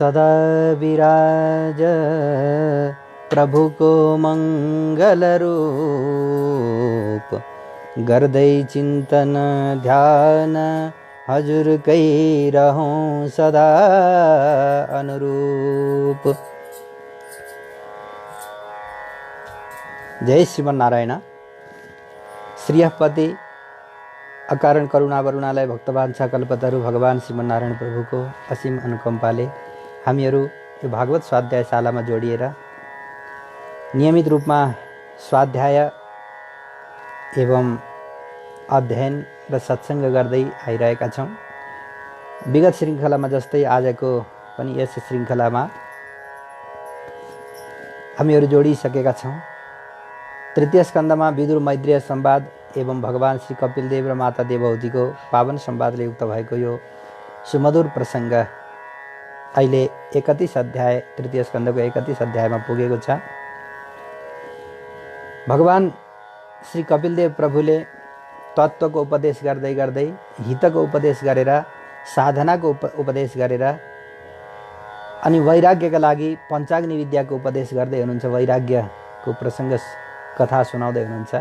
सदा विराज प्रभुको मङ्गल रूप, गर्दै चिन्तन ध्यान हजुरकै रहौं सदा अनुरूप। जय श्रीमन्नारायण। श्रीयपति अकारण करुणा वरुणालय भक्तवाञ्छा कल्पतरु भगवान श्रीमन्नारायण प्रभुको असीम अनुकम्पाले हामीहरू यो भागवत स्वाध्यायशालामा जोडिएर नियमित रूपमा स्वाध्याय एवं अध्ययन र सत्सङ्ग गर्दै आइरहेका छौँ। विगत श्रृङ्खलामा जस्तै आजको पनि यस श्रृङ्खलामा हामीहरू जोडिसकेका छौँ। तृतीय स्कन्धमा विदुर मैत्रेय संवाद एवं भगवान श्री कपिलदेव र माता देवहूतिको पावन संवादले युक्त भएको यो सुमधुर प्रसङ्ग अहिले 31 अध्याय तृतीय स्कन्धको 31 अध्यायमा पुगेको छ। भगवान श्री कपिलदेव प्रभुले तत्त्वको उपदेश गर्दै गर्दै हितको उपदेश गरेर साधनाको उपदेश गरेर अनि वैराग्यका लागि पञ्चाग्नि विद्याको उपदेश गर्दै हुनुहुन्छ। वैराग्यको प्रसङ्ग कथा सुनाउँदै हुनुहुन्छ।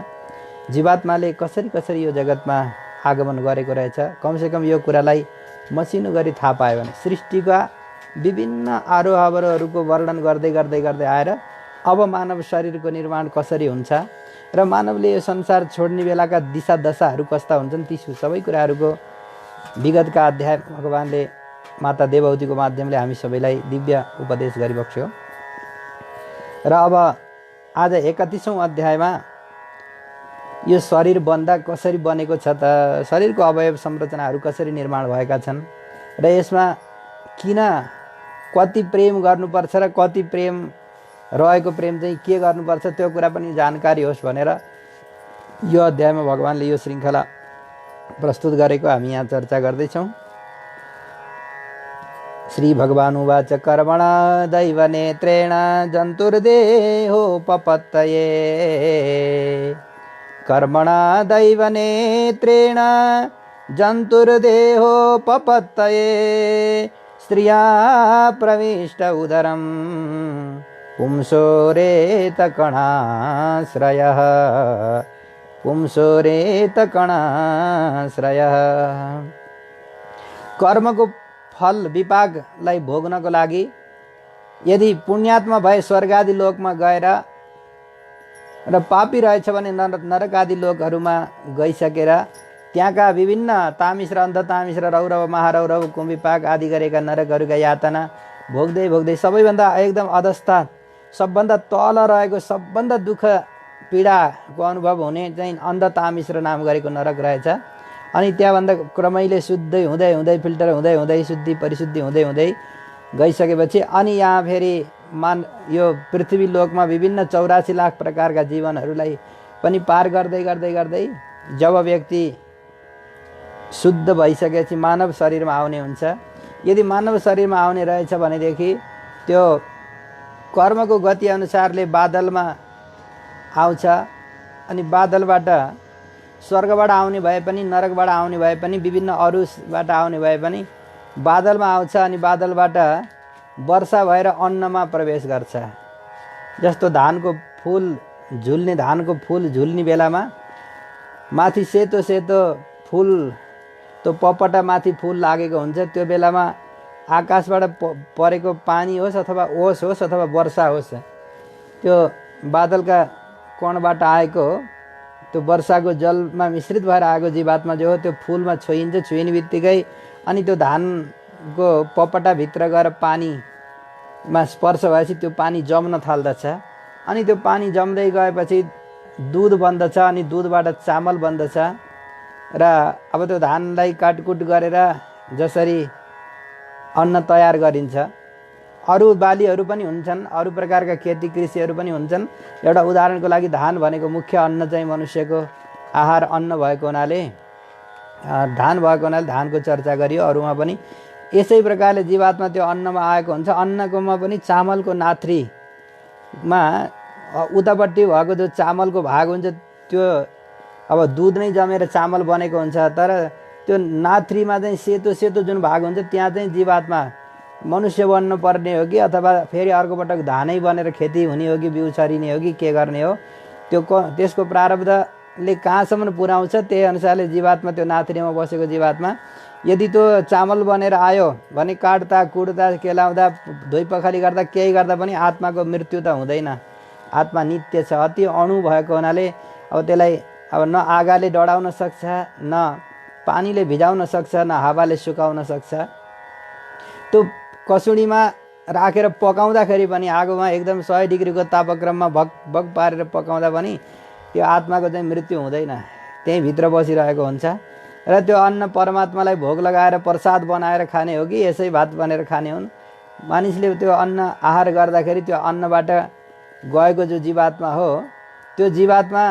जीवात्माले कसरी कसरी यो जगतमा आगमन गरेको रहेछ, कमसेकम यो कुरालाई मसिनो गरी थाहा पायो भने सृष्टिका विभिन्न आरोह अवरोहहरूको वर्णन गर्दै गर्दै गर्दै आएर अब मानव शरीरको निर्माण कसरी हुन्छ र मानवले यो संसार छोड्ने बेलाका दिशा दशाहरू कस्ता हुन्छन्, ती सबै कुराहरूको विगतका अध्याय भगवानले माता देवहूतिको माध्यमले हामी सबैलाई दिव्य उपदेश गरिबक्स्यो। र अब आज 31औं अध्यायमा यो शरीर बन्दा कसरी बनेको छ त, शरीरको अवयव संरचनाहरू कसरी निर्माण भएका छन् र यसमा किन कति प्रेम गर्नुपर्छ र कति प्रेम रहेको प्रेम चाहिँ के गर्नुपर्छ त्यो कुरा पनि जानकारी होस् भनेर यो अध्यायमा भगवानले यो श्रृङ्खला प्रस्तुत गरेको हामी यहाँ चर्चा गर्दैछौँ। श्री भगवान उवाच कर्मणा दैव नेत्रेण जन्तुर्देहोपपत्तये, कर्मणा दैव नेत्रेण जन्तुर्देहोपपत्तये, स्त्रिया प्रविष्ट उदरं पुंसोरेतकणाश्रयः, पुंसोरेतकणाश्रयः। कर्मको फल विपाकलाई भोग्नको लागि यदि पुण्यात्मा भए स्वर्ग आदि लोकमा गएर र पापी रहेछ भने नरक आदि लोकहरूमा गइसकेर त्यहाँका विभिन्न तामिस र अन्धतामिस र रौरव महारौरव कुम्भिपाक आदि गरेका नरकहरूका यातना भोग्दै भोग्दै सबैभन्दा एकदम अधस्था सबभन्दा तल रहेको सबभन्दा दुःख पीडाको अनुभव हुने चाहिँ अन्धतामिस र नाम गरेको नरक रहेछ। अनि त्यहाँभन्दा क्रमैले शुद्धै हुँदै हुँदै फिल्टर हुँदै हुँदै शुद्धि परिशुद्धि हुँदै हुँदै गइसकेपछि अनि यहाँ फेरि यो पृथ्वी लोकमा विभिन्न 84 लाख प्रकारका जीवनहरूलाई पनि पार गर्दै गर्दै गर्दै जब व्यक्ति शुद्ध भइसकेपछि मानव शरीरमा आउने हुन्छ। यदि मानव शरीरमा आउने रहेछ भनेदेखि त्यो कर्मको गति अनुसारले बादलमा आउँछ। अनि बादलबाट स्वर्गबाट आउने भए पनि नरकबाट आउने भए पनि विभिन्न अरूबाट आउने भए पनि बादलमा आउँछ अनि बादलबाट वर्षा भएर अन्नमा प्रवेश गर्छ। जस्तो धानको फुल झुल्ने बेलामा माथि सेतो सेतो फुल त्यो पपटा माथि फुल लागेको हुन्छ, त्यो बेलामा आकाशबाट परेको पानी होस् अथवा ओस होस् अथवा वर्षा होस्, त्यो बादलका कणबाट आएको त्यो वर्षाको जलमा मिश्रित भएर आएको जीवात्मा जो हो त्यो फुलमा छोइन्छ। छोइने बित्तिकै अनि त्यो धानको पपटाभित्र गएर पानीमा स्पर्श भएपछि त्यो पानी जम्न थाल्दछ। अनि त्यो पानी जम्दै गएपछि दुध बन्दछ अनि दुधबाट चामल बन्दछ। र अब त्यो धानलाई काटकुट गरेर जसरी अन्न तयार गरिन्छ, अरू बालीहरू पनि हुन्छन्, अरू प्रकारका खेती कृषिहरू पनि हुन्छन्। एउटा उदाहरणको लागि धान भनेको मुख्य अन्न चाहिँ मनुष्यको आहार अन्न भएको हुनाले धानको चर्चा गरियो। अरूमा पनि यसै प्रकारले जीवात्मा त्यो अन्नमा आएको हुन्छ। अन्नकोमा पनि चामलको नाथ्रीमा उतापट्टि भएको जो चामलको भाग हुन्छ त्यो अब दुध नै जमेर चामल बनेको हुन्छ। तर त्यो नाथ्रीमा चाहिँ सेतो सेतो जुन भाग हुन्छ त्यहाँ चाहिँ जीवात्मा मनुष्य बन्नु पर्ने हो कि अथवा फेरि अर्को पटक धानै बनेर खेती हुने हो कि बिउ छरिने हो कि के गर्ने हो, त्यसको प्रारब्धले कहाँसम्म पुर्याउँछ त्यही अनुसारले जीवात्मा, त्यो नाथ्रीमा बसेको जीवात्मा यदि त्यो चामल बनेर आयो भने काट्दा कुट्दा केलाउँदा धोइ पखाली गर्दा केही गर्दा पनि आत्माको मृत्यु त हुँदैन। आत्मा नित्य छ, अति अणु भएको हुनाले अब त्यसलाई अब न आगाले डढाउन सक्छ, न पानीले भिजाउन सक्छ, न हावाले सुकाउन सक्छ। त्यो कसुडीमा राखेर पकाउँदाखेरि पनि आगोमा एकदम 100 डिग्रीको तापक्रममा भक भक पारेर पकाउँदा पनि त्यो आत्माको चाहिँ मृत्यु हुँदैन, त्यहीँ भित्र बसिरहेको हुन्छ। र त्यो अन्न परमात्मालाई भोग लगाएर प्रसाद बनाएर खाने हो कि यसै भात बनेर खाने हुन्। मानिसले त्यो अन्न आहार गर्दाखेरि त्यो अन्नबाट गएको जो जीवात्मा हो त्यो जीवात्मा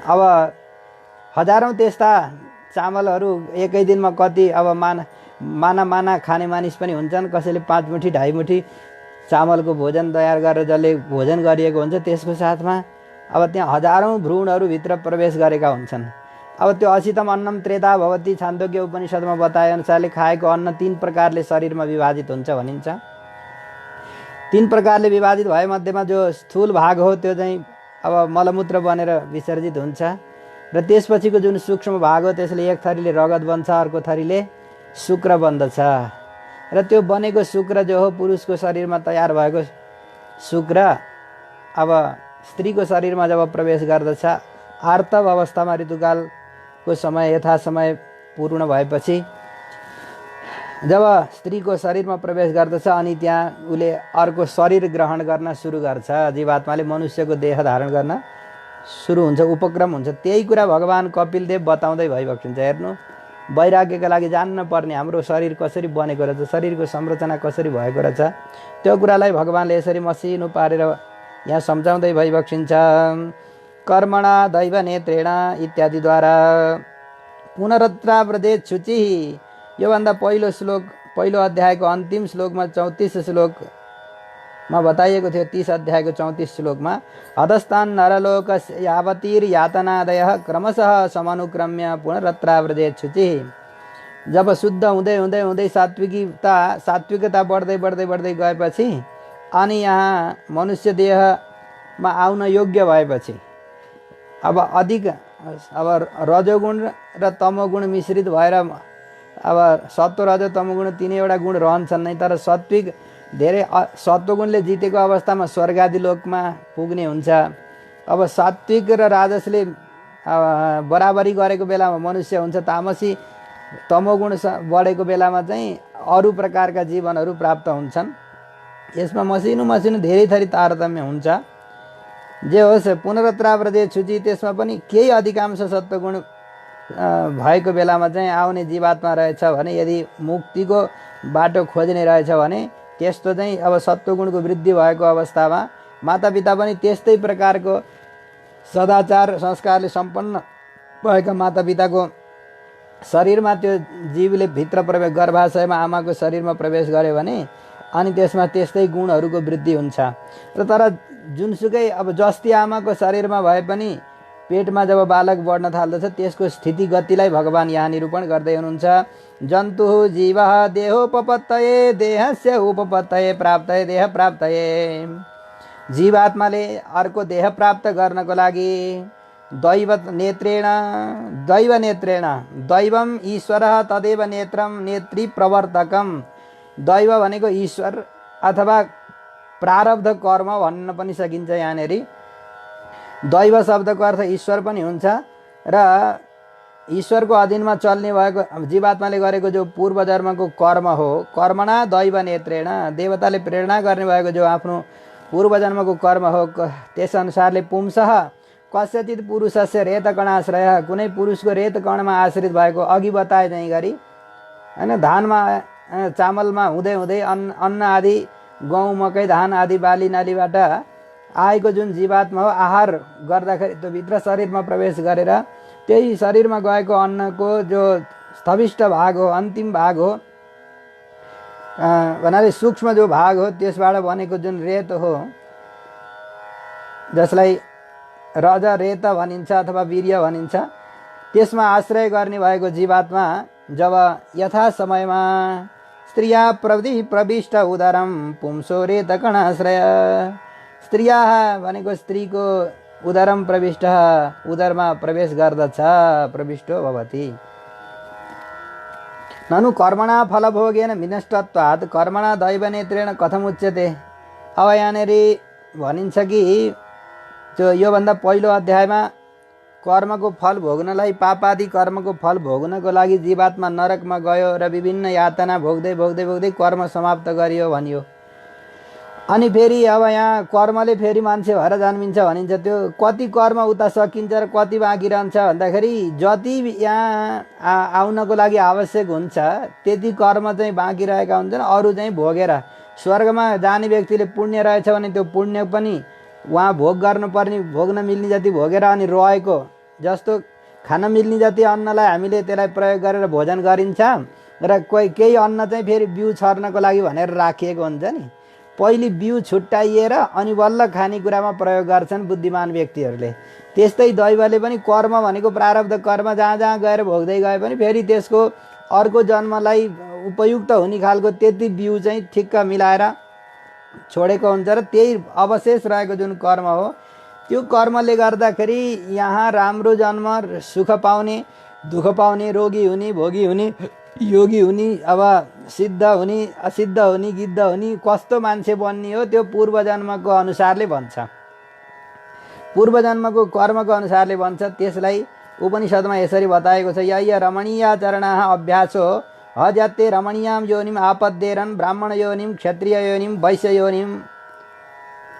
अब हजारौँ त्यस्ता चामलहरू एकै दिनमा कति अब माना खाने मानिस पनि हुन्छन्। कसैले 5 मुठी 2.5 मुठी चामलको भोजन तयार गरेर जसले भोजन गरिएको हुन्छ त्यसको साथमा अब त्यहाँ हजारौँ भ्रूणहरू भित्र प्रवेश गरेका हुन्छन्। अब त्यो असितम अन्नम त्रेधा भवती छान्दोग्य उपनिषदमा बताए अनुसारले खाएको अन्न 3 प्रकारले शरीरमा विभाजित हुन्छ भनिन्छ। 3 प्रकारले विभाजित भए मध्येमा जो स्थूल भाग हो त्यो चाहिँ अब मलमूत्र बनेर विसर्जित हुन्छ र त्यसपछिको जुन सूक्ष्म भाग हो त्यसले एक थरीले रगत बन्छ, अर्को थरीले शुक्र बन्दछ र त्यो बनेको शुक्र जो हो पुरुषको शरीरमा तयार भएको शुक्र अब स्त्रीको शरीरमा जब प्रवेश गर्दछ आर्तव अवस्थामा ऋतुकालको समय यथा समय पूर्ण भएपछि जब स्त्रीको शरीरमा प्रवेश गर्दछ अनि त्यहाँ उसले अर्को शरीर ग्रहण गर्न सुरु गर्छ। जीवात्माले मनुष्यको देह धारण गर्न सुरु हुन्छ, उपक्रम हुन्छ। त्यही कुरा भगवान् कपिलदेव बताउँदै भइबक्सिन्छ। हेर्नु, वैराग्यका लागि जान्न पर्ने हाम्रो शरीर कसरी बनेको रहेछ, शरीरको संरचना कसरी भएको रहेछ, त्यो कुरालाई भगवान्ले यसरी मसिनो पारेर यहाँ सम्झाउँदै भइबक्सिन्छ। कर्मणा दैव नेत्रेण इत्यादिद्वारा पुनरत्राव्रजेत शुचिः। योभन्दा पहिलो अध्यायको अन्तिम श्लोकमा 34 श्लोकमा बताइएको थियो। 30 अध्यायको 34 श्लोकमा हतस्तान् नरलोकस्य यावतीर्यातनादयः क्रमशः समानुक्रम्य पुनरत्राव्रजेत शुचिः। जब शुद्ध हुँदै हुँदै हुँदै सात्विकता बढ्दै बढ्दै बढ्दै गएपछि अनि यहाँ मनुष्य देहमा आउन योग्य भएपछि अब अधिक अब रजोगुण र तमोगुण मिश्रित भएर अब सत्व रज तमोगुण तीनैवटा गुण रहन्छन् नै, तर सात्विक धेरै सत्वगुणले जितेको अवस्थामा स्वर्ग आदि लोकमा पुग्ने हुन्छ। अब सात्विक र राजसले बराबरी गरेको बेलामा मनुष्य हुन्छ, तामसी तमोगुण बढेको बेलामा चाहिँ अरू प्रकारका जीवनहरू प्राप्त हुन्छन्। यसमा मसिनो धेरै थरी तारतम्य हुन्छ। जे होस् पुनरत्राव्रजेत शुचिः, त्यसमा पनि केही अधिकांश सत्वगुण भएको बेलामा चाहिँ आउने जीवात्मा रहेछ भने, यदि मुक्तिको बाटो खोज्ने रहेछ भने त्यस्तो चाहिँ अब सत्वगुणको वृद्धि भएको अवस्थामा मातापिता पनि त्यस्तै प्रकारको सदाचार संस्कारले सम्पन्न भएका मातापिताको शरीरमा त्यो जीवले भित्र प्रवेश गर्भाशयमा आमाको शरीरमा प्रवेश गर्यो भने अनि त्यसमा त्यस्तै गुणहरूको वृद्धि हुन्छ। र तर जुनसुकै अब जस्ती आमाको शरीरमा भए पनि पेटमा जब बालक बढ्न थाल्दछ त्यसको स्थिति गतिलाई भगवान् यहाँ निरूपण गर्दै हुनुहुन्छ। जन्तु जीवः देहोपपत्तये देहस्य उपपत्तये प्राप्तये देह प्राप्तये। जीवात्माले अर्को देह प्राप्त गर्नको लागि दैव नेत्रेण दैवम ईश्वरः तदेव नेत्रम नेत्री प्रवर्तकम। दैव भनेको ईश्वर अथवा प्रारब्ध कर्म भन्न पनि सकिन्छ। यहाँनेर दैव शब्दको अर्थ ईश्वर पनि हुन्छ र ईश्वरको अधीनमा चल्ने भएको जीवात्माले गरेको जो पूर्व जन्मको कर्म हो, कर्मणा दैव नेत्रेण, देवताले प्रेरणा गर्ने भएको जो आफ्नो पूर्व जन्मको कर्म हो त्यसअनुसारले पुंसः कस्यचित पुरुषस्य रेतकणाश्रय, कुनै पुरुषको रेतकणमा आश्रित भएको अघि बताए चाहिँ गरी हैन, धानमा चामलमा हुँदै हुँदै अन्न आदि गहुँ मकै धान आदि बाली नालीबाट आएको जुन जीवात्मा हो आहार गर्दाखेरि त्यो भित्र शरीरमा प्रवेश गरेर त्यही शरीरमा गएको अन्नको जो स्थविष्ट भाग हो, अन्तिम भाग हो भन्नाले सूक्ष्म जो भाग हो त्यसबाट बनेको जुन रेत हो जसलाई रज रेत भनिन्छ अथवा वीर्य भनिन्छ, त्यसमा आश्रय गर्ने भएको जीवात्मा जब यथा समयमा स्त्रिया प्रविष्ट उदरम पुंसोरे दकणाश्रय। स्त्रियाः भनेको स्त्रीको उदरम प्रविष्ट उदरमा प्रवेश गर्दछ प्रविष्टो भवति। ननु कर्मणा फलभोगेन विनष्टत्वात् कर्मणा दैवनेत्रेण कथमुच्यते। अब यहाँनिर भनिन्छ कि त्यो योभन्दा पहिलो अध्यायमा कर्मको फल भोग्नलाई पापादि कर्मको फल भोग्नको लागि जीवात्मा नरकमा गयो र विभिन्न यातना भोग्दै भोग्दै भोग्दै कर्म समाप्त गरियो भनियो। अनि फेरि अब यहाँ कर्मले फेरि मान्छे भएर जन्मिन्छ भनिन्छ। त्यो कति कर्म उता सकिन्छ र कति बाँकी रहन्छ भन्दाखेरि जति यहाँ आउनको लागि आवश्यक हुन्छ त्यति कर्म चाहिँ बाँकी रहेका हुन्छन्। अरू चाहिँ भोगेर स्वर्गमा जाने व्यक्तिले पुण्य रहेछ भने त्यो पुण्य पनि वहाँ भोग गर्नुपर्ने भोग्न मिल्ने जति भोगेर अनि रहेको जस्तो खान मिल्ने जति अन्नलाई हामीले त्यसलाई प्रयोग गरेर भोजन गरिन्छ र केही अन्न चाहिँ फेरि बिउ छर्नको लागि भनेर राखिएको हुन्छ नि। पहिले बिउ छुट्याइएर अनि बल्ल खानेकुरामा प्रयोग गर्छन् बुद्धिमान व्यक्तिहरूले। त्यस्तै दैवले पनि कर्म भनेको प्रारब्ध कर्म जहाँ जहाँ गएर भोग्दै गए पनि फेरि त्यसको अर्को जन्मलाई उपयुक्त हुने खालको त्यति बिउ चाहिँ ठिक्क मिलाएर छोडेको हुन्छ र त्यही अवशेष रहेको जुन कर्म हो त्यो कर्मले गर्दाखेरि यहाँ राम्रो जन्म सुख पाउने दुःख पाउने रोगी हुने भोगी हुने योगी हुने अब सिद्ध हुने असिद्ध हुने गिद्ध हुने कस्तो मान्छे बन्ने हो त्यो पूर्व जन्मको अनुसारले भन्छ। पूर्व जन्मको कर्मको अनुसारले भन्छ। त्यसलाई उपनिषदमा यसरी बताएको छ य रमणीयाचरणाः अभ्यासो हजते रमणीयां योनिम आपद्येरन् ब्राह्मण योनिम क्षत्रिय योनिम वैश्य योनिम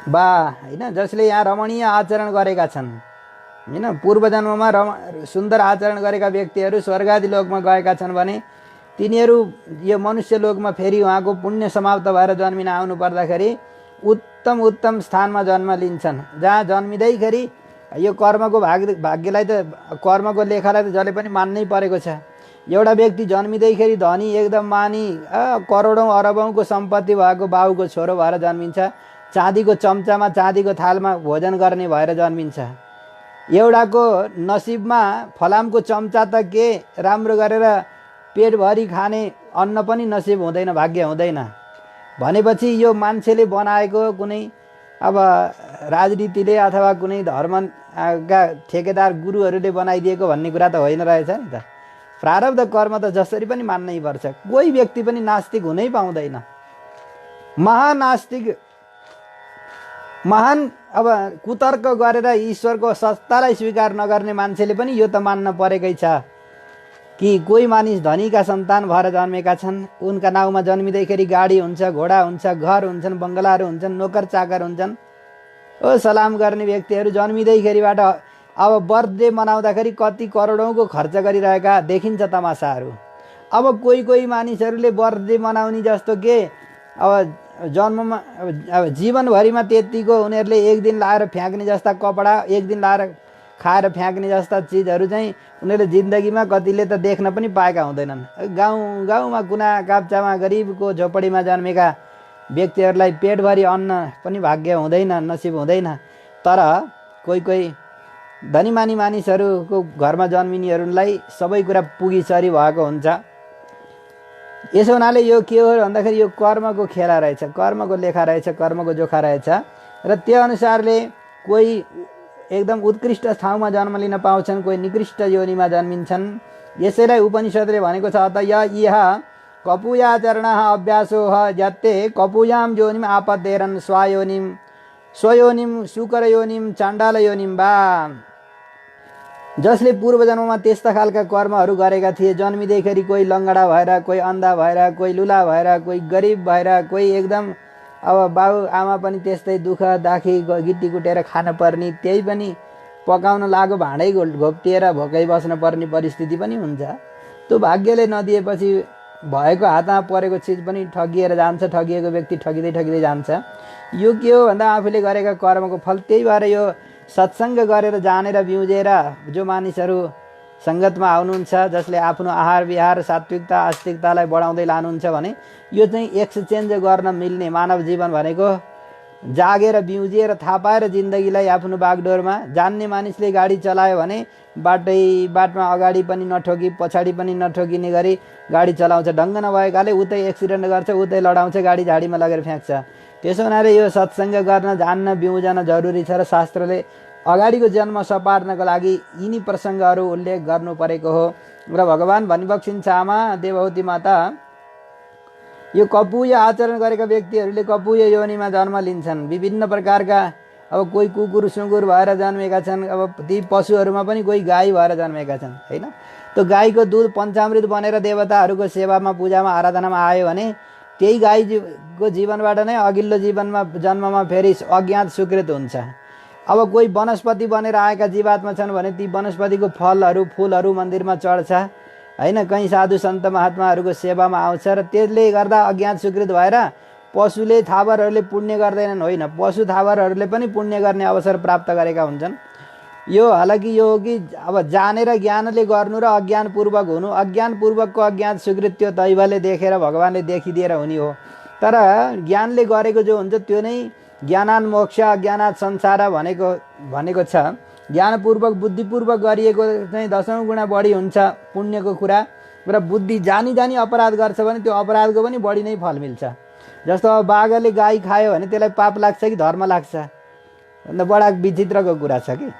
बा हैन। जसले यहाँ रमणीय आचरण गरेका छन् हैन पूर्व जन्ममा सुन्दर आचरण गरेका व्यक्तिहरू स्वर्गादि लोकमा गएका छन् भने तिनीहरू यो मनुष्य लोकमा फेरि उहाँको पुण्य समाप्त भएर जन्मिन आउनु पर्दाखेरि उत्तम उत्तम स्थानमा जन्म लिन्छन्। जहाँ जन्मिँदैखेरि यो कर्मको भाग्यलाई त कर्मको लेखालाई त जसले पनि मान्नै परेको छ। एउटा व्यक्ति जन्मिँदैखेरि धनी एकदम मानी करोडौँ अरबौँको सम्पत्ति भएको बाबुको छोरो भएर जन्मिन्छ। चाँदीको चम्चामा चाँदीको थालमा भोजन गर्ने भएर जन्मिन्छ। एउटाको नसिबमा फलामको चम्चा त के राम्रो गरेर पेटभरि खाने अन्न पनि नसिब हुँदैन भाग्य हुँदैन भनेपछि यो मान्छेले बनाएको कुनै अब राजनीतिले अथवा कुनै धर्मका ठेकेदार गुरुहरूले बनाइदिएको भन्ने कुरा त होइन रहेछ नि त। प्रारब्ध कर्म त जसरी पनि मान्नै पर्छ। कोही व्यक्ति पनि नास्तिक हुनै पाउँदैन। महानास्तिक महान अब कुतर्क गरेर ईश्वरको सत्तालाई स्वीकार नगर्ने मान्छेले पनि यो त मान्न परेकै छ कि कोही मानिस धनीका सन्तान भएर जन्मेका छन्। उनका नाउँमा जन्मिँदैखेरि गाडी हुन्छ घोडा हुन्छ घर हुन्छन् बङ्गलाहरू हुन्छन् नोकर चाकर हुन्छन्। ओ सलाम गर्ने व्यक्तिहरू जन्मिँदैखेरिबाट अब बर्थडे मनाउँदाखेरि कति करोडौँको खर्च गरिरहेका देखिन्छ तमासाहरू। अब कोही कोही मानिसहरूले बर्थडे मनाउने जस्तो के अब जन्ममा अब जीवनभरिमा त्यतिको उनीहरूले एक दिन लाएर फ्याँक्ने जस्ता कपडा एक दिन लाएर खाएर फ्याँक्ने जस्ता चिजहरू चाहिँ उनीहरूले जिन्दगीमा कतिले त देख्न पनि पाएका हुँदैनन्। गाउँ गाउँमा कुना काप्चामा गरिबको झोपडीमा जन्मेका व्यक्तिहरूलाई पेटभरि अन्न पनि भाग्य हुँदैन नसिब हुँदैन। तर कोही कोही धनीमानी मानिसहरूको घरमा जन्मिनेहरूलाई सबै कुरा पुगिसरी भएको हुन्छ। यसो हुनाले यो के हो भन्दाखेरि यो कर्मको खेला रहेछ कर्मको लेखा रहेछ कर्मको जोखा रहेछ र त्यो अनुसारले कोही एकदम उत्कृष्ट ठाउँमा जन्म लिन पाउँछन् कोही निकृष्ट योनिमा जन्मिन्छन्। यसैलाई उपनिषदले भनेको छ अत यह कपूयाचरणः अभ्यासो जत्ते कपूयाम योनिम आपद्येरन् स्वायोनिम स्वयोनिम शुकर योनिम चाण्डाल योनिम बा। जसले पूर्व जन्ममा त्यस्ता खालका कर्महरू गरेका थिए जन्मिँदैखेरि कोही लङ्गडा भएर कोही अन्धा भएर कोही लुला भएर कोही गरिब भएर कोही एकदम अब बाउ आमा पनि त्यस्तै दुःख दाखी गिट्टी कुटेर खान पर्ने त्यही पनि पकाउन लागो भाँडै घोप्टिएर भोकै बस्न पर्ने परिस्थिति पनि हुन्छ। त्यो भाग्यले नदिएपछि भएको हातमा परेको चिज पनि ठगिएर जान्छ। ठगिएको व्यक्ति ठगिँदै ठगिँदै जान्छ। यो के हो भन्दा आफूले गरेका कर्मको फल। त्यही भएर यो सत्सङ्ग गरेर जानेर बिउजेर जो मानिसहरू सङ्गतमा आउनुहुन्छ जसले आफ्नो आहार विहार सात्विकता आस्तिकतालाई बढाउँदै लानुहुन्छ भने यो चाहिँ एक्सचेन्ज गर्न मिल्ने मानव जीवन भनेको जागेर बिउजिएर थाहा पाएर जिन्दगीलाई आफ्नो बागडोरमा जान्ने मानिसले गाडी चलायो भने बाटमा अगाडि पनि नठोकी पछाडि पनि नठोकिने गरी गाडी चलाउँछ। ढङ्ग नभएकाले उतै एक्सिडेन्ट गर्छ, उतै लडाउँछ, गाडी झाडीमा लगेर फ्याँक्छ। त्यसो हुनाले यो सत्सङ्ग गर्न जान्न बिउजन जरुरी छ र शास्त्रले अगाडिको जन्म सपार्नको लागि यिनी प्रसङ्गहरू उल्लेख गर्नु परेको हो। र भगवान् भनिबक्सिन्छ आमा देवहूति माता, यो कपुय आचरण गरेका व्यक्तिहरूले कपुय योनिमा जन्म लिन्छन्। विभिन्न प्रकारका अब कोही कुकुर सुँगुर भएर जन्मेका छन्, अब ती पशुहरूमा पनि कोही गाई भएर जन्मेका छन् होइन। त्यो गाईको दुध पञ्चामृत बनेर देवताहरूको सेवामा पूजामा आराधनामा आयो भने त्यही गाईको जीवनबाट नै अघिल्लो जन्ममा फेरि अज्ञात सुकृत हुन्छ। अब कोही वनस्पति बनेर आएका जीवात्मा छन् भने ती वनस्पतिको फलहरू फुलहरू मन्दिरमा चढ्छ होइन, कहीँ साधु सन्त महात्माहरूको सेवामा आउँछ र त्यसले गर्दा अज्ञात सुकृत भएर पशुले थाबरहरूले पुण्य गर्दैनन् होइन, पशु थाबरहरूले पनि पुण्य गर्ने अवसर प्राप्त गरेका हुन्छन्। यो हालाकि यो हो कि अब जानेर ज्ञानले गर्नु र अज्ञानपूर्वक हुनु, अज्ञानपूर्वकको अज्ञात सुकृत त्यो दैवले देखेर भगवान्ले देखिदिएर हुने हो। तर ज्ञानले गरेको जो हुन्छ त्यो नै ज्ञानान मोक्ष अज्ञानात संसार भनेको छ। ज्ञानपूर्वक बुद्धिपूर्वक गरिएको चाहिँ 10औं गुणा बढी हुन्छ पुण्यको कुरा, र बुद्धि जानी अपराध गर्छ भने त्यो अपराधको पनि बढी नै फल मिल्छ। जस्तो अब बाघले गाई खायो भने त्यसलाई पाप लाग्छ कि धर्म लाग्छ? अन्त बडा विचित्रको कुरा छ कि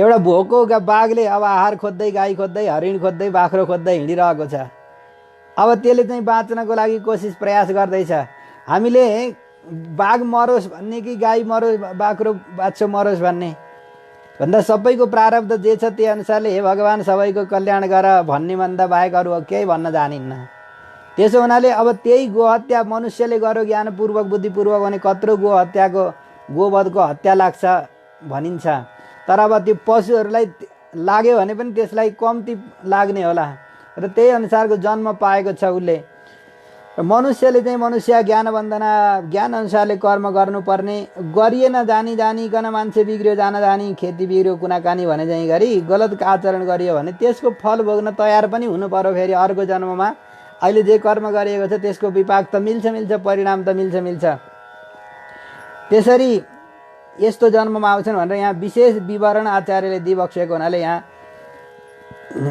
एउटा भोको बाघले अब आहार खोज्दै गाई खोज्दै हरिण खोज्दै बाख्रो खोज्दै हिँडिरहेको छ। अब त्यसले चाहिँ बाँच्नको लागि कोसिस प्रयास गर्दैछ। हामीले बाघ मरोस् भन्ने कि गाई मरोस् बाख्रो बाछो मरोस् भन्दा सबैको प्रारब्ध जे छ त्यही अनुसारले हे भगवान् सबैको कल्याण गर भन्ने भन्दा बाहेक अरू केही भन्न जानिन्न। त्यसो हुनाले अब त्यही गोहत्या मनुष्यले गर्यो ज्ञानपूर्वक बुद्धिपूर्वक भने कत्रो गोवधको हत्या लाग्छ भनिन्छ। तर अब त्यो पशुहरूलाई लाग्यो भने पनि त्यसलाई कम्ती लाग्ने होला र त्यही अनुसारको जन्म पाएको छ उसले। मनुष्यले चाहिँ मनुष्य ज्ञान वन्दना ज्ञान अनुसारले कर्म गर्नुपर्ने, गरिएन जानिकन मान्छे बिग्रियो जानी खेती बिग्रियो कुनाकानी भने चाहिँ गरी गलत आचरण गरियो भने त्यसको फल भोग्न तयार पनि हुनु पर्यो। फेरि अर्को जन्ममा अहिले जे कर्म गरिएको छ त्यसको विपाक त मिल्छ, परिणाम त मिल्छ। त्यसरी यस्तो जन्ममा आउँछन् भनेर यहाँ विशेष विवरण आचार्यले दिइबक्सेको हुनाले यहाँ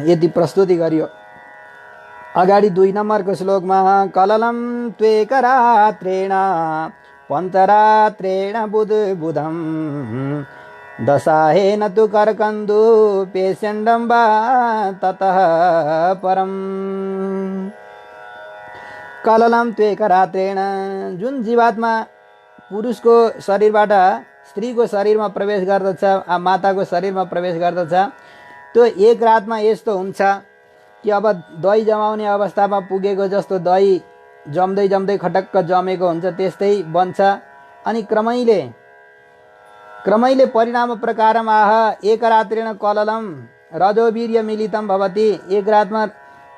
यति प्रस्तुति गरियो। अगाडि 2 नम्बरको श्लोकमा कललम त्वेकरात्रेण पञ्चरात्रेण बुधं दशाहेन तु करकन्दु पेशण्डं वा ततः परम्। कललम त्वेकरात्रेण जुन जीवात्मा पुरुषको शरीरबाट स्त्रीको शरीरमा प्रवेश गर्दछ, माताको शरीरमा प्रवेश गर्दछ, त्यो एक रातमा यस्तो हुन्छ कि अब दही जमाउने अवस्थामा पुगेको जस्तो दही जम्दै खटक्क जमेको हुन्छ त्यस्तै बन्छ। अनि क्रमैले परिणाम प्रकारम आह एक रात्रेण कललम रजोवीर्य मिलितम भवति। एक रातमा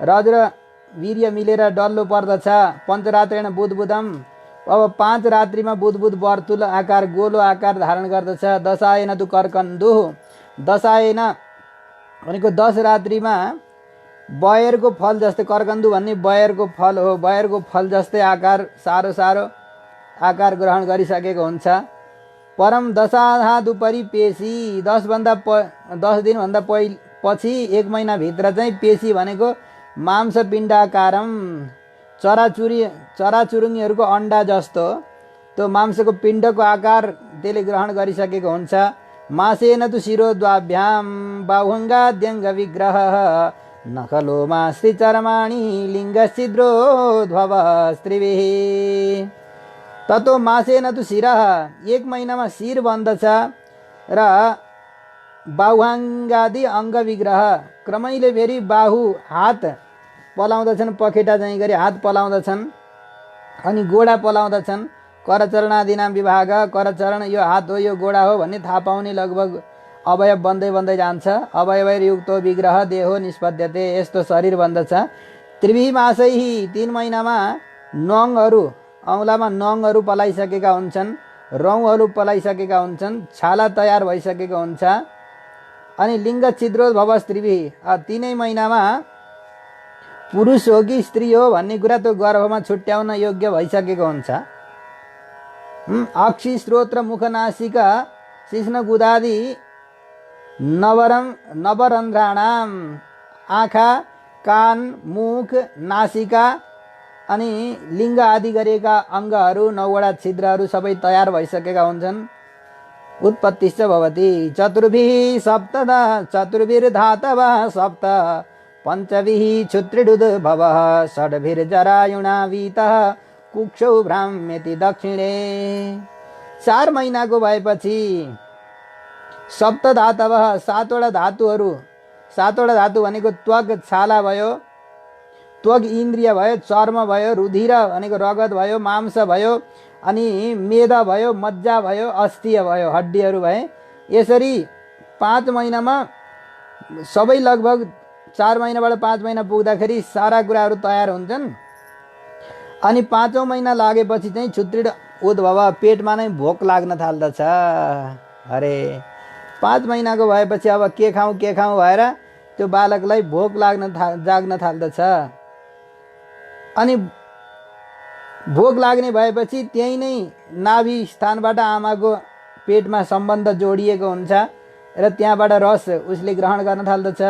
रज र वीर्य मिलेर डल्लो पर्दछ। पञ्चरात्रेण बुधबुधम, अब 5 रात्रिमा बुधबुध वर्तुल आकार गोलो आकार धारण गर्दछ। दशाएन तु करकन्दु, दशाएन भनेको 10 रात्रिमा बयरको फल जस्तै, करकन्दु भन्ने बयरको फल हो, बयरको फल जस्तै आकार सारो आकार ग्रहण गरिसकेको हुन्छ। परम दशाहादुपरि पेशी, 10 दिनभन्दा पछि 1 महिनाभित्र चाहिँ पेशी भनेको मांस पिण्डाकारम, चराचुरुङ्गीहरूको अन्डा जस्तो त्यो मांसको पिण्डको आकार त्यसले ग्रहण गरिसकेको हुन्छ। मासेन तु शिरोद्वाभ्याम बाहुङ्गाद्यङ्ग विग्रह नखलोमा श्रीचरमाणी लिङ्गछिद्रोध्वस्त्रिभिः। ततो मासेन तु शिरः, 1 महिनामा शिर बन्दछ र बाहुङ्गादि अङ्ग विग्रह, क्रमैले फेरि बाहु हात पलाउँदछन्, पखेटा चाहिँ गरी हात पलाउँदछन् अनि गोडा पलाउँदछन्। करचरणादिनाम विभाग, करचरण यो हात हो यो गोडा हो भन्ने थाहा पाउने लगभग अवयव बन्दै जान्छ। अवयवयुक्तो विग्रह देहो निष्पद्यते, यस्तो शरीर बन्दछ। त्रिभिः मासैः, 3 महिनामा नङहरू औँलामा नङहरू पलाइसकेका हुन्छन्, रौँहरू पलाइसकेका हुन्छन्, छाला तयार भइसकेको हुन्छ। अनि लिङ्ग छिद्रोद्भव स्त्रीभिः, 3 महिनामा पुरुष हो कि स्त्री हो भन्ने कुरा त्यो गर्भमा छुट्याउन योग्य भइसकेको हुन्छ। अक्षि श्रोत्र मुख नासिका शिश्न गुदादि नवरन्ध्राणाम आँखा कान मुख नासिका अनि लिङ्ग आदि गरेका अङ्गहरू 9वटा छिद्रहरू सबै तयार भइसकेका हुन्छन्। उत्पत्तिश्च भवति चतुर्भिः सप्तदा चतुर्भिर्धातवः सप्त पञ्चभिः क्षुत्रिडुद्भवः षड्भिर्जरायुणावीतः कुक्षौ भ्राम्यति दक्षिणे। 4 महिनाको भएपछि सप्त धातवः 7वटा धातुहरू, 7वटा धातु भनेको त्वक छाला भयो, त्वक इन्द्रिय भयो, चर्म भयो, रुधिर भनेको रगत भयो, मांस भयो, अनि मेदा भयो, मज्जा भयो, अस्थिय भयो, हड्डीहरू भए। यसरी 5 महिनामा सबै लगभग 4 महिनाबाट 5 महिना पुग्दाखेरि सारा कुराहरू तयार हुन्छन्। अनि 5औं महिना लागेपछि चाहिँ क्षुत्रिड उद्भव, पेटमा नै भोक लाग्न थाल्दछ। अरे 5 महिनाको भएपछि अब के खाउँ भएर त्यो बालकलाई भोक जाग्न थाल्दछ। अनि भोक लाग्ने भएपछि त्यही नै नाभि स्थानबाट आमाको पेटमा सम्बन्ध जोडिएको हुन्छ र त्यहाँबाट रस उसले ग्रहण गर्न थाल्दछ।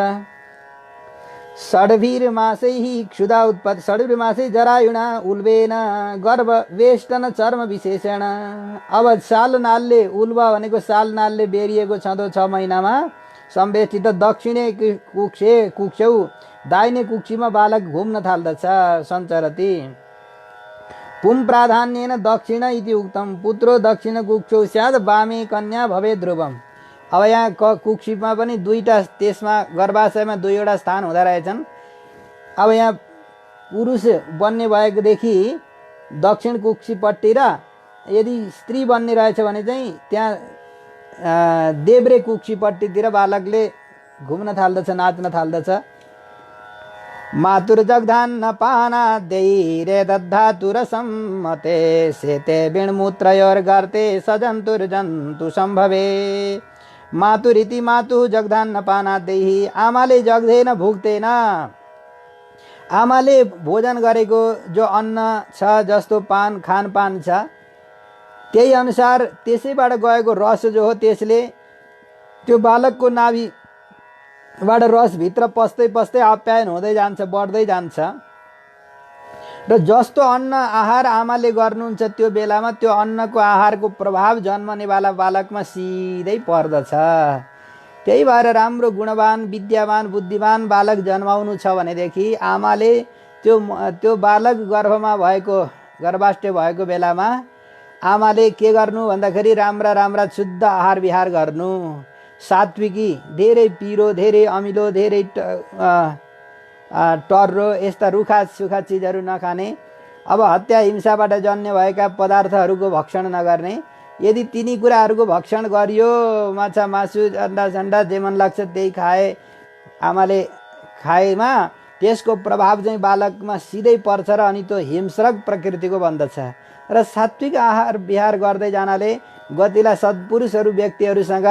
षड्भिर्मासैः क्षुधा उत्पत्ति षड्भिर्मासै जरायुणा उल्बेन गर्भ वेष्टन चर्म विशेषण। अब सालनालले, उल्ब भनेको सालनालले बेरिएको छँदो 6 महिनामा सम्वेष्टित दक्षिणे कुक्षौ दाहिने कुक्षीमा बालक घुम्न थाल्दछ, सञ्चरति। पुं प्राधान्येन दक्षिण इति उक्तम पुत्रो दक्षिण कुक्षौ स्यात् वामे कन्या भवे ध्रुवम। अब यहाँ कुक्षीमा पनि 2टा, त्यसमा गर्भाशयमा 2वटा स्थान हुँदा रहेछन्। अब यहाँ पुरुष बन्ने भएकोदेखि दक्षिण कुक्षीपट्टि र यदि स्त्री बन्ने रहेछ भने चाहिँ त्यहाँ देब्रे कुक्षीपट्टितिर बालकले घुम्न थाल्दछ, नाच्न थाल्दछ। मातुर्जग्धान्न पानाद्यैरे दद्धातुरसम्मते सेते विण्मूत्रयोर्गर्ते सजन्तुर्जन्तु सम्भवे। मातुरिति मातु जग्धान्न पानाद्यैः, आमाले जग्दैन भुक्दैन। आमाले भोजन गरेको जो अन्न छ, जस्तो खानपान छ, त्यही अनुसार त्यसैबाट गएको रस जो हो त्यसले त्यो बालकको नाभिबाट रस भित्र पस्दै पस्दै आप्यायन हुँदै जान्छ, बढ्दै जान्छ। र जस्तो अन्न आहार आमाले गर्नुहुन्छ त्यो बेलामा त्यो अन्नको आहारको प्रभाव जन्मनेवाला बालकमा सिधै पर्दछ। त्यही भएर राम्रो गुणवान विद्यावान बुद्धिमान बालक जन्माउनु छ भनेदेखि आमाले त्यो बालक गर्भाष्य भएको बेलामा आमाले के गर्नु भन्दाखेरि राम्रा शुद्ध आहार विहार गर्नु। सात्विकी, धेरै पिरो, धेरै अमिलो, धेरै टर्रो, यस्ता रुखा सुखा चिजहरू नखाने। अब हत्या हिंसाबाट जन्य भएका पदार्थहरूको भक्षण नगर्ने। यदि तिनी कुराहरूको भक्षण गरियो, माछा मासु अन्डा सन्डा जे मन लाग्छ त्यही आमाले खाएमा त्यसको प्रभाव चाहिँ बालकमा सिधै पर्छ र अनि त्यो हिंस्रक प्रकृतिको बन्दछ। र सात्विक आहार विहार गर्दै जानाले गतिला सत्पुरुषहरू व्यक्तिहरूसँग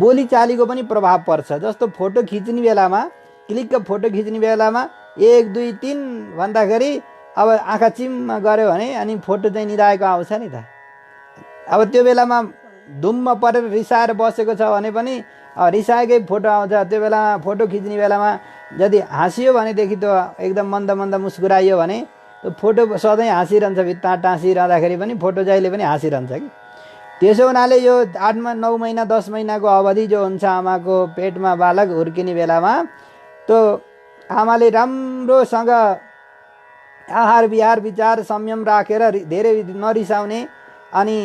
बोलीचालीको पनि प्रभाव पर्छ। जस्तो फोटो खिच्ने बेलामा, क्लिक्क फोटो खिच्ने बेलामा 1 2 3 भन्दाखेरि अब आँखा चिम्म गऱ्यो भने अनि फोटो चाहिँ निदाएको आउँछ नि त। अब त्यो बेलामा धुम्म परेर रिसाएर बसेको छ भने पनि रिसाएकै फोटो आउँछ। त्यो बेलामा फोटो खिच्ने बेलामा यदि हाँसियो भनेदेखि त्यो एकदम मन्द मन्द मुस्कुराइयो भने त्यो फोटो सधैँ हाँसिरहन्छ, भित्ता टाँसिरहँदाखेरि पनि फोटो जहिले पनि हाँसिरहन्छ कि। त्यसो हुनाले यो 8 9 महिना 10 महिनाको अवधि जो हुन्छ आमाको पेटमा बालक हुर्किने बेलामा, त्यो आमाले राम्रोसँग आहार विहार विचार संयम राखेर धेरै नरिसाउने अनि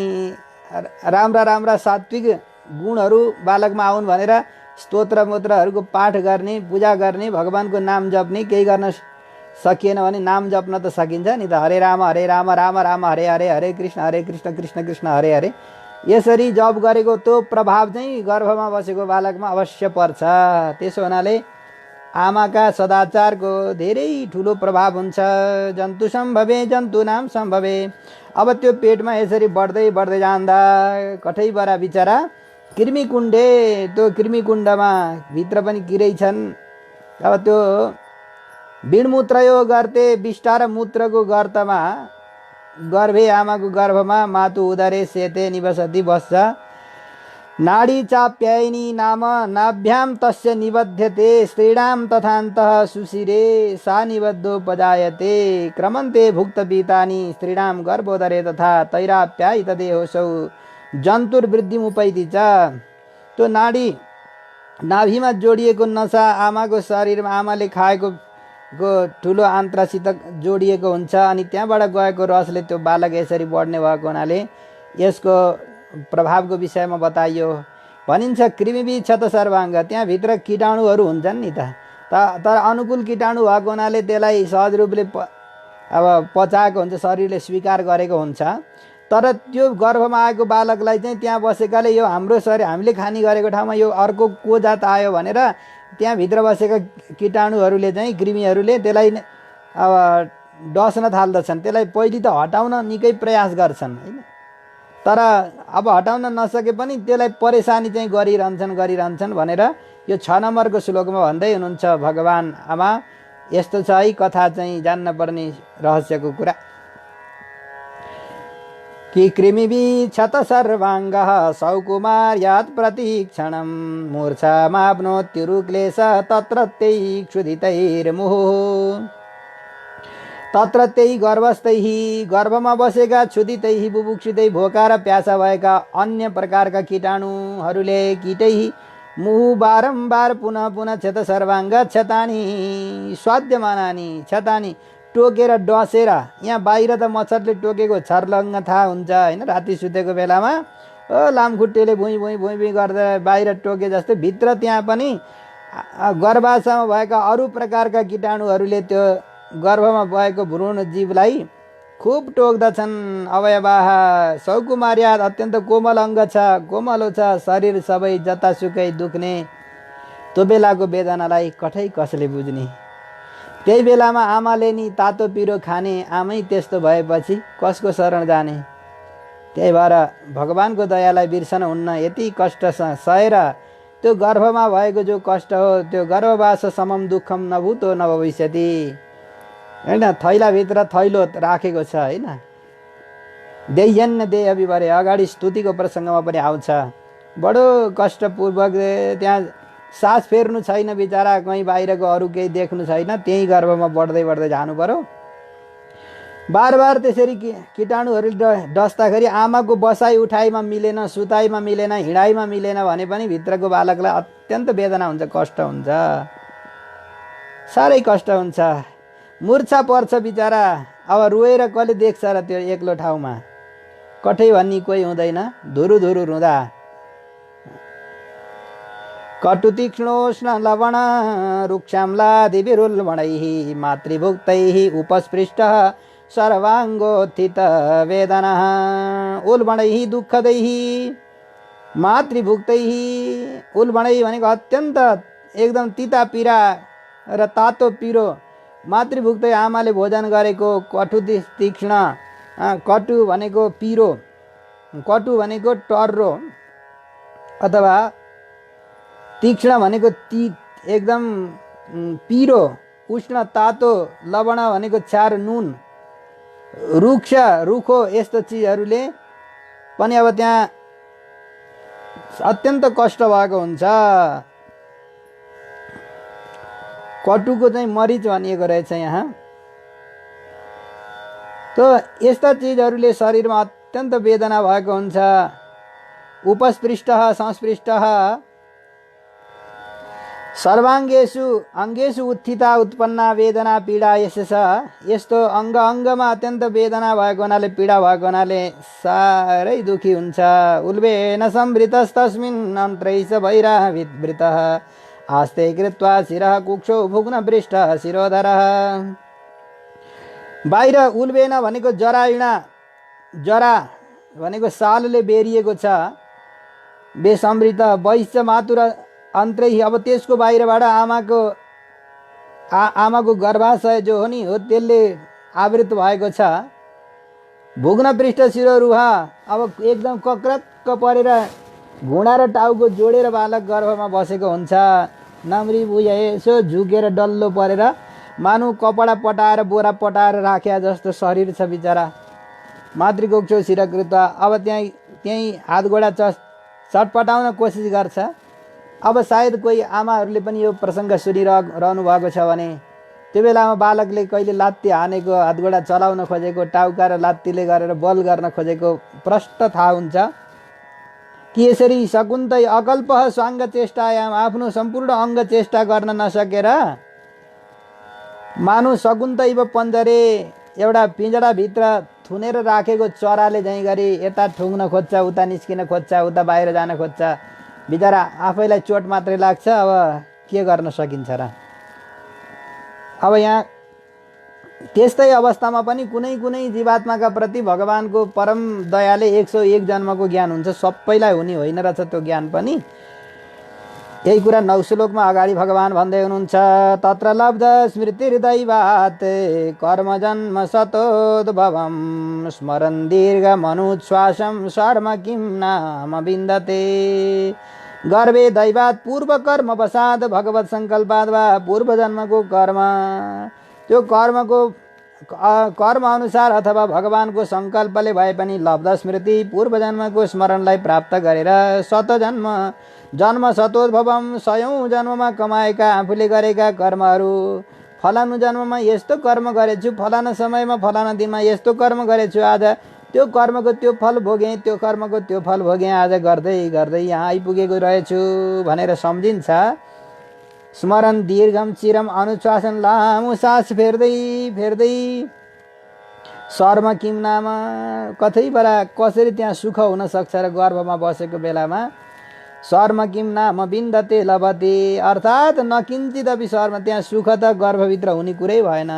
राम्रा सात्विक गुणहरू बालकमा आउन् भनेर स्तोत्र मोत्रहरूको पाठ गर्ने, पूजा गर्ने, भगवानको नाम जप्ने। केही गर्न सकिएन भने नाम जप्न त सकिन्छ नि त। हरे राम राम राम हरे हरे, हरे कृष्ण कृष्ण कृष्ण हरे हरे। यसरी जप गरेको त्यो प्रभाव चाहिँ गर्भमा बसेको बालकमा अवश्य पर्छ। त्यसो हुनाले आमाका सदाचारको धेरै ठुलो प्रभाव हुन्छ। जन्तु सम्भवे जन्तु नाम सम्भवे। अब त्यो पेटमा यसरी बढ्दै जाँदा कठैबाट बिचरा कृमिकुण्डे, त्यो कृमिकुण्डमा भित्र पनि किरै छन्। अब त्यो विणमूत्रयो गर्ते, विष्टा र मूत्रको गर्तमा गर्भे आमाको गर्भमा मातु उदरे सेते निवसति बस्छ। नाडी चाप्यायिनी नाम नाभ्याम तस्य निबध्यते स्त्रीणाम तथान्तः सुशिरे सा निबद्धोपजायते क्रमन्ते भुक्तपीतानि स्त्रीणाम गर्भोदरे तथा तैराप्यायित देहोसौ जन्तुर्वृद्धिमुपैति च। त्यो नाडी नाभिमा जोडिएको नसा आमाको शरीरमा आमाले खाएको ठुलो आन्त्रसित जोडिएको हुन्छ अनि त्यहाँबाट गएको रसले त्यो बालक यसरी बढ्ने भएको हुनाले यसको प्रभावको विषयमा बताइयो। भनिन्छ कृमिबीज छ त सर्वाङ्ग, त्यहाँभित्र कीटाणुहरू हुन्छन् नि त, तर अनुकूल कीटाणु भएको हुनाले त्यसलाई सहज रूपले अब पचाएको हुन्छ, शरीरले स्वीकार गरेको हुन्छ। तर त्यो गर्भमा आएको बालकलाई चाहिँ त्यहाँ बसेकाले यो हाम्रो शरीर हामीले खाने गरेको ठाउँमा यो अर्को को जात आयो भनेर त्यहाँभित्र बसेका कीटाणुहरूले चाहिँ कृमिहरूले त्यसलाई अब डस्न थाल्दछन्। त्यसलाई पहिले त हटाउन निकै प्रयास गर्छन् होइन, तर अब हटाउन नसके पनि त्यसलाई परेशानी चाहिँ गरिरहन्छन् भनेर यो 6 नम्बरको श्लोकमा भन्दै हुनुहुन्छ भगवान्। आमा यस्तो छ है कथा चाहिँ जान्न पर्ने रहस्यको कुरा कि कृमिबीज छ त सर्वाङ्गः सौकुमार्यात् प्रतिक्षणं मूर्छामाप्नोत्युरुक्लेश तत्रत्यैः क्षुधितैर्मुहुः। तत्रत्यैः गर्भस्थैः गर्भमा बसेका क्षुधितैः बुभुक्षितै भोका र प्यासा भएका अन्य प्रकारका कीटाणुहरूले कीटैः मुहुः बारम्बार पुनः पुनः क्षत सर्वाङ्ग क्षतानि स्वाद्यमानानि क्षतानि टोकेर डसेर, यहाँ बाहिर त मच्छरले टोकेको छर्लङ्ग थाहा हुन्छ होइन, राति सुतेको बेलामा लामखुट्टेले भुइँ भुइँ भुइँ भुइँ गर्दा बाहिर टोके जस्तै भित्र त्यहाँ पनि गर्भाशयमा भएका अरू प्रकारका कीटाणुहरूले त्यो गर्भमा भएको भ्रूण जीवलाई खुब टोक्दछन्। अवयवाः सौकुमार्यात् अत्यन्त कोमल अङ्ग छ, कोमलो छ शरीर, सबै जतासुकै दुख्ने। त्यो बेलाको वेदनालाई कठै कसले बुझ्ने। त्यही बेलामा आमाले नि तातो पिरो खाने, आमै त्यस्तो भएपछि कसको शरण जाने। त्यही भएर भगवानको दयालाई बिर्सन हुन्न। यति कष्ट सहेर त्यो गर्भमा भएको जो कष्ट हो त्यो गर्भवास समम दुःखम नभूतो न भविष्यति होइन, थैलाभित्र थैलो राखेको छ होइन। देयन्न देह विवरे अगाडि स्तुतिको प्रसङ्गमा पनि आउँछ। बडो कष्टपूर्वक त्यहाँ सास फेर्नु छैन बिचरा, कहीँ बाहिरको अरू केही देख्नु छैन, त्यही गर्भमा बढ्दै बढ्दै जानु पर्यो। बार बार त्यसरी कीटाणुहरू डस्दाखेरि आमाको बसाइ उठाइमा मिलेन, सुताइमा मिलेन, हिँडाइमा मिलेन भने पनि भित्रको बालकलाई अत्यन्त वेदना हुन्छ, कष्ट हुन्छ, साह्रै कष्ट हुन्छ। मूर्छा पर्छ बिचरा। अब रोएर कसले देख्छ र त्यो एक्लो ठाउँमा, कठै भन्ने कोही हुँदैन, धुरु धुरु रुँदा। कटुतीक्ष्णोष्ण लवण रुक्षाम्लादिभिरुल्बणैः मातृभुक्तैः उपस्पृष्टः सर्वाङ्गोत्थित वेदनः उल्बणैः दुःखदैः मातृभुक्तैः। उल्बणैः भनेको अत्यन्त एकदम तिता पिरा र तातो पिरो। मातृभुक्तै आमाले भोजन गरेको कटु तीक्ष्ण, कटु भनेको पिरो, कटु भनेको टर्रो अथवा तीक्ष्ण भनेको एकदम पिरो, उष्ण तातो, लवण भनेको क्षार नुन, रुक्ष रुखो यस्तो चिजहरूले पनि अब त्यहाँ अत्यन्त कष्ट भएको हुन्छ। कटुको चाहिँ मरिच भनिएको रहेछ यहाँ। त यस्ता चिजहरूले शरीरमा अत्यन्त वेदना भएको हुन्छ। उपस्पृष्टः संस्पृष्टः सर्वाङ्गेषु अङ्गेषु उत्थिता उत्पन्ना वेदना पीडा यशस। यस्तो अङ्ग अङ्गमा अत्यन्त वेदना भएको हुनाले, पीडा भएको हुनाले साह्रै दुखी हुन्छ। उल्बेन संवृतस्तस्मिन् अन्त्रैष भैराविवृतः आस्ते कृत्वा शिरः कुक्षौ भुग्न पृष्ठः शिरोधरः। बाहिर उल्बेन भनेको जरायुणा, जरा भनेको सालले बेरिएको छ। बेसमृत वैश्च मातुर अन्त्रै, अब त्यसको बाहिरबाट आमाको गर्भाशय जो हो नि हो त्यसले आवृत भएको छ। भुग्न पृष्ठ शिरोरुह, अब एकदम कक्रक्क परेर घुँडा र टाउको जोडेर बालक गर्भमा बसेको हुन्छ। नम्री बुझे यसो झुकेर डल्लो परेर मानु कपडा पटाएर बोरा पटाएर राख्या जस्तो शरीर छ बिचरा। मातृकोक्षो शिरकृत। अब त्यहीँ हात गोडा चटपटाउन कोसिस गर्छ। अब सायद कोही आमाहरूले पनि यो प्रसङ्ग सुनिरहनु भएको छ भने त्यो बेलामा बालकले कहिले लात्ती हानेको, हातगोडा चलाउन खोजेको, टाउका र लात्तीले गरेर बल गर्न खोजेको प्रष्ट थाहा हुन्छ कि यसरी शकुन्तै अकल्प स्वाङ्ग चेष्टायाम आफ्नो सम्पूर्ण अङ्ग चेष्टा गर्न नसकेर मानु शकुन्तैव पञ्जरे एउटा पिँजडाभित्र थुनेर राखेको चराले झैँ गरी यता ठुङ्न खोज्छ, उता निस्किन खोज्छ, उता बाहिर जान खोज्छ। बिचरा आफैलाई चोट मात्रै लाग्छ। अब के गर्न सकिन्छ र? अब यहाँ त्यस्तै अवस्थामा पनि कुनै कुनै जीवात्माका प्रति भगवानको परम दयाले 101 जन्मको ज्ञान हुन्छ। सबैलाई हुने होइन रहेछ त्यो ज्ञान पनि। यही कुरा 9 श्लोकमा अगाडि भगवान भन्दै हुनुहुन्छ, तत्र लब्ध स्मृतिर्दैवात् कर्म जन्म सतोद्भवं स्मरन् दीर्घ मनुच्छ्वासं शर्म किं नाम विन्दते। गर्भे दैवात् पूर्व कर्म वसाद भगवत संकल्पाद वा पूर्व जन्मको कर्म, त्यो कर्म अनुसार अथवा भगवानको संकल्पले भए पनि लब्ध स्मृति पूर्व जन्मको स्मरणलाई प्राप्त गरेर जन्म सतोद्भवम 100औं जन्ममा कमाएका आफूले गरेका कर्महरू, फलानु जन्ममा यस्तो कर्म गरेछु, फलाना समयमा फलाना दिनमा यस्तो कर्म गरेछु, आज त्यो कर्मको त्यो फल भोगेँ, त्यो कर्मको त्यो फल भोगेँ, आज गर्दै गर्दै यहाँ आइपुगेको रहेछु भनेर सम्झिन्छ। स्मरण दीर्घम चिरम अनुश्वासन लामो सास फेर्दै फेर्दै शर्म किम नाम, कतैबाट कसरी त्यहाँ सुख हुन सक्छ र गर्भमा बसेको बेलामा। शर्म किम नाम विन्दते लभते, अर्थात् नकिञ्चिदपि शर्म, त्यहाँ सुख त गर्भभित्र हुने कुरै भएन।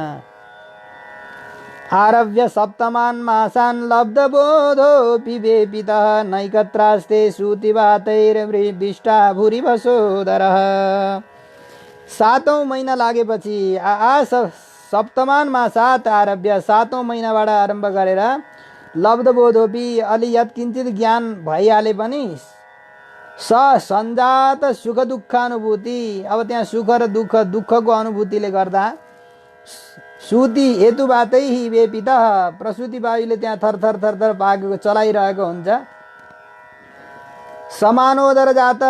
आरभ्य सप्तमान् मासान् लब्ध बोधो पिबे पितः नैकत्रास्ते श्रुतिवातैर्विष्टा भूरिवसोदरः। 7औं महिना लागेपछि सप्तमान मासात् आरभ्य 7औं महिनाबाट आरम्भ गरेर लब्ध बोधोपि अलि यत्किञ्चित ज्ञान भइहाले पनि सञ्जात सुख दुःखानुभूति, अब त्यहाँ सुख र दुःखको अनुभूतिले गर्दा सुति हेतुबाटै वे पिता प्रसुति वायुले त्यहाँ थरथर थरथर पाकेको चलाइरहेको हुन्छ। समानोदर जात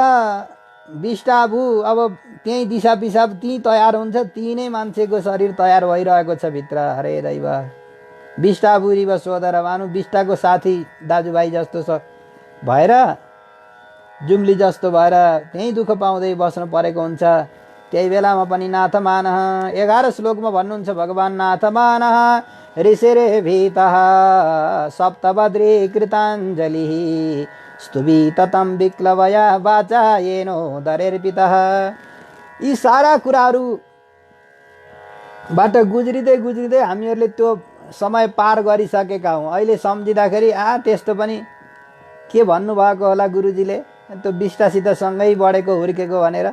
विष्टाभू, अब त्यही दिशा पिसाब त्यहीँ तयार हुन्छ, त्यही नै मान्छेको शरीर तयार भइरहेको छ भित्र। हरे दैव विष्टाभू रिव सोदर, मानु विष्टाको साथी दाजुभाइ जस्तो भएर जुम्ली जस्तो भएर त्यही दुःख पाउँदै बस्नु परेको हुन्छ। त्यही बेलामा पनि नाथ मानः 11 श्लोकमा भन्नुहुन्छ भगवान, नाथ मानः ऋषिरे भीतः सप्तभद्रे कृताञ्जलिः स्तुवि ततं विक्लवया वाचा येनो दरेर्पितः। यी सारा कुराहरूबाट गुज्रिँदै गुज्रिँदै हामीहरूले त्यो समय पार गरिसकेका हौँ। अहिले सम्झिँदाखेरि त्यस्तो पनि के भन्नुभएको होला गुरुजीले, त्यो विष्टासित सँगै बढेको हुर्केको भनेर।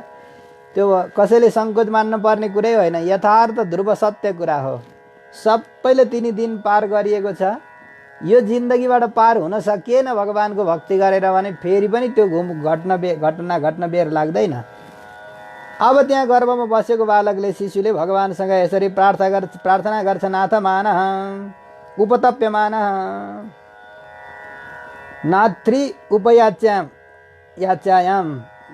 त्यो कसैले सङ्कोच मान्नु पर्ने कुरै होइन, यथार्थ ध्रुव सत्य कुरा हो। सबैले 3 दिन पार गरिएको छ। यो जिन्दगीबाट पार हुन सकिएन भगवानको भक्ति गरेर भने फेरि पनि त्यो घटना बेर लाग्दैन। अब त्यहाँ गर्भमा बसेको बालकले, शिशुले भगवानसँग यसरी प्रार्थना गर्छ, नाथ मानः उपतप्यमानः नाथ्री उपयाच्यायाम,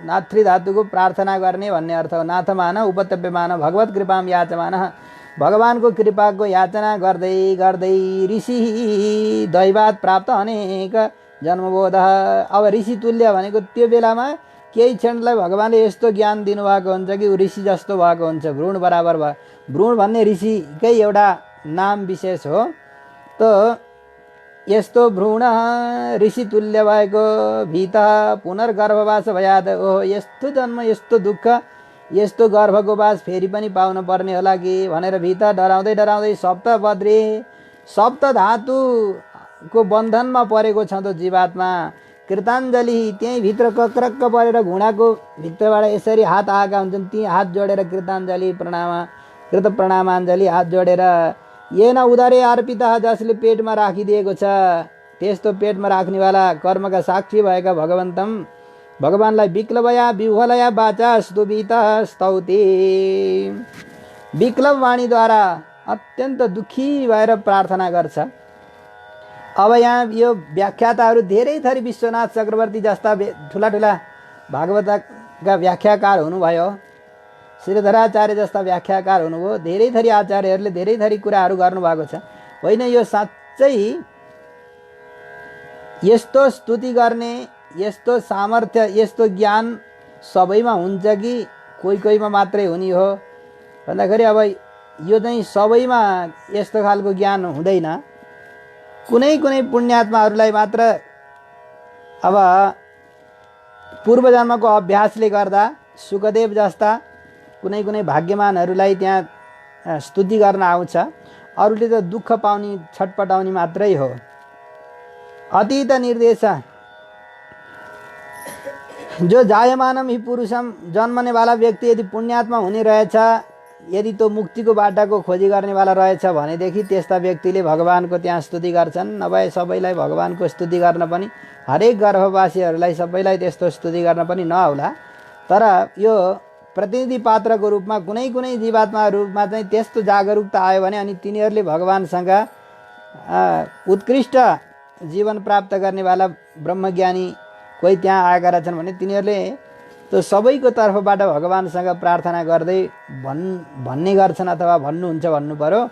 नाथ्री धातुको प्रार्थना गर्ने भन्ने अर्थ हो। नाथ मानः उपतप्यमानः भगवत कृपाम याचमानः, भगवानको कृपाको याचना गर्दै गर्दै ऋषि दैवात प्राप्त अनेक जन्मबोध। अब ऋषि तुल्य भनेको त्यो बेलामा केही क्षणलाई भगवानले यस्तो ज्ञान दिनुभएको हुन्छ कि ऊ ऋषि जस्तो भएको हुन्छ, भ्रूण बराबर भयो। भ्रूण भन्ने ऋषिकै एउटा नाम विशेष हो। त यस्तो भ्रूण ऋषि तुल्य भएको भीत पुनर्गर्भवास भयाद, ओहो यस्तो जन्म, यस्तो दुःख, यस्तो गर्भको बास फेरि पनि पाउन पर्ने होला कि भनेर भीत डराउँदै डराउँदै सप्तभद्रे, सप्त धातुको बन्धनमा परेको छ त जीवात्मा। कृताञ्जलि, त्यहीँ भित्र कक्रक्क परेर घुँडाको भित्रबाट यसरी हात आएका हुन्छन्, ती हात जोडेर कृताञ्जलि कृत प्रणामाञ्जली हात जोडेर येन उदरे अर्पित, जसले पेटमा राखिदिएको छ, त्यस्तो पेटमा राख्नेवाला कर्मका साक्षी भएका भगवानलाई विक्लवया विह्वलया वाचा स्तुवित स्तौति, विक्लव वाणीद्वारा अत्यन्त दुखी भएर प्रार्थना गर्छ। अब यहाँ यो व्याख्याताहरू धेरै थरी विश्वनाथ चक्रवर्ती जस्ता ठुला ठुला भागवतका व्याख्याकार हुनुभयो, श्रीधराचार्य जस्ता व्याख्याकार हुनुभयो, धेरै थरी आचार्यहरूले धेरै थरी कुराहरू गर्नुभएको छ। होइन, यो साँच्चै यस्तो स्तुति गर्ने, यस्तो सामर्थ्य, यस्तो ज्ञान सबैमा हुन्छ कि कोही कोहीमा मात्रै हुने हो भन्दाखेरि अब यो चाहिँ सबैमा यस्तो खालको ज्ञान हुँदैन। कुनै कुनै पुण्यात्माहरूलाई मात्र अब पूर्वजन्मको अभ्यासले गर्दा सुखदेव जस्ता कुनै कुनै भाग्यमानहरूलाई त्यहाँ स्तुति गर्न आउँछ, अरूले त दुःख पाउने छटपटाउने मात्रै हो। अतीत निर्देश जो जायमानम ही पुरुषम, जन्मने वाला व्यक्ति यदि पुण्यात्मा हुने रहेछ, यदि त्यो मुक्तिको बाटाको खोजी गर्नेवाला रहेछ भनेदेखि त्यस्ता व्यक्तिले भगवानको त्यहाँ स्तुति गर्छन्। नभए सबैलाई भगवानको स्तुति गर्न पनि, हरेक गर्भवासीहरूलाई सबैलाई त्यस्तो स्तुति गर्न पनि नहोला। तर यो प्रतिनिधि पात्रको रूपमा कुनै कुनै जीवात्माहरूमा चाहिँ त्यस्तो जागरुकता आयो भने अनि तिनीहरूले भगवानसँग उत्कृष्ट जीवन प्राप्त गर्नेवाला ब्रह्मज्ञानी कोही त्यहाँ आएका रहेछन् भने तिनीहरूले त्यो सबैको तर्फबाट भगवानसँग प्रार्थना गर्दै भन्ने गर्छन् अथवा भन्नुहुन्छ भन्नु पर्यो।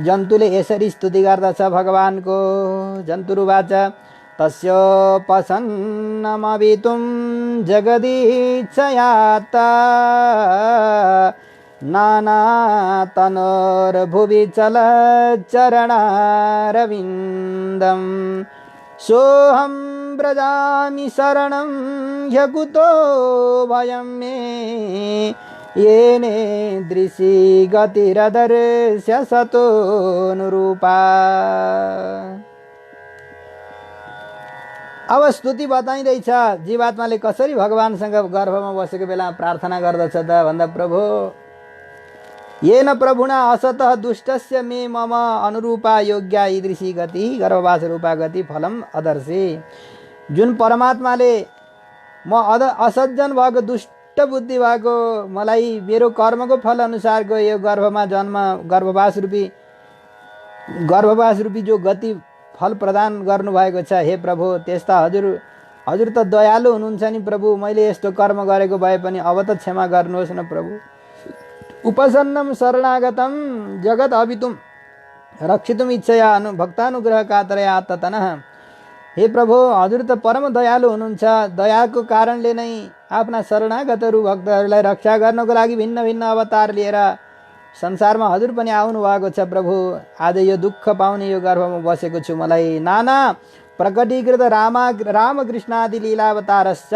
जन्तुले यसरी स्तुति गर्दछ भगवानको। जन्तुरुवाच तस्य पसन्नमवितुं जगदीच्छयाता नानातनोर्भुवि चलच्चरणारविन्दम् सोऽहं व्रजामि शरणं ह्यकुतो भयं मे येनेदृशी गतिरदर्श्य सतोऽनुरूपा। अब स्तुति बताइँदैछ जीवात्माले कसरी भगवानसँग गर्भमा बसेको बेला प्रार्थना गर्दछ त भन्दा प्रभु येन प्रभुना असतः दुष्टस्य मे मम अनुरूपा योग्या ईदृशी गति गर्भवास रूपा गति फलम अदर्शी। जुन परमात्माले म असज्जन भएको दुष्ट बुद्धि भएको मलाई मेरो कर्मको फल अनुसारको यो गर्भमा जन्म गर्भवास रूपी जो गति फल प्रदान गर्नुभएको छ, हे प्रभु त्यस्ता हजुर त दयालु हुनुहुन्छ नि प्रभु। मैले यस्तो कर्म गरेको भए पनि अब त क्षमा गर्नुहोस् न प्रभु। उपसन्नम शरणागतम जगत अभितुम रक्षितुम इच्छया भक्तानुग्रह कातरया आत्ततनः। हे प्रभु हजुर त परम दयालु हुनुहुन्छ, दयाको कारणले नै आफ्ना शरणागतहरू भक्तहरूलाई रक्षा गर्नको लागि भिन्न भिन्न अवतार लिएर संसारमा हजुर पनि आउनु भएको छ प्रभु। आज यो दुःख पाउने यो गर्भमा बसेको छु, मलाई नाना प्रकटीकृत रामकृष्णादि लीलावतारश्च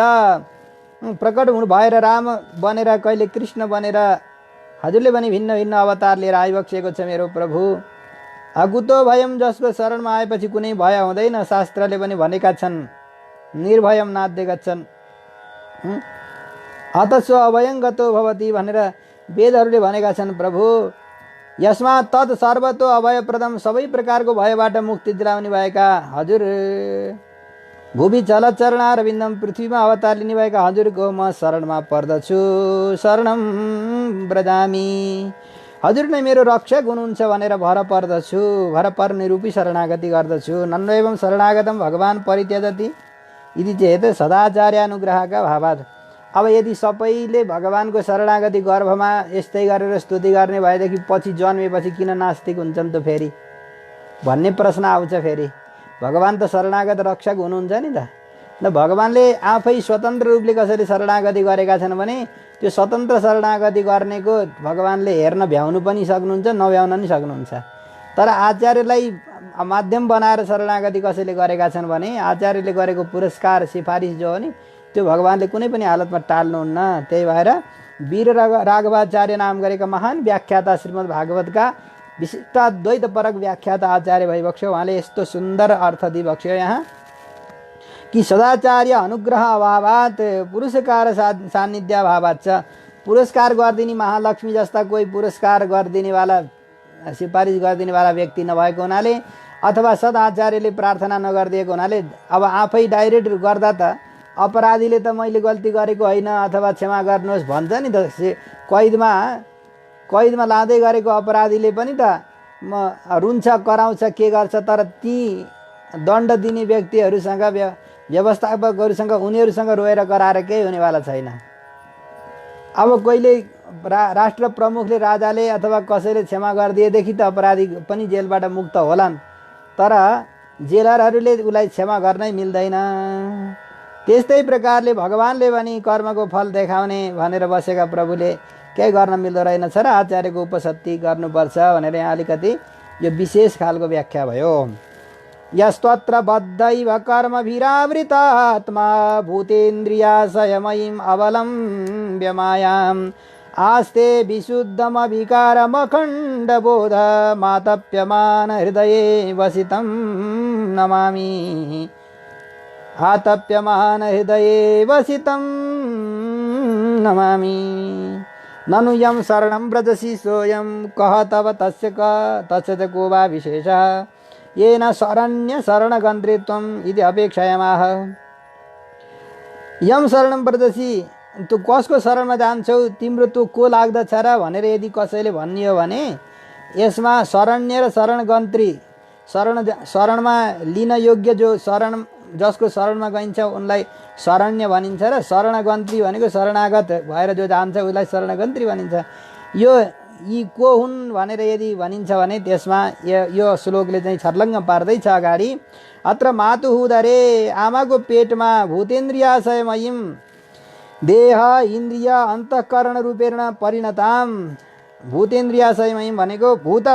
प्रकट हुनु भएर राम बनेर कहिले कृष्ण बनेर हजुरले पनि भिन्न भिन्न अवतार लिएर आइबक्सेको छ मेरो प्रभु। अकुतो भयम, जसको शरणमा आएपछि कुनै भय हुँदैन, शास्त्रले पनि भनेका छन् निर्भयम नाद्य गच्छन् अतस्व अभयं गतो भवति भनेर वेदहरूले भनेका छन् प्रभु। यसमा तत् सर्वतो अभयप्रदम, सबै प्रकारको भयबाट मुक्ति दिलाउने भएका हजुर। भूमि चलचरणारविन्दम, पृथ्वीमा अवतार लिने भएका हजुरको म शरणमा पर्दछु। शरणम व्रजामि, हजुर नै मेरो रक्षक हुनुहुन्छ भनेर भर पर्दछु, भर पर्ने रूपी शरणागति गर्दछु। नन्वैवं शरणागतम भगवान परित्यजति इति चेत सदाचार्यानुग्रहका भावात्। अब यदि सबैले भगवानको शरणागति गर्भमा यस्तै गरेर स्तुति गर्ने भएदेखि पछि जन्मेपछि किन नास्तिक हुन्छन् त फेरि भन्ने प्रश्न आउँछ। फेरि भगवान त शरणागत रक्षक हुनुहुन्छ नि त। भगवानले आफै स्वतन्त्र रूपले कसरी शरणागति गरेका छन् भने त्यो स्वतन्त्र शरणागति गर्नेको भगवानले हेर्न भ्याउनु पनि सक्नुहुन्छ, नभ्याउन पनि सक्नुहुन्छ। तर आचार्यलाई माध्यम बनाएर शरणागति कसैले गरेका छन् भने आचार्यले गरेको पुरस्कार सिफारिस जो हो नि त्यो भगवानले कुनै पनि हालतमा टाल्नुहुन्न। त्यही भएर वीर राघवाचार्य नाम गरेका महान व्याख्याता श्रीमद् भागवतका विशिष्टाद्वैत परक व्याख्याता आचार्य भइबक्स्यो। उहाँले यस्तो सुन्दर अर्थ दिइबक्स्यो यहाँ कि सदाचार्य अनुग्रह अभावात् पुरस्कार सान्निध्य अभावात् छ। पुरस्कार गरिदिने महालक्ष्मी जस्ता कोही पुरस्कार गरिदिनेवाला सिफारिस गरिदिनेवाला व्यक्ति नभएको हुनाले अथवा सदाचार्यले प्रार्थना नगरिदिएको हुनाले अब आफै डाइरेक्ट गर्दा त अपराधीले त मैले गल्ती गरेको होइन अथवा क्षमा गर्नुहोस् भन्छ नि त। कैदमा लाँदै गरेको अपराधीले पनि त रुन्छ कराउँछ के गर्छ, तर ती दण्ड दिने व्यक्तिहरूसँग व्यवस्थापकहरूसँग उनीहरूसँग रोएर कराएर केही हुनेवाला छैन। अब कहिले राष्ट्र प्रमुखले राजाले अथवा कसैले क्षमा गरिदिएदेखि त अपराधी पनि जेलबाट मुक्त होलान्, तर जेलरहरूले उसलाई क्षमा गर्नै मिल्दैन। त्यस्तै प्रकारले भगवानले पनि कर्मको फल देखाउने भनेर बसेका प्रभुले केही गर्न मिल्दो रहेनछ र आचार्यको उपसत्ति गर्नुपर्छ भनेर यहाँ अलिकति यो विशेष खालको व्याख्या भयो। यस्तत्र बद्धैव कर्मभिरावृतात्मा भूतेन्द्रियाशयमयीम् अवलम्ब्य मायाम् आस्ते विशुद्धमविकारमखण्डबोध मातप्यमान हृदये वसितं नमामि। आतप्यमान हृदये वसितं नमामि। ननु यं शरणं व्रजसि सोऽयं कः तव तस्य च को वा विशेषः येन शरण्य शरणगन्त्रित्वम् इति अपेक्षयामः। यम शरणं व्रजसि, तँ कसको शरणमा जान्छौ, तिम्रो तँ को लाग्दछ र भनेर यदि कसैले भनियो भने यसमा शरण्य र शरणगन्त्री, शरणमा लिन योग्य जो शरण जसको शरणमा गइन्छ उनलाई शरण्य भनिन्छ र शरणगन्त्री भनेको शरणागत भएर जो जान्छ उसलाई शरणगन्त्री भनिन्छ। यी को हुन् भनेर यदि भनिन्छ भने त्यसमा यो श्लोकले चाहिँ छर्लङ्ग पार्दैछ अगाडि। अत्र मातुः उदरे, आमाको पेटमा भूतेन्द्रियाशयमयीं देह इन्द्रिय अन्तःकरण रूपेण परिणताम। भूतेन्द्रियाशयमयीं भनेको भूत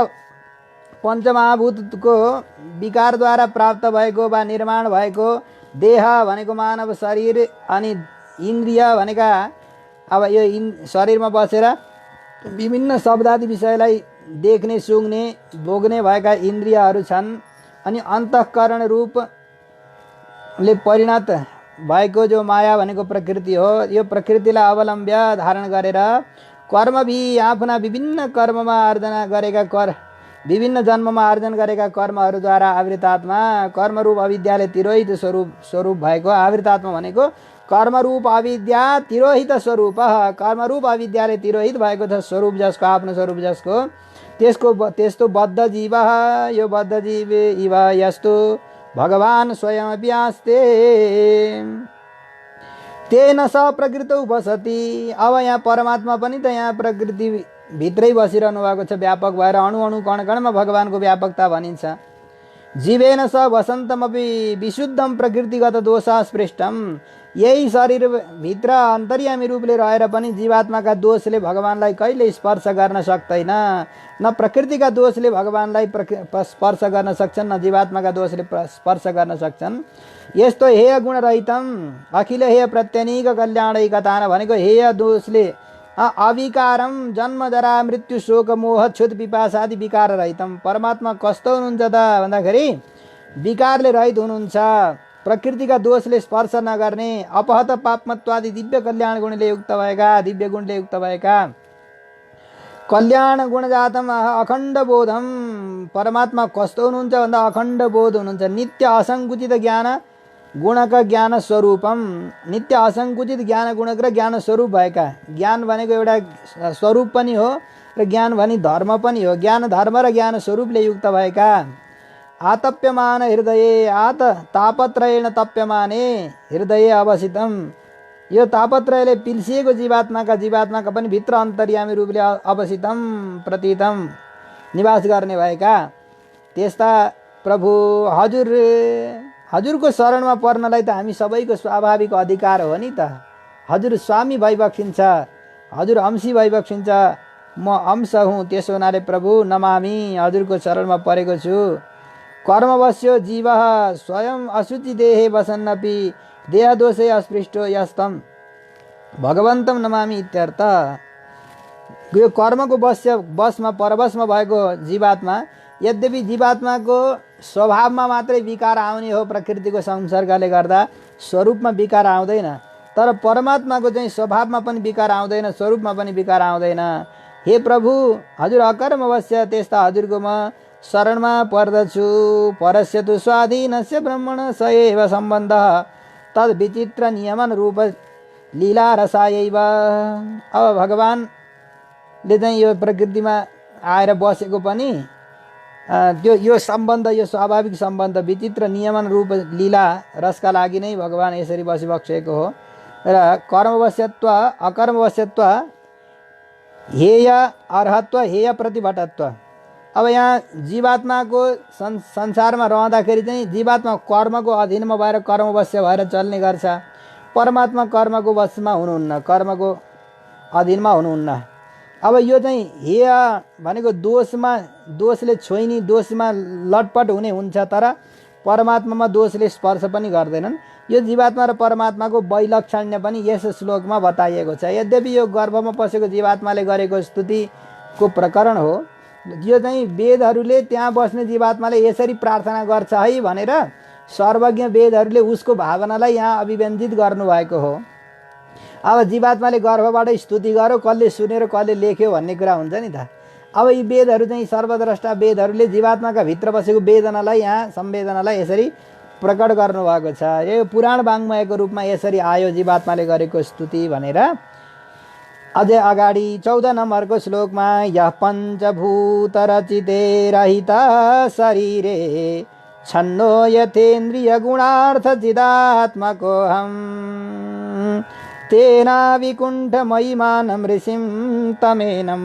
पञ्चमहाभूतको विकारद्वारा प्राप्त भएको वा निर्माण भएको देह भनेको मानव शरीर, अनि इन्द्रिय भनेका अब यो शरीरमा बसेर विभिन्न शब्दादि विषयलाई देख्ने सुँघ्ने भोग्ने भएका इन्द्रियहरू छन्। अनि अन्तःकरण रूपले परिणत भएको जो माया भनेको प्रकृति हो, यो प्रकृतिलाई अवलम्ब्य धारण गरेर कर्मभि आफ्ना विभिन्न कर्ममा आर्जना गरेका विभिन्न जन्ममा आर्जन गरेका कर्महरूद्वारा आवृतात्मा, कर्मरूप अविद्याले तिरोहित स्वरूप भएको, आवृतात्मा भनेको कर्मरूप अविद्या तिरोहित स्वरूप, कर्मरूप अविद्याले तिरोहित भएको छ स्वरूप जसको, आफ्नो स्वरूप जसको त्यस्तो बद्ध जीव, यो बद्ध जीव इव यस्तो भगवान स्वयमपि आस्ते तेन स प्रकृतौ बसति। अब यहाँ परमात्मा पनि त यहाँ प्रकृति भित्रै बसिरहनु भएको छ, व्यापक भएर अणु अणु कण कणमा भगवानको व्यापकता भनिन्छ। जीवेन स वसन्तमपि विशुद्धम प्रकृतिगत दोषास्पृष्टम। यही शरीर भित्र अन्तर्यामी रूपले रहेर पनि जीवात्माका दोषले भगवानलाई कहिले स्पर्श गर्न सक्दैन। न प्रकृतिका दोषले भगवानलाई स्पर्श गर्न सक्छन्, न जीवात्माका दोषले स्पर्श गर्न सक्छन्। यस्तो हेय गुण रहितम अखिल हेय प्रत्यनीक कल्याणैकतान भनेको हेय दोषले अविकारम जन्म जरा मृत्यु शोक मोह क्षुत पिपासादि विकार रहितम। परमात्मा कस्तो हुनुहुन्छ त भन्दाखेरि विकारले रहित हुनुहुन्छ, प्रकृतिका दोषले स्पर्श नगर्ने, अपहत पापमत्वादि दिव्य कल्याण गुणले युक्त भएका, दिव्य गुणले युक्त भएका, कल्याण गुणजातम अखण्ड बोधम। परमात्मा कस्तो हुनुहुन्छ भन्दा अखण्ड बोध हुनुहुन्छ, नित्य असङ्कुचित ज्ञान गुणक ज्ञान स्वरूपम। नित्य असङ्कुचित ज्ञान गुणक र ज्ञान स्वरूप भएका, ज्ञान भनेको एउटा स्वरूप पनि हो र ज्ञान भने धर्म पनि हो, ज्ञान धर्म र ज्ञान स्वरूपले युक्त भएका। आतप्यमान हृदय, आत तापत्रयेण तप्यमाने हृदय अवसितम। यो तापत्रयले पिल्सिएको जीवात्माका पनि भित्र अन्तर्यामी रूपले अवसितम प्रतीतम निवास गर्ने भएका त्यस्ता प्रभु हजुरको शरणमा पर्नलाई त हामी सबैको स्वाभाविक अधिकार हो नि त। हजुर स्वामी भइबक्सिन्छ, हजुर अंशी भइबक्सिन्छ, म अंश हुँ। त्यसो हुनाले प्रभु नमामि, हजुरको शरणमा परेको छु। कर्मवश्यो जीव स्वयं अशुचि देहे वसन्नपि देहदोषे अस्पृष्टो यस्तम भगवन्तं नमामि इत्यर्थ। यो कर्मको बसमा परवशमा भएको जीवात्मा, यद्यपि जीवात्माको स्वभावमा मात्रै विकार आउने हो प्रकृतिको संसर्गले गर्दा, स्वरूपमा विकार आउँदैन। तर परमात्माको चाहिँ स्वभावमा पनि विकार आउँदैन, स्वरूपमा पनि विकार आउँदैन। हे प्रभु, हजुर अकर्मवश्य त्यस्ता हजुरको म शरणमा पर्दछु। परस्य तु स्वाधीनस्य ब्रह्मण स एव सम्बन्ध तद् विचित्र नियमन रूप लीला रसायैव। अब भगवानले चाहिँ यो प्रकृतिमा आएर बसेको पनि त्यो यो सम्बन्ध, यो स्वाभाविक सम्बन्ध विचित्र नियमन रूप लीला रसका लागि नै भगवान् यसरी बसिबक्सेको हो। र कर्मवश्यत्व अकर्मवश्यत्व, हेय अर्हत्व, हेय प्रतिभटत्व। अब यहाँ जीवात्माको संसारमा रहँदाखेरि चाहिँ जीवात्मा कर्मको अधीनमा भएर कर्मवश्य भएर चल्ने गर्छ। परमात्मा कर्मको वशमा हुनुहुन्न, कर्मको अधीनमा हुनुहुन्न। अब यो चाहिँ हेय भनेको दोषमा, दोषले छोइने, दोषमा लटपट हुने हुन्छ, तर परमात्मामा दोषले स्पर्श पनि गर्दैनन्। यो जीवात्मा र परमात्माको वैलक्षण्य पनि यस श्लोकमा बताइएको छ। यद्यपि यो गर्भमा पसेको जीवात्माले गरेको स्तुतिको प्रकरण हो। यो चाहिँ वेदहरूले त्यहाँ बस्ने जीवात्माले यसरी प्रार्थना गर्छ है भनेर सर्वज्ञ वेदहरूले उसको भावनालाई यहाँ अभिव्यञ्जित गर्नुभएको हो। अब जीवात्माले गर्भबाट स्तुति गर्यो, कसले सुनेर कसले लेख्यो भन्ने कुरा हुन्छ नि त। अब यी वेदहरू चाहिँ सर्वद्रष्टा वेदहरूले जीवात्माका भित्र बसेको वेदनालाई, यहाँ संवेदनालाई यसरी प्रकट गर्नुभएको छ। यो पुराण वाङ्मयको रूपमा यसरी आयो जीवात्माले गरेको स्तुति भनेर। अझै अगाडि 14 नम्बरको श्लोकमा यः पञ्चभूत रचिते रहिता शरीरे छन्नो यथेन्द्रिय गुणार्थ चिदात्मकोऽहम् तेना विकुण्ठ महिमानं ऋषिं तमेनं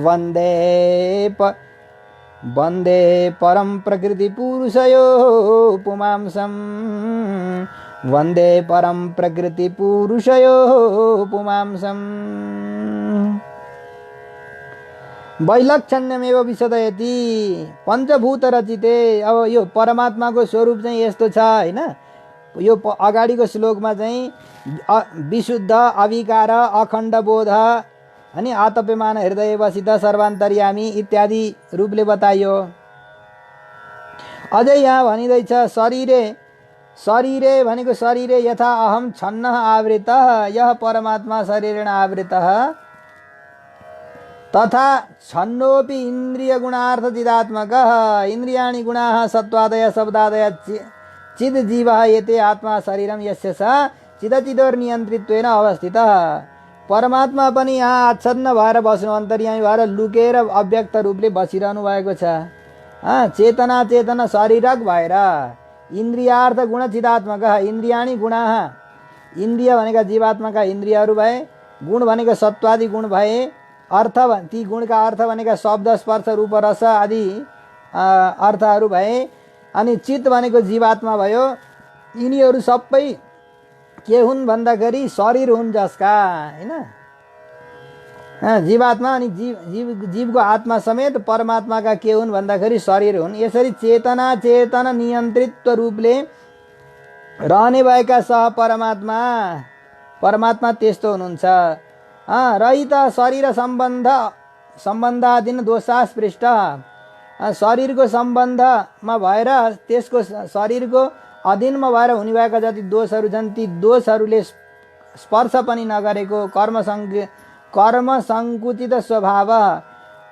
वन्दे परं प्रकृति पुरुषयोः पुमांसं वन्दे परं प्रकृति पुरुषयोः पुमांसं वैलक्षण्यमेव विशदयति पञ्चभूत रचिते। अब यो परमात्माको स्वरूप चाहिँ यस्तो छ हैन। यो अगाडिको श्लोकमा चाहिँ विशुद्ध, अविकार, अखण्ड बोध अनि आतप्यमान हृदय वसित सर्वान्तर्यामी इत्यादि रूपले बताइयो। अझै यहाँ भनिँदैछ शरीरे भनेको शरीरे यथा अहम छन्न आवृतः यः परमात्मा शरीरेण आवृतः तथा छन्नोपि इन्द्रिय गुणार्थ चिदात्मकः इन्द्रियाणि गुणाः सत्त्वादय शब्दादय चिद जीवः एते आत्मा शरीरम यस्य स चिदचिदोर्नियन्त्रित्वेन अवस्थितः। परमात्मा पनि यहाँ आच्छन्न भएर बस्नु, अन्तर्यामी भएर लुकेर अव्यक्त रूपले बसिरहनु भएको छ। चेतना चेतना शरीरक भएर इन्द्रियार्थ गुण चिदात्मक इन्द्रियाणी गुणाः, इन्द्रिय भनेका जीवात्माका इन्द्रियहरू भए, गुण भनेका सत्वादि गुण भए, अर्थ ती गुणका अर्थ भनेका शब्द स्पर्श रूप रस आदि अर्थहरू भए, अनि चित्त भनेको जीवात्मा भयो। यिनीहरू सबै के हुन् भन्दाखेरि शरीर हुन् जसका हैन, जीवात्मा अनि जीवको आत्मा समेत परमात्माका के हुन् भन्दाखेरि शरीर हुन्। यसरी चेतना चेतन नियन्त्रित रूपले रहने भएका सह परमात्मा त्यस्तो हुनुहुन्छ। रहित शरीर सम्बन्धाधीन दोषास्पृष्ट, शरीरको सम्बन्धमा भएर त्यसको शरीरको अधीनमा भएर हुने भएका जति दोषहरू छन् ती दोषहरूले स्पर्श पनि नगरेको कर्म सङ्कुचित स्वभाव,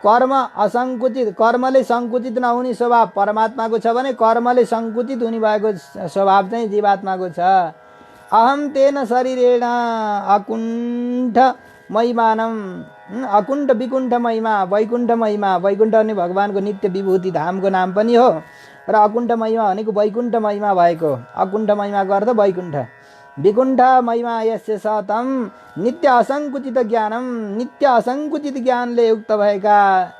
कर्म असङ्कुचित, कर्मले सङ्कुचित नहुने स्वभाव परमात्माको छ भने कर्मले सङ्कुचित हुने भएको स्वभाव चाहिँ जीवात्माको छ। अहम तेन शरीरेण अकुण्ठ महिमानम, अकुण्ठ विकुण्ठ महिमा, वैकुण्ठ महिमा, वैकुण्ठ भने भगवानको नित्य विभूति धामको नाम पनि हो र अकुण्ठ महिमा भनेको वैकुण्ठ महिमा भएको, अकुण्ठ महिमाको अर्थ वैकुण्ठ। विकुण्ठ महिमा यस्य स तं नित्य असङ्कुचित ज्ञानम, नित्य असङ्कुचित ज्ञानले युक्त भएका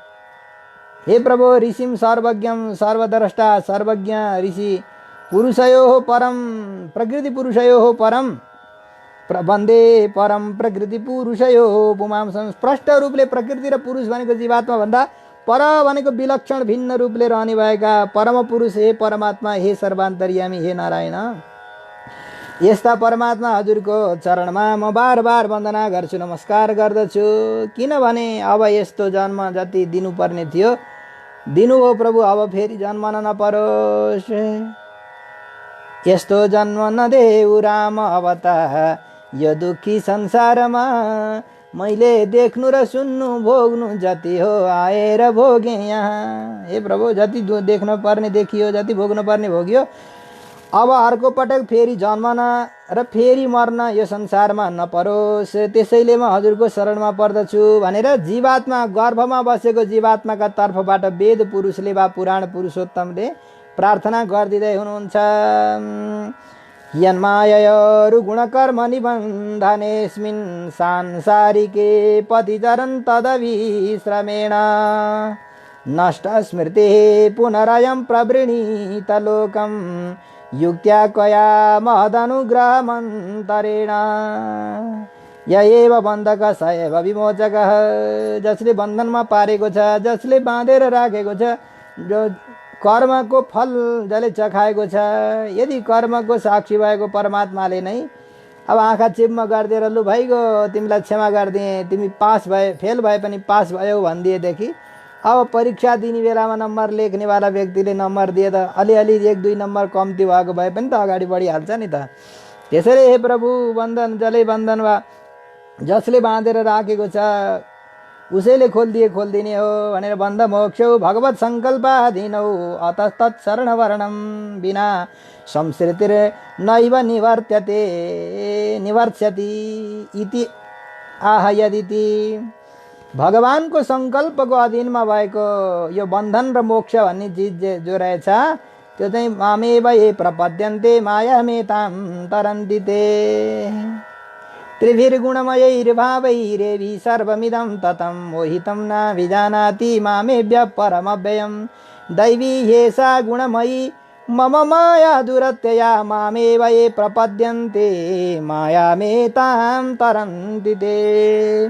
हे प्रभो ऋषिम सर्वज्ञम सर्वद्रष्टा सर्वज्ञ ऋषि पुरुषयोः परम प्रकृति पुरुषयोः परम वन्दे परम प्रकृति पुरुषयोः पुमांसं। स्पष्ट रूपले प्रकृति र पुरुष भनेको जीवात्मा भन्दा पर भनेको विलक्षण भिन्न रूपले रहने भएका परम पुरुष हे परमात्मा, हे सर्वान्तर्यामी, हे नारायण, यस्ता परमात्मा हजुरको चरणमा म बार बार वन्दना गर्छु, नमस्कार गर्दछु। किनभने अब यस्तो जन्म जति दिनुपर्ने थियो दिनुभयो प्रभु, अब फेरि जन्म नपरोस्। यस्तो जन्म नदेऊ राम अब त यो दुःखी संसारमा, मैले देख्नु र सुन्नु भोग्नु जति हो आएर भोगेँ यहाँ। हे प्रभु, जति देख्न पर्ने देखियो, जति भोग्न पर्ने भोगियो, अब अर्को पटक फेरि जन्मन र फेरि मर्न यो संसारमा नपरोस्, त्यसैले म हजुरको शरणमा पर्दछु भनेर जीवात्मा, गर्भमा बसेको जीवात्माका तर्फबाट वेद पुरुषले वा पुराण पुरुषोत्तमले प्रार्थना गरिदिँदै हुनुहुन्छ। यन्मायया गुणकर्म निबन्धनेस्मिन् सांसारिके पतिचरन् तदविश्रमेण नष्ट स्मृतिः पुनरयं प्रवृणीत लोकं युक्त्या कया महदनुग्रहमन्तरेण। य एव बन्धकः स एव विमोचकः। जसले बन्धनमा पारेको छ, जसले बाँधेर राखेको छ, जो कर्मको फल जसले चखाएको छ, यदि कर्मको साक्षी भएको परमात्माले नै अब आँखा चिप्म गरिदिएर लु भइगयो तिमीलाई क्षमा गरिदिएँ, तिमी पास भए, फेल भए पनि पास भयो भनिदिएदेखि अब परीक्षा दिने बेलामा नम्बर लेख्नेवाला व्यक्तिले नम्बर दिए त अलिअलि 1-2 नम्बर कम्ती भएको भए पनि त अगाडि बढिहाल्छ नि त। त्यसैले हे प्रभु, बन्धन जसले बन्धन वा जसले बाँधेर राखेको छ उसैले खोलिदिने हो भनेर बन्ध मोक्षौ भगवत सङ्कल्पाधीनौ अतस्तत् शरणवर्णं बिना संसृतिर नैव निवर्त्यति इति आह यदिति। भगवानको सङ्कल्पको अधीनमा भएको यो बन्धन र मोक्ष भन्ने चिज जो रहेछ त्यो चाहिँ मामेव ये प्रपद्यन्ते मायामेतां तरन्ति ते। त्रिभिर्गुणमयैर्भावैरेवि सर्वमिदं ततं मोहितं न विजानाति मामेभ्यः परमव्ययं। दैवी ह्येषा गुणमयी मम माया दुरत्यया मामेव ये प्रपद्यन्ते मायामेतां तरन्ति ते।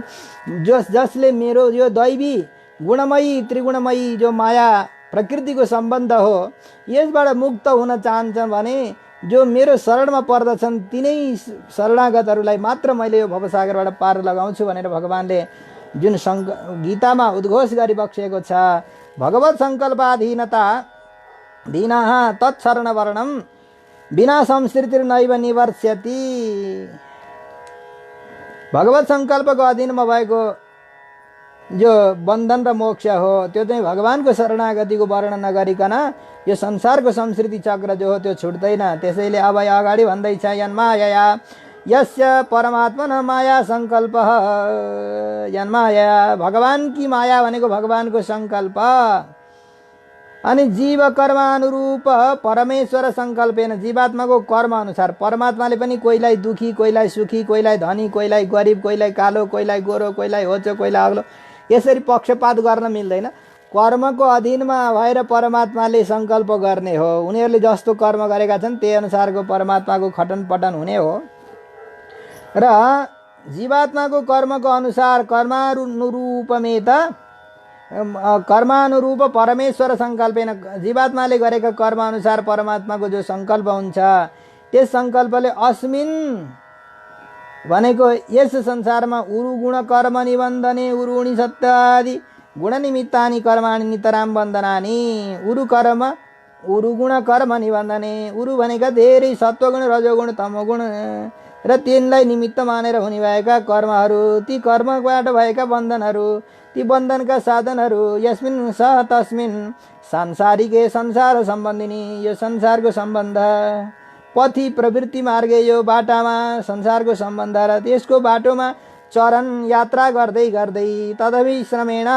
जसले मेरो यो दैवी गुणमयी त्रिगुणमयी जो माया प्रकृतिको सम्बन्ध हो यसबाट मुक्त हुन चाहन्छन् भने जो मेरो शरणमा पर्दछन् तिनै शरणागतहरूलाई मात्र मैले यो भवसागरबाट पार लगाउँछु भनेर भगवानले जुन गीतामा उद्घोष गरिबक्सेको छ। भगवत सङ्कल्पाधीनता दीनः तत्शरणवर्णं बिना संसृतिर्नैव निवर्ष्यति। भगवत सङ्कल्पको अधीनमा भएको जो बन्धन र मोक्ष हो त्यो चाहिँ भगवानको शरणागतिको वर्णन नगरिकन यो संसारको संस्कृति चक्र जो हो त्यो छुट्दैन। त्यसैले अब अगाडि भन्दैछ यन्मायया यस्य परमात्मन माया सङ्कल्पः। यन्माया भगवानकी माया भनेको भगवानको सङ्कल्प। अनि जीव कर्मानुरूप परमेश्वर सङ्कल्पेन जीवात्माको कर्म अनुसार परमात्माले पनि कोहीलाई दुखी, कोहीलाई सुखी, कोहीलाई धनी, कोहीलाई गरिब, कोहीलाई कालो, कोहीलाई गोरो, कोहीलाई होचो, कोहीलाई अग्लो, यसरी पक्षपात गर्न मिल्दैन। कर्मको अधीनमा भएर परमात्माले सङ्कल्प गर्ने हो। उनीहरूले जस्तो कर्म गरेका छन् त्यही अनुसारको परमात्माको खटन पटन हुने हो। र जीवात्माको कर्मको अनुसार कर्मानुरूप परमेश्वर सङ्कल्पेन जीवात्माले गरेका कर्म अनुसार परमात्माको जो सङ्कल्प हुन्छ त्यस सङ्कल्पले अस्मिन् भनेको यस संसारमा उरु गुण कर्म निबन्धने उरुणी सत्यादि गुणनिमित्तानि कर्माणि नितराम बन्धनानि। उरु गुण कर्म निबन्धने, उरु भनेका धेरै सत्वगुण, रजोगुण, तमोगुण र तिनलाई निमित्त मानेर हुने भएका कर्महरू, ती कर्मबाट भएका बन्धनहरू, ती बन्धनका साधनहरू यस्मिन् सह तस्मिन् सांसारिके संसार सम्बन्धिनी यो संसारको सम्बन्ध, पथि प्रवृत्ति मार्गे यो बाटामा संसारको सम्बन्ध र त्यसको बाटोमा चरण यात्रा गर्दै गर्दै तदभिश्रमेण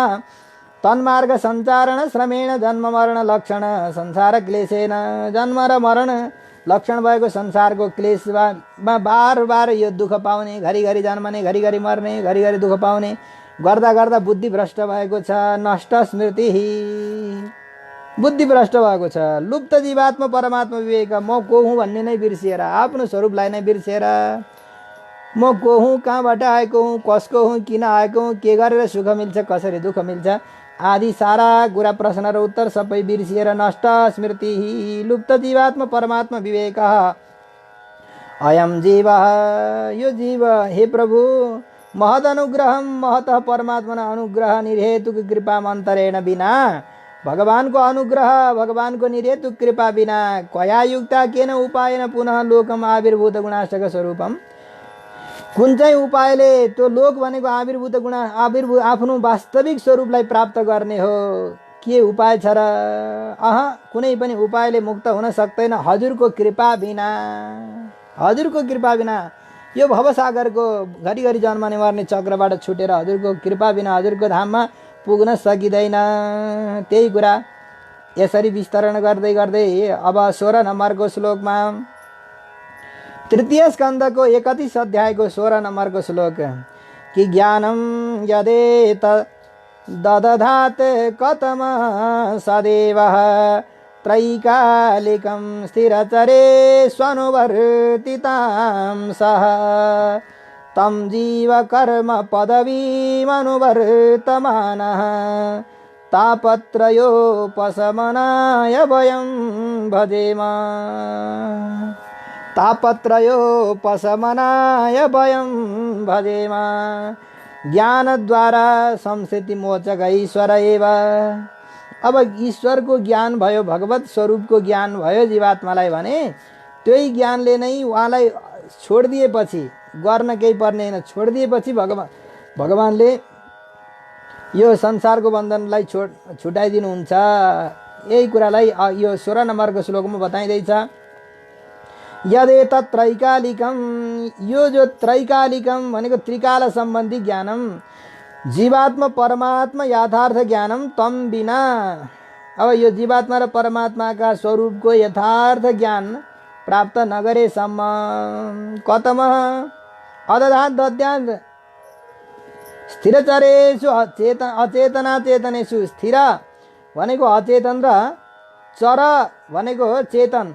तन्मार्ग सञ्चारण श्रमेण जन्म मरण लक्षण संसार क्लेशेन जन्म र मरण लक्षण भएको संसारको क्लेशमा बार बार यो दुःख पाउने, घरिघरि जन्मने, घरिघरि मर्ने, घरिघरि दुःख पाउने गर्दा गर्दा बुद्धि भ्रष्ट भएको छ। नष्ट स्मृति, बुद्धि भ्रष्ट भएको छ। लुप्त जीवात्मा परमात्मा विवेक, म को हुँ भन्ने नै बिर्सिएर, आफ्नो स्वरूपलाई नै बिर्सिएर, म को हुँ, कहाँबाट आएको हुँ, कसको हुँ, किन आएको हुँ, के गरेर सुख मिल्छ, कसरी दुःख मिल्छ आदि सारा कुरा प्रश्न र उत्तर सबै बिर्सिएर नष्ट स्मृति लुप्त जीवात्मा परमात्मा विवेक अयम जीव यो जीव हे प्रभु महद अनुग्रहम महतः परमात्मन अनुग्रह निर्हेतुक कृपा मन्तरेण बिना भगवानको अनुग्रह भगवानको निर्हेतुक कृपा बिना कया युक्ता केन उपायन पुनः लोकम आविर्भूत गुणाष्टक स्वरूपम कुन चाहिँ उपायले त्यो लोक भनेको आविर्भूत आफ्नो वास्तविक स्वरूपलाई प्राप्त गर्ने हो, के उपाय छ र? कुनै पनि उपायले मुक्त हुन सक्दैन हजुरको कृपा बिना। हजुरको कृपा बिना यो भवसागरको घरिघरि जन्मने मर्ने चक्रबाट छुटेर हजुरको कृपा बिना हजुरको धाममा पुग्न सकिँदैन। त्यही कुरा यसरी विस्तरण गर्दै गर्दै अब 16 नम्बरको श्लोकमा तृतीय स्कन्धको 31 अध्यायको 16 नम्बरको श्लोक कि ज्ञानं यदेत ददधात् कतम सदेवः त्रैकालिकं स्थिरचरे स्वनुवर्तितां सह तं जीवकर्म पदवीमनुवर्तमानः तापत्रयोपशमनाय वयं भजेम। तापत्रयोपशमनाय वयं भजेम। ज्ञानद्वारा संस्कृति मोचक ईश्वर एव। अब ईश्वरको ज्ञान भयो, भगवत स्वरूपको ज्ञान भयो जीवात्मालाई भने त्यही ज्ञानले नै उहाँलाई छोडिदिएपछि गर्न केही पर्ने होइन। छोडिदिएपछि भगवानले यो संसारको बन्धनलाई छुटाइदिनुहुन्छ। यही कुरालाई यो 16 नम्बरको श्लोकमा बताइँदैछ। यदेतत् त्रैकालिकम, यो जो त्रैकालिकम भनेको त्रिकाल सम्बन्धी ज्ञानम, जीवात्मा परमात्मा यथार्थ ज्ञानम तम बिना। अब यो जीवात्मा र परमात्माका स्वरूपको यथार्थ ज्ञान प्राप्त नगरेसम्म कतम अदधात दद्यात् स्थिरचरेषु अचेतना चेतनेषु। स्थिर भनेको अचेतन र चर भनेको चेतन।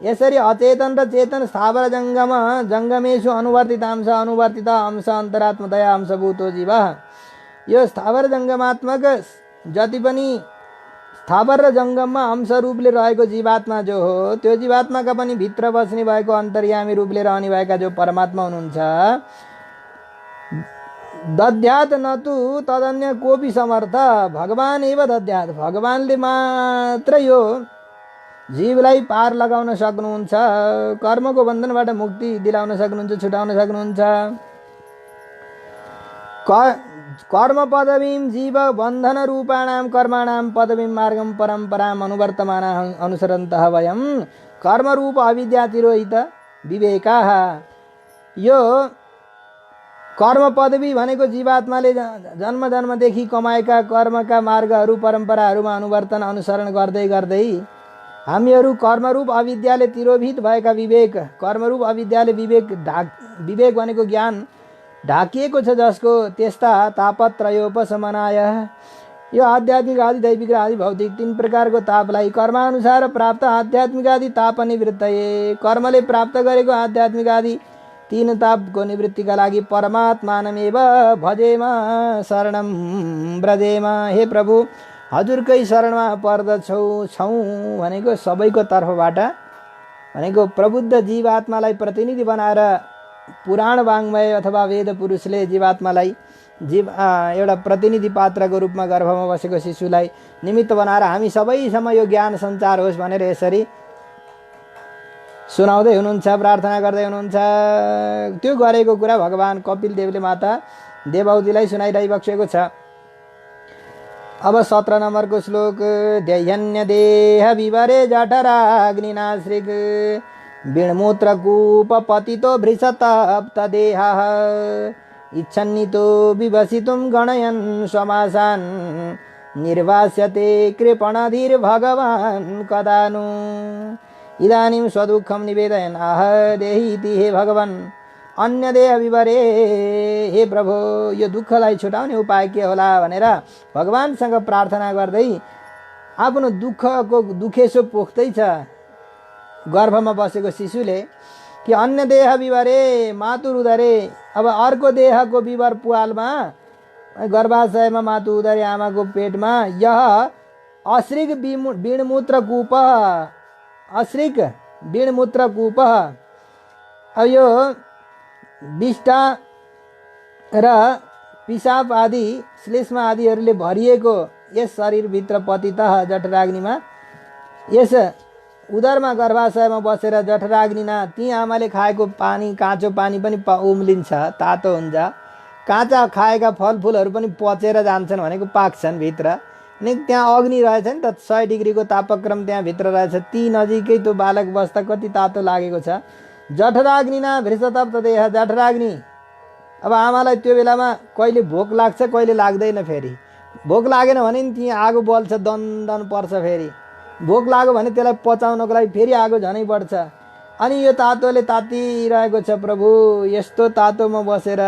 यसरी अचेतन र चेतन स्थावर जङ्गमेषु अनुवर्तित अंश अन्तरात्मदया अंशभूतो जीव। यो स्थावर जङ्गमात्मक जति पनि स्थावर र जङ्गममा अंश रूपले रहेको जीवात्मा जो हो, त्यो जीवात्माका पनि भित्र बस्ने भएको अन्तर्यामी रूपले रहने भएका जो परमात्मा हुनुहुन्छ, दद्यात् नतु तदन्य कोपी समर्थ भगवान एव दद्यात्। भगवानले मात्र यो जीवलाई पार लगाउन सक्नुहुन्छ, कर्मको बन्धनबाट मुक्ति दिलाउन सक्नुहुन्छ, छुटाउन सक्नुहुन्छ। कर्म पदवीं जीव बन्धन रूपाणां कर्माणां पदवीं मार्गं परम्पराम् अनुवर्तमाना अनुसरन्तः वयं कर्म रूप अविद्या तिरोहित विवेकाः। यो कर्म पदवी भनेको जीवात्माले जन्म जन्मदेखि कमाएका कर्मका मार्गहरू परम्पराहरूमा अनुसरण गर्दै गर्दै हामीहरू कर्मरूप अविद्याले तिरोभित भएका विवेक, कर्मरूप अविद्याले विवेक भनेको ज्ञान ढाकिएको छ जसको त्यस्ता तापत्रयोपशमनाय, यो आध्यात्मिक आदि दैविक र आदि भौतिक 3 प्रकारको तापलाई कर्मानुसार प्राप्त आध्यात्मिक आदि ताप निवृत्तये, कर्मले प्राप्त गरेको आध्यात्मिक आदि 3 तापको निवृत्तिका लागि परमात्मानमेव भजेम शरणं ब्रजेम। हे प्रभु, हजुरकै शरणमा पर्दछौँ भनेको सबैको तर्फबाट भनेको प्रबुद्ध जीवात्मालाई प्रतिनिधि बनाएर पुराण वाङ्मय अथवा वेद पुरुषले जीवात्मालाई एउटा प्रतिनिधि पात्रको रूपमा गर्भमा बसेको शिशुलाई निमित्त बनाएर हामी सबैसम्म यो ज्ञान सञ्चार होस् भनेर यसरी सुनाउँदै हुनुहुन्छ, प्रार्थना गर्दै हुनुहुन्छ। त्यो गरेको कुरा भगवान कपिल देवले माता देवहूतिलाई सुनाइरहिबक्सेको छ। अब 17 नम्बरको श्लोक ध्ययन्य देह विवरे जठराग्निनाश्रिक विणमूत्रकूप पतितो भृशतप्त देहः इच्छन्नितो विवसितुं गणयन् समासान् निर्वास्यते कृपणधीर्भगवान् कदा नु इदानीं स्वदुःखं निवेदयन् आह देहीति। हे भगवान्, अन्य देह विवरे, हे प्रभु, यो दुःखलाई छुटाउने उपाय के होला भनेर भगवानसँग प्रार्थना गर्दै आफ्नो दुखेसो पोख्दैछ गर्भमा बसेको शिशुले कि अन्य देह विवरे मातु उदरे। अब अर्को देहको विवर पुवालमा गर्भाशयमा मातु उदरे आमाको पेटमा यह अश्रिक विणमूत्रकूप, अश्रिक विणमूत्रकूप, अब यो विष्टा र पिसाब आदि श्लेष्मा आदिहरूले भरिएको यस शरीरभित्र पतितः जठराग्निमा, यस उदरमा गर्भाशयमा बसेर जठराग्निना ती आमाले खाएको पानी, काँचो पानी पनि उम्लिन्छ, तातो हुन्छ। काँचा खाएका फलफुलहरू पनि पचेर जान्छन् भनेको पाक्छन् भित्र। अनि त्यहाँ अग्नि रहेछ नि त, 100 डिग्रीको तापक्रम त्यहाँभित्र रहेछ। ती नजिकै त्यो बालक बस्दा कति तातो लागेको छ। जठराग्नि न भृषतप्त देह, जठराग्नि। अब आमालाई त्यो बेलामा कहिले भोक लाग्छ कहिले लाग्दैन। फेरि भोक लागेन भने नि त्यहाँ आगो बल्छ, दन पर्छ। फेरि भोक लाग्यो भने त्यसलाई पचाउनको लागि फेरि आगो झनै बढ्छ। अनि यो तातोले तातिरहेको छ। प्रभु यस्तो तातोमा बसेर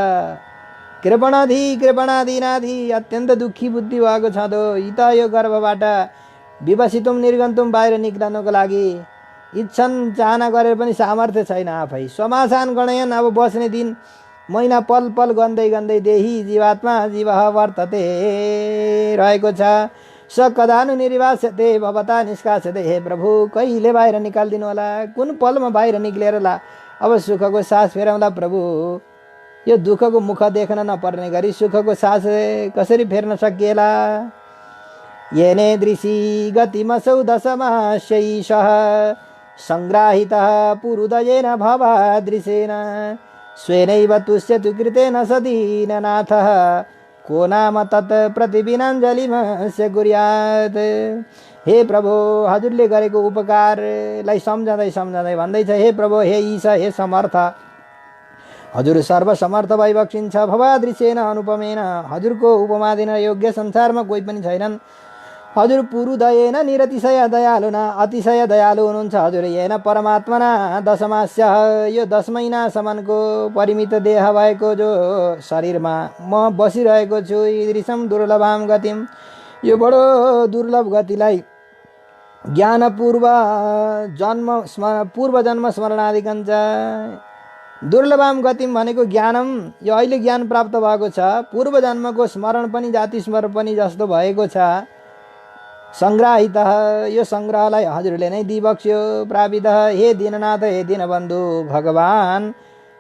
कृपणाधिनाधि अत्यन्त दुःखी बुद्धि भएको छ दो। इत यो गर्भबाट विवसितुम निर्गन्तुम, बाहिर निक्लनको लागि इच्छन चाहना गरेर पनि सामर्थ्य छैन आफै। समासान गणयन, अब बस्ने दिन महिना पल पल गन्दै गन्दै देही जीवात्मा जीवः वर्तते रहेको छ। स कदानु निर्वास्यते भवता निष्कास्यते। हे प्रभु कहिले बाहिर निकालिदिनु होला, कुन पलमा बाहिर निक्लेर ला अब सुखको सास फेरौँला। प्रभु यो दुःखको मुख देख्न नपर्ने गरी सुखको सास कसरी फेर्न सकिएला। येने दृशी गतिमसौ दशमाशैषः संग्राहितः पुरुदयेन भवादृशेन स्वेनैव तुष्यतु कृतेन सदीननाथः को नाम तत् प्रतिबिनाञ्जलिमस्य कुर्यात्। हे प्रभु हजुरले गरेको उपकारलाई सम्झँदै भन्दैछ, हे प्रभु, हे ईशा, हे समर्थ, हजुर सर्वसमर्थ भइबक्सिन्छ। भवादृशेन अनुपमेन, हजुरको उपमा दिन योग्य संसारमा कोही पनि छैनन्। हजुर पुरुदयेन निरतिशय दयालु न, अतिशय दयालु हुनुहुन्छ हजुर। येन परमात्मना दशमास्य, यो 10 महिनासम्मको परिमित देह भएको जो शरीरमा म बसिरहेको छु, ईदृशम दुर्लभाम गतिम, यो बडो दुर्लभ गतिलाई पूर्व जन्म स्मरणादिकन्छ। दुर्लभाम गतिम भनेको ज्ञानम, यो अहिले ज्ञान प्राप्त भएको छ। पूर्व जन्मको स्मरण पनि जाति स्मरण पनि जस्तो भएको छ। संग्राहित, यो संग्रहलाई हजुरले नै दिबक्स्यो। प्राविध, हे दीननाथ, हे दीनबन्धु भगवान,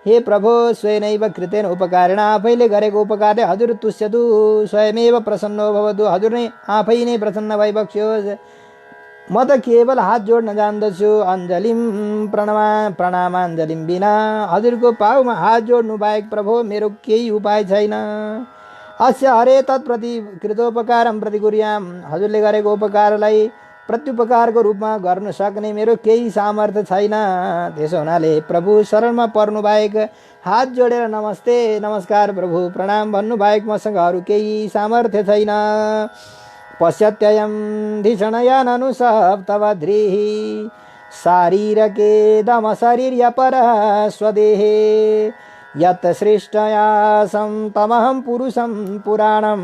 हे प्रभु, स्वयनैव कृतेन उपकारेण, आफैले गरेको उपकारले हजुर तुष्यतु, स्वयमेव प्रसन्न भवतु, हजुर नै आफै नै प्रसन्न भइबक्स्योस्। म त केवल हात जोड्न जान्दछु, अञ्जलिम प्रणामाञ्जलिम बिना, हजुरको पाउमा हात जोड्नु बाहेक प्रभु मेरो केही उपाय छैन। अस्य हरे तत्प्रति कृतोपकारम प्रतिकुर्याम, हजुरले गरेको उपकारलाई प्रत्युपकारको रूपमा गर्न सक्ने मेरो केही सामर्थ्य छैन। त्यसो हुनाले प्रभु शरणमा पर्नु बाहेक, हात जोडेर नमस्ते नमस्कार प्रभु प्रणाम भन्नु बाहेक मसँग अरू केही सामर्थ्य छैन। पश्यत्ययं धिषणया ननु सप्तवध्रीः शारीरके दम शरीर्यपर स्वदेहे यत् सृष्टया तमहं पुरुषं पुराणं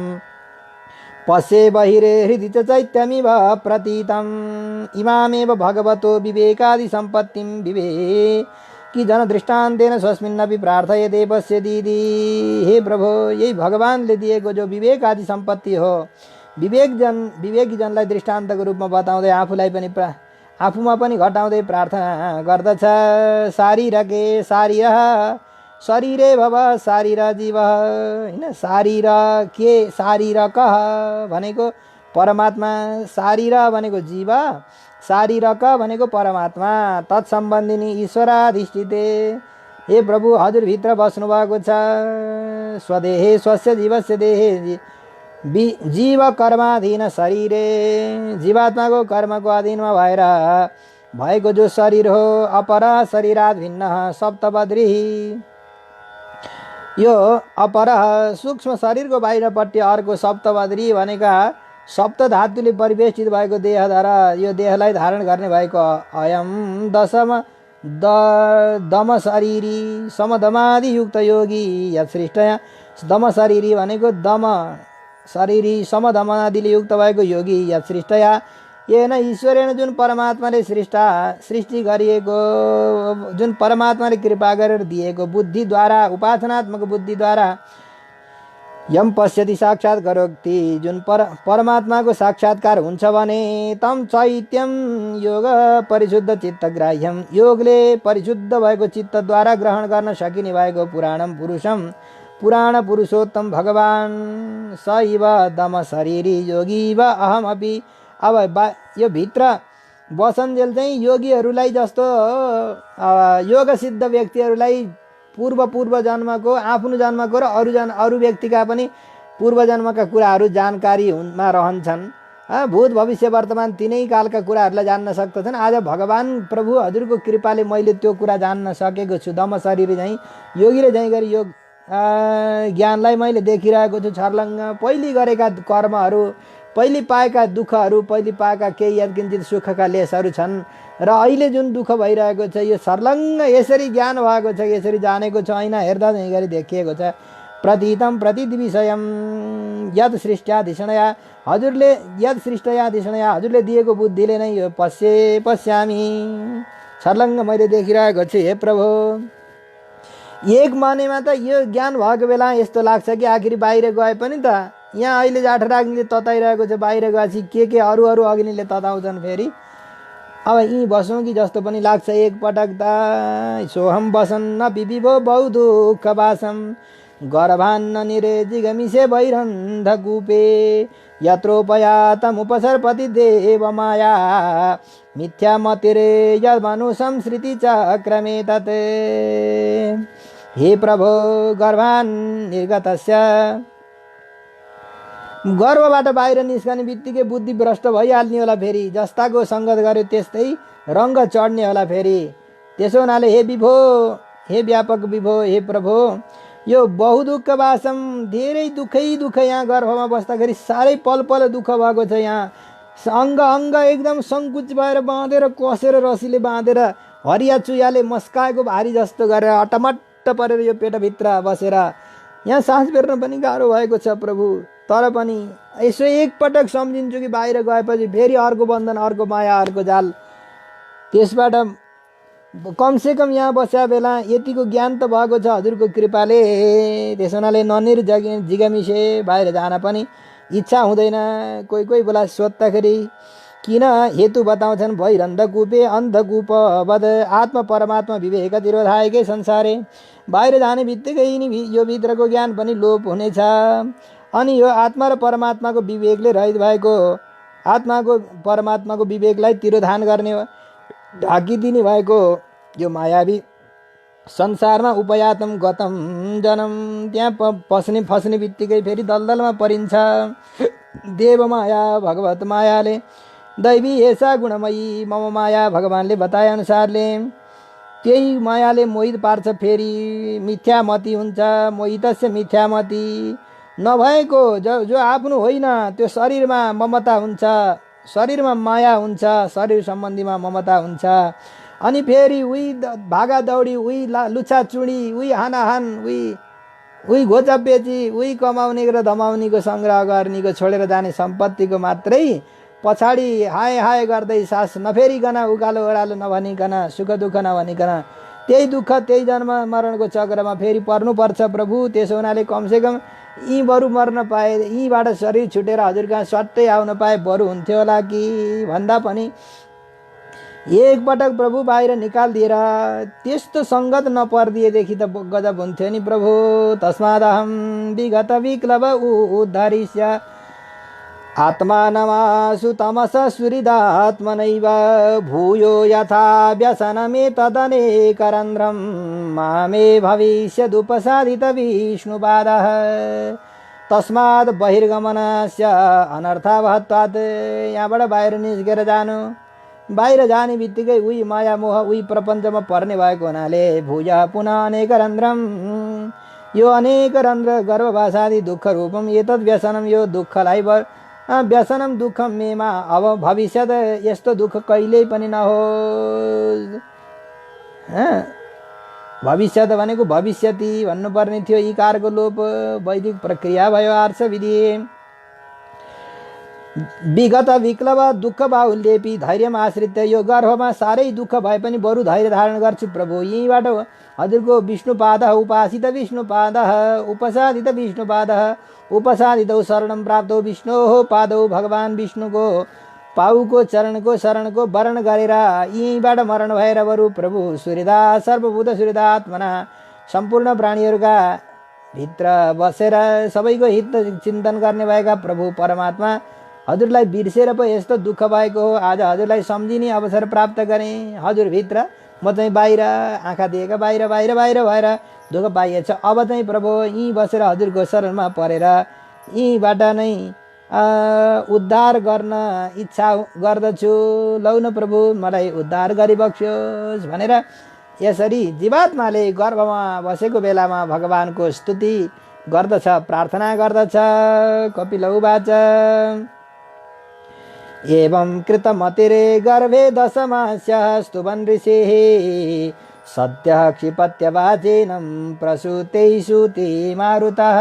पश्ये बहिरे हृदि च चैत्यमिव प्रतीतम् इमामेव भगवतो विवेकादि सम्पत्तिं विवेकी जन दृष्टान्तेन स्वस्मिन्नपि प्रार्थयते पश्यतीति। हे प्रभु, यही भगवानले दिएको जो विवेक आदि सम्पत्ति हो, विवेकी जनलाई दृष्टान्तको रूपमा बताउँदै आफूमा पनि घटाउँदै प्रार्थना गर्दछ। शारीरके शारीरः शरीरे भव शारीर जीव, होइन, शारीर के शारीरकः भनेको परमात्मा, शारीर भनेको जीव, शारीरक भनेको परमात्मा, तत्सम्बन्धिनी ईश्वराधिष्ठिते। हे प्रभु, हजुरभित्र बस्नु भएको छ। स्वदेहे स्वस्य जीवस्य देहे जीव कर्माधीन शरीरे, जीवात्माको कर्मको अधीनमा भएर भएको जो शरीर हो, अपर शरीरात् भिन्न सप्तवद्री, यो अपर सूक्ष्म शरीरको बाहिरपट्टि अर्को सप्तवद्री भनेका सप्त धातुले परिवेष्टित भएको देहद्वारा यो देहलाई धारण गर्ने भएको अयम दम शरीरी समदमादि युक्त योगी यत् सृष्टया, दम शरीरी भनेको दम शरीरी समदमादिले युक्त भएको योगी यत् सृष्टया, येन ईश्वरेण, जुन परमात्माले सृष्टि गरिएको, जुन परमात्माले कृपा गरेर दिएको बुद्धिद्वारा, उपासनात्मक बुद्धिद्वारा यम पश्यति साक्षात् करोति, जुन परमात्माको साक्षात्कार हुन्छ भने तम चैत्यम योग परिशुद्ध चित्तग्राह्यम, योगले परिशुद्ध भएको चित्तद्वारा ग्रहण गर्न सकिने भएको पुराणम पुरुषम, पुराण पुरुषोत्तम भगवान सैव दम शरीरी योगी व अहमपि। अब यो भित्र बसन्जेल चाहिँ योगीहरूलाई जस्तो योग सिद्ध व्यक्तिहरूलाई पूर्व जन्मको, आफ्नो जन्मको र अरू व्यक्तिका पनि पूर्व जन्मका कुराहरू जानकारीमा रहन्छन्। भूत भविष्य वर्तमान तिनै कालका कुराहरूलाई जान्न सक्दछन्। आज भगवान् प्रभु हजुरको कृपाले मैले त्यो कुरा जान्न सकेको छु। दम शरीर झैँ योगीले झैँ गरी यो ज्ञानलाई मैले देखिरहेको छु। छर्लङ्ग पहिले गरेका कर्महरू, पहिले पाएका दुःखहरू, पहिले पाएका केही यत्किञ्चित सुखका लेसहरू छन् र अहिले जुन दुःख भइरहेको छ यो सर्लङ्ग यसरी ज्ञान भएको छ, यसरी जानेको छ, ऐना हेर्दा झैँ गरी देखिएको छ। प्रतीतम प्रतिविषयम यद सृष्ट्याधिषणया, हजुरले यद सृष्टयाधिषणया, हजुरले दिएको बुद्धिले नै यो पश्यामी, छर्लङ्ग मैले देखिरहेको छु हे प्रभु। एक मनेमा त यो ज्ञान भएको बेला यस्तो लाग्छ कि आखिर बाहिर गए पनि त यहाँ अहिले जाठराग्नीले तताइरहेको छ, बाहिर गएपछि के अरू अग्निले तताउँछन् फेरि, अब यहीँ बसौँ कि जस्तो पनि लाग्छ एकपटक त। सोहम बसन्न विविभो बहु दुःख वासम गर्भान्न निरे जिगमिसे भैरन्ध कूपे यत्रोपयातमुपसर्पति देव माया मिथ्या मतिरे यद्मनु संसृति चक्रमे तत्। हे प्रभो गर्भान् निर्गतस्य, गर्भबाट बाहिर निस्कने बित्तिकै बुद्धि भ्रष्ट भइहाल्ने होला फेरि, जस्ताको सङ्गत गर्यो त्यस्तै रङ्ग चढ्ने होला फेरि। त्यसो हुनाले हे विभो, हे व्यापक विभो, हे प्रभो, यो बहुदुःख वासम, धेरै दुःख यहाँ गर्भमा बस्दाखेरि साह्रै पल दुःख भएको छ। यहाँ अङ्ग एकदम सङ्कुच भएर बाँधेर कसेर रसीले बाँधेर हरिया चुयाले मस्काएको भारी जस्तो गरेर अटमट्ट परेर यो पेटभित्र बसेर यहाँ सास फेर्न पनि गाह्रो भएको छ प्रभु। तर पनि यसो एकपटक सम्झिन्छु कि बाहिर गएपछि फेरि अर्को बन्धन, अर्को माया, अर्को जाल, त्यसबाट कमसेकम यहाँ बस्या बेला यतिको ज्ञान त भएको छ हजुरको कृपाले। त्यसो हुनाले ननिर जिगमिसे बाहिर जान पनि इच्छा हुँदैन। कोही बेला सोद्धाखेरि किन हेतु बताउँछन्, भैरन्ध कूपे अन्धकूप वध आत्मा परमात्मा विवेक तिरोधाएकै संसारे। बाहिर जाने बित्तिकै यो भित्रको ज्ञान पनि लोप हुनेछ। अनि यो आत्मा र परमात्माको विवेकले रहित भएको, आत्माको परमात्माको विवेकलाई तिरोधान गर्ने, ढाकिदिने भएको यो मायावी संसारमा उपयातम गतम जनम, त्यहाँ फस्ने बित्तिकै फेरि दलदलमा परिन्छ। देव माया भगवत मायाले, दैवी ऐसा गुणमयी मम माया, भगवानले बताए अनुसारले त्यही मायाले मोहित पार्छ। फेरि मिथ्यामती हुन्छ, मोहितस्य मिथ्यामती, नभएको जो आफ्नो होइन त्यो शरीरमा ममता हुन्छ, शरीरमा माया हुन्छ, शरीर सम्बन्धीमा ममता हुन्छ। अनि फेरि उही भागा दौडी, उही लुछाचुडी, उही हानाहान, उही घोचापेची, उही कमाउनेको र धमाउनेको सङ्ग्रह गर्नेको छोडेर जाने सम्पत्तिको मात्रै पछाडि हाय गर्दै सास नफेरिकन, उकालो ओह्रालो नभनिकन, सुख दुःख नभनिकन त्यही दुःख त्यही जन्म मरणको चक्रमा फेरि पर्नुपर्छ प्रभु। त्यसो हुनाले कमसेकम यी बरु मर्न पाए, यीबाट शरीर छुटेर हजुर कहाँ सट्टै आउन पाए बरु हुन्थ्यो होला कि भन्दा पनि एकपटक प्रभु बाहिर निकालिदिएर त्यस्तो सङ्गत नपर्दिएदेखि त गजब हुन्थ्यो नि प्रभु। तस्मादहम विगत विक्लव उद्धरिष्य आत्मानमासु तमस सुहृदात्मनैव भूयो यथा व्यसनमे तदनेकरन्ध्रं मामे भविष्यदुपसादित विष्णुपादः। तस्मात् बहिर्गमनस्य अनर्थावहत्वात्, यहाँबाट बाहिर निस्केर जानु, बाहिर जाने बित्तिकै उही माया मोह उही प्रपञ्चमा पर्ने भएको हुनाले भूय पुनः अनेकरन्ध्रम, यो अनेक रन्ध्र गर्भवासादि दुःख रूपम एतद् व्यसनम, यो दुःखलाई व्यसनम दुःखम मेमा, अब भविष्यत यस्तो दुःख कहिल्यै पनि नहोस्। भविष्यत भनेको भविष्यति भन्नुपर्ने थियो, इकारको लोप वैदिक प्रक्रिया भयो आर्ष विधि। विगत विक्लव दुःख बाहुल्येपि धैर्यम आश्रित, यो गर्भमा साह्रै दुःख भए पनि बरु धैर्य धारण गर्छु प्रभु। यहीँबाट हजुरको विष्णुपादः उपासित विष्णुपादः उपसादित विष्णुपादः उपसादितौ शरणं प्राप्तौ विष्णोः पादौ, भगवान् विष्णुको पाउको चरणको शरणको वर्ण गरेर यहीँबाट मरण भएर बरु प्रभु सूर्यदा सर्वभूत सूर्यदात्मना सम्पूर्ण प्राणीहरूका भित्र बसेर सबैको हित चिन्तन गर्ने भएका प्रभु परमात्मा हजुरलाई बिर्सेर पो यस्तो दुःख भएको हो। आज हजुरलाई सम्झिने अवसर प्राप्त गरेँ हजुरभित्र, म चाहिँ बाहिर आँखा दिएका बाहिर भएर दुःख पाइएछ। अब चाहिँ प्रभु यहीँ बसेर हजुरको शरणमा परेर यहीँबाट नै उद्धार गर्न इच्छा गर्दछु, लौ न प्रभु मलाई उद्धार गरिबक्स्योस् भनेर यसरी जीवात्माले गर्भमा बसेको बेलामा भगवानको स्तुति गर्दछ, प्रार्थना गर्दछ। कपिलौवाच एवं कृतमतिरे गर्भे दशमास्यः स्तुवन् ऋषिः सद्यः क्षिपत्यवाचेनं प्रसूते सूति मारुतः।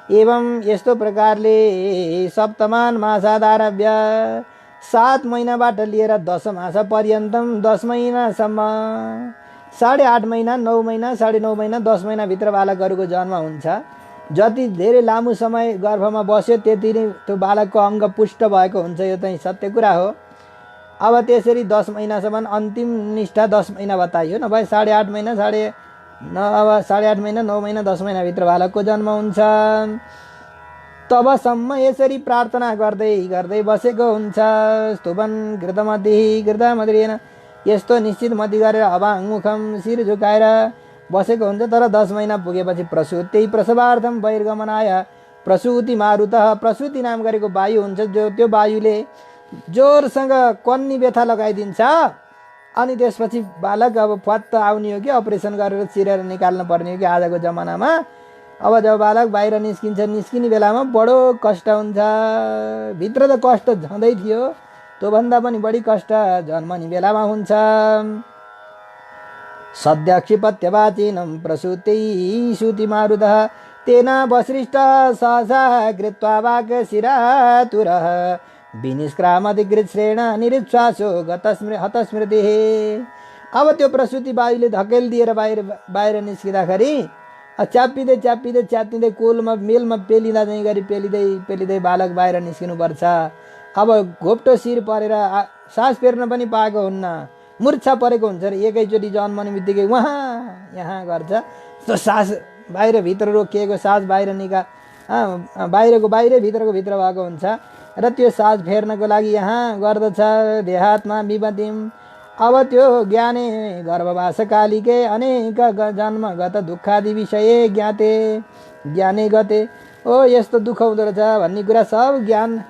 एवं यस्तो प्रकारले सप्तमान मासादारभ्य 7 महिनाबाट लिएर 10 मास पर्यन्तम 10 महिनासम्म 8.5 महिना 9 महिना 9.5 महिना 10 महिनाभित्र बालकहरूको जन्म हुन्छ। जति धेरै लामो समय गर्भमा बस्यो त्यति नै त्यो बालकको अङ्ग पुष्ट भएको हुन्छ, यो चाहिँ सत्य कुरा हो। अब त्यसरी 10 महिनासम्म अन्तिम निष्ठा 10 महिना बताइयो, नभए 8.5 महिना अब 8.5 महिना 9 महिना 10 महिनाभित्र बालकको जन्म हुन्छ। तबसम्म यसरी प्रार्थना गर्दै गर्दै बसेको हुन्छ। स्तुवन् घृतमतिरेण यस्तो निश्चित मति गरेर अभाङ्मुखम शिर झुकाएर बसेको हुन्छ। तर 10 महिना पुगेपछि प्रसूति प्रसवार्थम बहिर्गमनाय प्रसूति मारुतः प्रसूति नाम गरेको वायु हुन्छ, जो त्यो वायुले जोरसँग कन्नी व्यथा लगाइदिन्छ। अनि त्यसपछि बालक अब फत्त आउने हो कि अपरेसन गरेर चिरेर निकाल्नु पर्ने हो कि आजको जमानामा। अब जब बालक बाहिर निस्किने बेलामा बडो कष्ट हुन्छ। भित्र त कष्ट झँदै थियो, त्योभन्दा पनि बढी कष्ट जन्मने बेलामा हुन्छ। सद्य क्षिपत्यवाचीनं प्रसूति सूति मारुतः तेन वसृष्ट सहसा कृत्वा वाक् शिरातुरः विनिष्क्रामधिकृच्छ्रेण निरुच्छ्वासो हतस्मृतिः। अब त्यो प्रसूति वायुले धकेलिदिएर बाहिर निस्किँदाखेरि च्यातिँदै कोलमा मेलमा पेलिँदा चाहिँ गरी पेलिँदै बालक बाहिर निस्किनुपर्छ। अब घोप्टो शिर परेर सास फेर्न पनि पाएको हुन्न, मूर्छा परेको हुन्छ र एकैचोटि जन्मने बित्तिकै वहाँ यहाँ गर्छ। त्यो सास बाहिर भित्र रोकिएको सास बाहिरको बाहिरै भित्रको भित्र भएको हुन्छ र त्यो सास फेर्नको लागि यहाँ गर्दछ। देहात्मा विपतिम अब त्यो ज्ञाने गर्भवासकालिके अनेक जन्मगत दुःखादि विषय ज्ञाने गते। ओ यस्तो दुःख हुँदो रहेछ भन्ने कुरा सब ज्ञान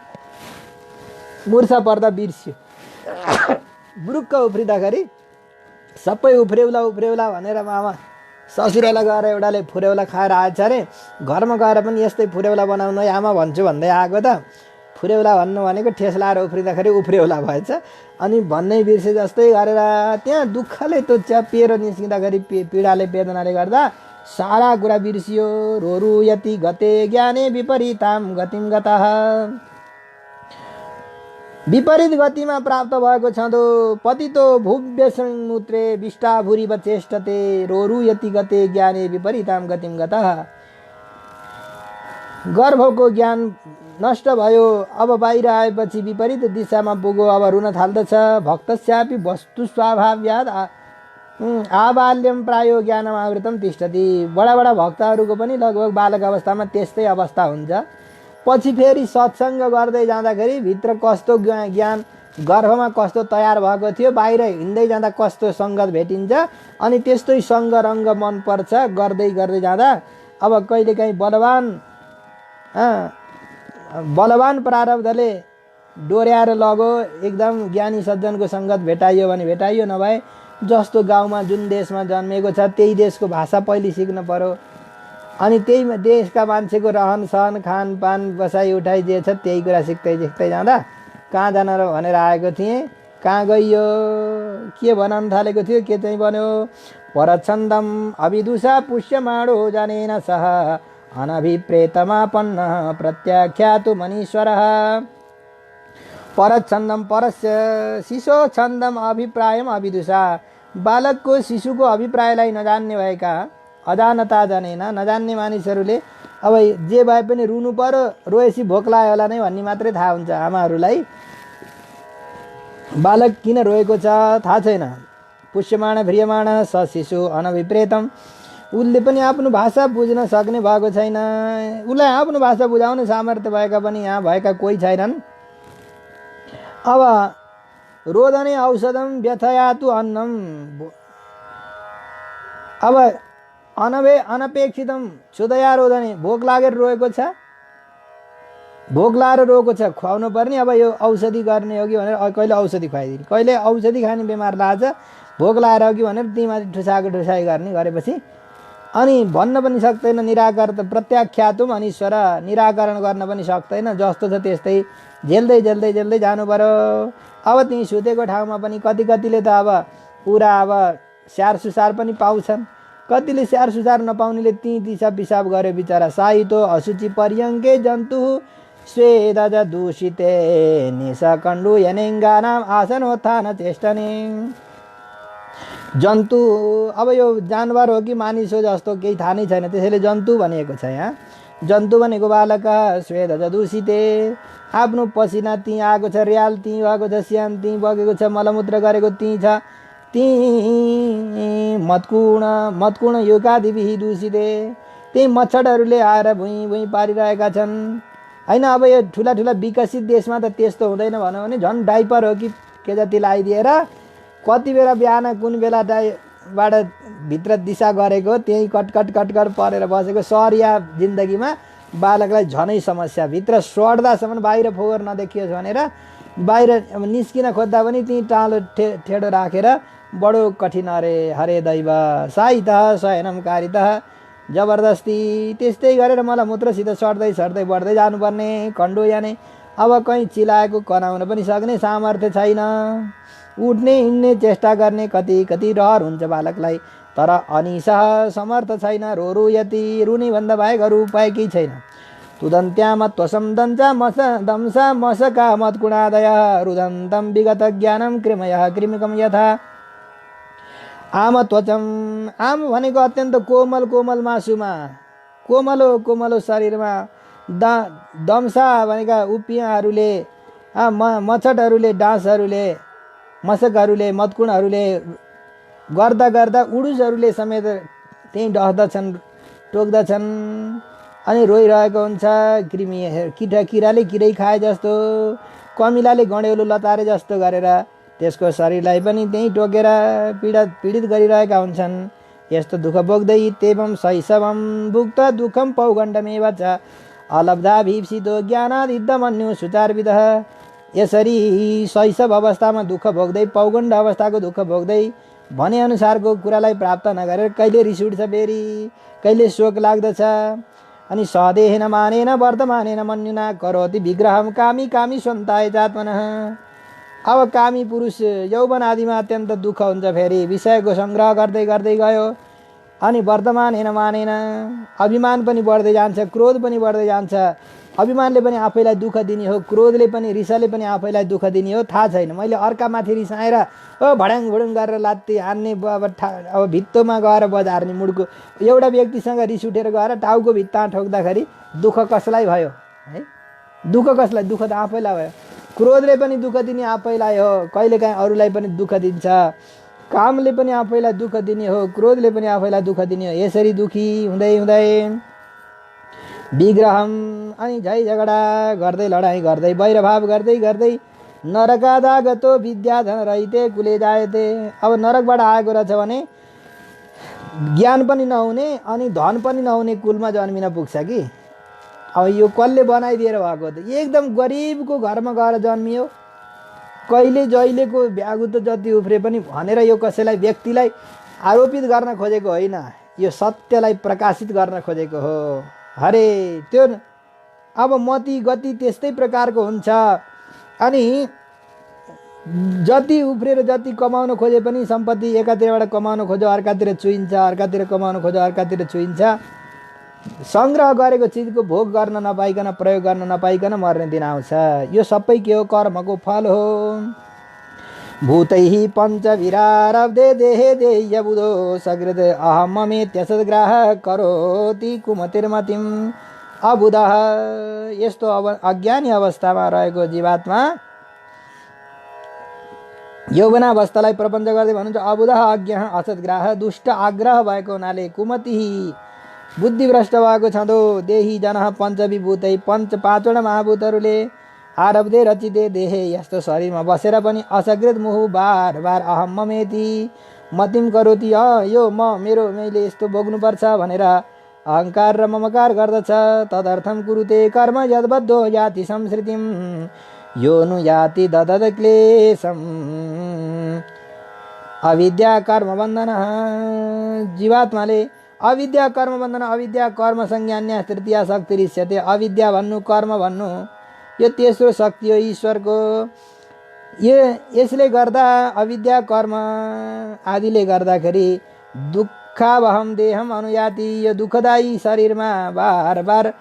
मूर्छा पर्दा बिर्स्यो। बुरुक्क उफ्रिँदाखेरि सबै उफ्रेउला भनेर मामा ससुरालाई गएर एउटाले फुरेउला खाएर आएछ अरे। घरमा गएर पनि यस्तै फुरेउला बनाउनु है आमा भन्छु भन्दै आएको त फुरेउला भन्नु भनेको ठेस लाएर उफ्रिँदाखेरि उफ्रेउला भएछ। अनि भन्नै बिर्से जस्तै गरेर त्यहाँ दुःखले त्यो च्यापिएर निस्किँदाखेरि पीडाले वेदनाले गर्दा सारा कुरा बिर्सियो। रोरु यति गते ज्ञाने विपरीताम गतिम गतः। विपरीत गतिमा प्राप्त भएको छँदो पतितो भुव्य संमुत्रे विष्टाभुरिव चेष्टते रोरु यति गते ज्ञाने विपरीताम गतिम गतः। गर्भको ज्ञान नष्ट भयो, अब बाहिर आएपछि विपरीत दिशामा पुग्यो, अब रुन थाल्दछ। भक्तस्यापि वस्तु स्वाभाव्याद आबाल्यम प्रायो ज्ञानम आवृतम तिष्ठति। बडा भक्तहरूको पनि लगभग बालक अवस्थामा त्यस्तै अवस्था हुन्छ। पछि फेरि सत्सङ्ग गर्दै जाँदाखेरि भित्र कस्तो ज्ञान गर्भमा कस्तो तयार भएको थियो, बाहिर हिँड्दै जाँदा कस्तो सङ्गत भेटिन्छ, अनि त्यस्तै सङ्ग रङ्ग मनपर्छ। गर्दै जाँदा अब कहिलेकाहीँ बलवान प्रारब्धले डोर्याएर लगो, एकदम ज्ञानी सज्जनको सङ्गत भेटाइयो भने भेटाइयो, नभए जस्तो गाउँमा जुन देशमा जन्मेको छ त्यही देशको भाषा पहिले सिक्न पर्यो। अनि त्यही देशका मान्छेको रहन सहन खानपान बसाइ उठाइ जे छ त्यही कुरा सिक्दै जाँदा कहाँ जान र भनेर आएको थिएँ, कहाँ गइयो, के बनाउन थालेको थियो, के चाहिँ बन्यो। परछन्दम अभिदुषा पुष्यमाणो जानेन सह अनभिप्रेतमापन्न प्रत्याख्यातु मनीश्वरः। परछन्दम परस्य शिशो छन्दम अभिप्रायम अभिदुषा। बालकको शिशुको अभिप्रायलाई नजान्ने भएका अजानता जनेन नजान्ने मानिसहरूले अब जे भए पनि रुनु पर्यो, रोएसी भोक लाग्यो होला नै भन्ने मात्रै थाहा हुन्छ आमाहरूलाई। बालक किन रोएको छ थाहा छैन। पुष्यमाण भ्रियमाण स शिशु अनभिप्रेतम। उसले पनि आफ्नो भाषा बुझ्न सक्ने भएको छैन। उसलाई आफ्नो भाषा बुझाउने सामर्थ्य भएका पनि यहाँ भएका कोही छैनन्। अब रोदने औषधम व्यथयातु अन्नम। अब अनपेक्षितम क्षुधया रोदने भोक लागेर रोएको छ। भोक लाएर रोगको छ, खुवाउनु पर्ने, अब यो औषधि गर्ने हो कि भनेर कहिले औषधि खुवाइदिने, कहिले औषधि खाने बेमार लाग्छ, भोक लाएर हो कि भनेर तीमाथि ठुसाको ठुसाइ गर्ने गरेपछि अनि भन्न पनि सक्दैन निराकार त प्रत्याख्यातुम अनिश्वर, निराकरण गर्न पनि सक्दैन, जस्तो छ त्यस्तै झेल्दै झेल्दै झेल्दै जानु पर्यो। अब ती सुतेको ठाउँमा पनि कतिले त अब पुरा अब स्याहार सुसार पनि पाउँछन्, कतिले स्याहार सुसार नपाउनेले ती दिसा पिसाब गर्यो बिचरा। साहितो असुचि पर्यङ्के जन्तु स्वेदज दूषिते निशकण्डु यनेङ्गानाम आसनोत्थान चेष्टने। जन्तु अब यो जानवर हो कि मानिस हो जस्तो केही थाहा नै छैन, त्यसैले जन्तु भनेको छ यहाँ। जन्तु भनेको बालक स्वेदज दूषिते, आफ्नो पसिना ती आएको छ, र्याल ती भएको छ, स्यान ती बगेको छ, मलमूत्र गरेको ती छ, ती मतकुण युकादिभिः दूषिते, त्यही मच्छरहरूले आएर भुइँ भुइँ पारिरहेका छन् होइन। अब यो ठुला ठुला विकसित देशमा त त्यस्तो हुँदैन भनौँ भने, झन् डाइपर हो कि के जति लगाइदिएर कति बेला बिहान कुन बेला बाट भित्र दिशा गरेको त्यही कटकट कटकट परेर बसेको। सहरिया जिन्दगीमा बालकलाई झनै समस्या, भित्र सर्दासम्म बाहिर फोहोर नदेखियोस् भनेर बाहिर निस्किन खोज्दा पनि त्यही टाँलो ठेडो राखेर बडो कठिन अरे हरे दैव। साहितः शयनम कारितः, जबरजस्ती त्यस्तै गरेर मलमूत्रसित सर्दै सर्दै बढ्दै जानुपर्ने। खण्डो याने अब कहीँ चिलाएको कराउन पनि सक्ने सामर्थ्य छैन, उठ्ने हिँड्ने चेष्टा गर्ने कति रहर हुन्छ बालकलाई, तर अनिशः समर्थ छैन। रोरुयति, रुने भन्दा बाहेक अरू उपाय केही छैन। तुदन्त्याम त्वसम दञ्चा मस दंसा मसका मत्कुणादय रुदन्तं विगत ज्ञानम कृमयः कृमिकम यथा। आम त्वचम, आम भनेको अत्यन्त कोमल कोमल मासुमा, कोमलो कोमलो शरीरमा, दम्सा भनेका उपियाँहरूले, मच्छरहरूले, डाँसहरूले, मशकहरूले, मतकुणहरूले गर्दा गर्दा उडुसहरूले समेत त्यहीँ डस्दछन्, टोक्दछन् अनि रोइरहेको हुन्छ। कृमि किराले किरै खाए जस्तो, कमिलाले गँडेउलो लतारे जस्तो गरेर त्यसको शरीरलाई पनि त्यहीँ टोकेर पीडित गरिरहेका हुन्छन्। यस्तो दुःख भोग्दै तेवं शैशवं भुक्त दुःखम पौगण्डमेव च अलब्धा भीप्सितो ज्ञानादिद्धमन्यु सुचारविदः। यसरी शैशव अवस्थामा दुःख भोग्दै, पौगण्ड अवस्थाको दुःख भोग्दै भनेअनुसारको कुरालाई प्राप्त नगरेर कहिले रिस उठ्छ, फेरि कहिले शोक लाग्दछ। अनि सदेहेन मानेन वर्तमानेन मन्युना करोति विग्रहम कामी कामी सन्ताय चात्मनः। अब कामी पुरुष यौवन आदिमा अत्यन्त दुःख हुन्छ, फेरि विषयको सङ्ग्रह गर्दै गर्दै गयो अनि वर्तमानेन मानेन, अभिमान पनि बढ्दै जान्छ, क्रोध पनि बढ्दै जान्छ। अभिमानले पनि आफैलाई दुःख दिने हो, क्रोधले पनि रिसले पनि आफैलाई दुःख दिने हो, थाहा छैन। मैले अर्कामाथि रिसाएर भड्याङ भुडुङ गरेर लात्ती हान्ने, अब भित्तोमा गएर बजार्ने मुडको एउटा व्यक्तिसँग रिस उठेर गएर टाउको भित्ता ठोक्दाखेरि दुःख कसलाई भयो है? दुःख कसलाई? दुःख त आफैलाई भयो। क्रोधले पनि दुःख दिने आफैलाई हो, कहिलेकाहीँ अरूलाई पनि दुःख दिन्छ। कामले पनि आफैलाई दुःख दिने हो, क्रोधले पनि आफैलाई दुःख दिने हो। यसरी दुःखी हुँदै हुँदै विग्रहम अनि झै झगडा गर्दै, लडाइँ गर्दै, वैरभाव गर्दै गर्दै नरकादागतो विद्याधन रहिते कुले जायते। अब नरकबाट आएको रहेछ भने ज्ञान पनि नहुने अनि धन पनि नहुने कुलमा जन्मिन पुग्छ कि। अब यो कसले बनाइदिएर भएको त? एकदम गरिबको घरमा गएर जन्मियो, कहिले जहिलेको भ्यागुत जति उफ्रे पनि भनेर यो कसैलाई व्यक्तिलाई आरोपित गर्न खोजेको होइन, यो सत्यलाई प्रकाशित गर्न खोजेको हो। हरे त्यो अब मति गति त्यस्तै प्रकारको हुन्छ। अनि जति उफ्रेर जति कमाउन खोजे पनि सम्पत्ति एकातिरबाट कमाउन खोज्यो अर्कातिर चुइन्छ, अर्कातिर कमाउन खोज्यो अर्कातिर चुइन्छ। सङ्ग्रह गरेको चिजको भोग गर्न नपाइकन, प्रयोग गर्न नपाइकन मर्ने दिन आउँछ। यो सबै के हो? कर्मको फल हो। भूतैः पञ्चभिरारब्धे देहे देह्य बुधो सकृत अहम ममेत्य सद्ग्राह करोति कुमतिर्मतिम। अबुधः, यस्तो अज्ञानी अवस्थामा रहेको जीवात्मा यौवनावस्थालाई प्रपञ्च गर्दै भन्नुहुन्छ अबुधः अज्ञः असद्ग्राह, दुष्ट आग्रह भएको हुनाले, कुमति बुद्धिभ्रष्ट भएको छँदो, देही जनः पञ्चविभूतै पाँचवटा महाभूतहरूले आरब्धे रचिते देहे, यस्तो शरीरमा बसेर पनि असकृत मुहु बार बार अहम ममेति मतिम करोति, यो मैले यस्तो भोग्नुपर्छ भनेर अहङ्कार र ममकार गर्दछ। तदर्थम कुरुते कर्म यद्बद्धो याति संसृतिम यो नु याति ददद क्लेशम। अविद्या कर्म बन्धन। जीवात्माले अविद्या कर्म बन्धन, अविद्या कर्म संज्ञान्य तृतीया शक्ति रिष्यते। अविद्या भन्नु कर्म भन्नु यो तेस्रो शक्ति हो ईश्वरको। यसले गर्दा अविद्या कर्म आदिले गर्दाखेरि दुःखावहम देहम अनुयाति, यो दुःखदायी शरीरमा बार बार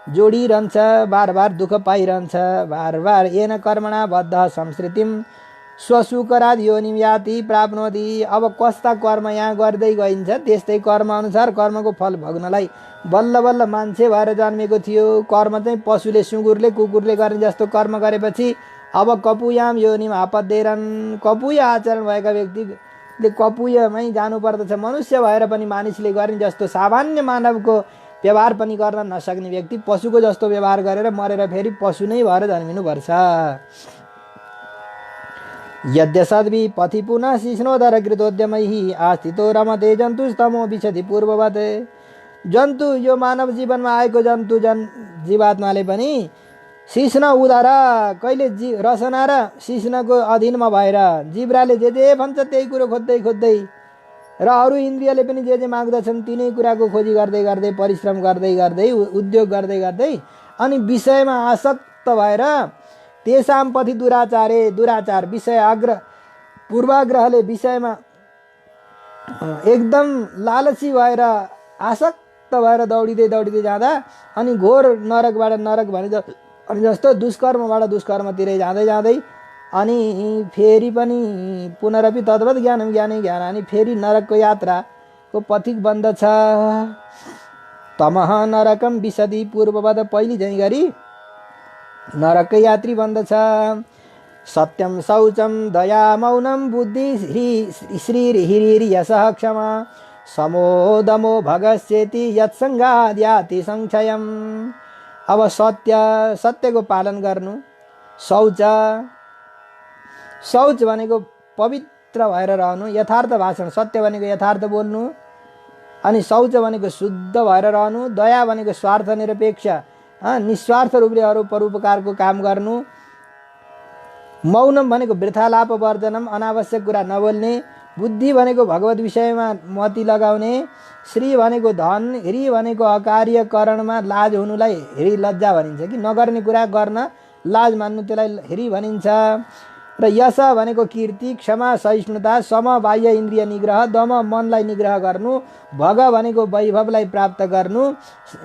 जोडिरहन्छ, बार बार दुःख पाइरहन्छ। बार बार येन कर्मणा बद्ध संस्कृतिम स्वसुकराद योनिम याति प्राप्नोति। अब कस्ता कर्म यहाँ गर्दै गइन्छ त्यस्तै कर्म अनुसार कर्मको फल भोग्नलाई बल्ल बल्ल मान्छे भएर जन्मेको थियो। कर्म चाहिँ पशुले सुँगुरले कुकुरले गर्ने जस्तो कर्म गरेपछि अब कपुयाम योनिम आपद्येरन्। कपुय आचरण भएका व्यक्तिले कपुयमै जानुपर्दछ। मनुष्य भएर पनि मानिसले गर्ने जस्तो सामान्य मानवको व्यवहार पनि गर्न नसक्ने व्यक्ति पशुको जस्तो व्यवहार गरेर मरेर फेरि पशु नै भएर जन्मिनुपर्छ। यद्यसद्भि पथि पुनः शिष्णोदर कृतोद्यमैः आस्थितो रमते जन्तुस्तमो विशति पूर्ववत्। जन्तु यो मानव जीवनमा आएको जन्तु जीवात्माले पनि शिष्ण उदर कहिले रसना र शिष्णको अधीनमा भएर जिब्राले जे भन्छ त्यही कुरो खोज्दै खोज्दै र अरू इन्द्रियले पनि जे माग्दछन् तिनै कुराको खोजी गर्दै गर्दै परिश्रम गर्दै गर्दै उद्योग गर्दै गर्दै अनि विषयमा आसक्त भएर तेसाम पथि दुराचारे, दुराचार विषय आग्रह पूर्वाग्रहले विषयमा एकदम लालची भएर आसक्त भएर दौडिँदै दौडिँदै जाँदा अनि घोर नरकबाट नरक भने जस्तो दुष्कर्मबाट दुष्कर्मतिरै जाँदै जाँदै अनि फेरि पनि पुनरपि तद्वत् ज्ञानम ज्ञानै ज्ञान, अनि फेरि नरकको यात्राको पथिक बन्दछ। तमह नरकम विशदि पूर्ववद, पहिली झैँ गरी नरकको यात्री बन्दछ। सत्यम शौचम दया मौनम बुद्धि श्री यशः क्षमा समोदमो भगस्येति यत्सङ्गाद्याति संक्षयम। अब सत्यको पालन गर्नु, शौच भनेको पवित्र भएर रहनु, यथार्थ भाषण, सत्य भनेको यथार्थ बोल्नु, अनि शौच भनेको शुद्ध भएर रहनु, दया भनेको स्वार्थ निरपेक्ष निस्वार्थ रूपले अरू परोपकारको काम गर्नु, मौनम भनेको वृथालाप वर्जनम अनावश्यक कुरा नबोल्ने, बुद्धि भनेको भगवत विषयमा मति लगाउने, श्री भनेको धन, ह्री भनेको अकार्यकरणमा लाज हुनुलाई ह्री लज्जा भनिन्छ कि नगर्ने कुरा गर्न लाज मान्नु त्यसलाई ह्री भनिन्छ। र यश भनेको कीर्ति, क्षमा सहिष्णुता, सम बाह्य इन्द्रिय निग्रह, दम मनलाई निग्रह गर्नु, भग भनेको वैभवलाई प्राप्त गर्नु।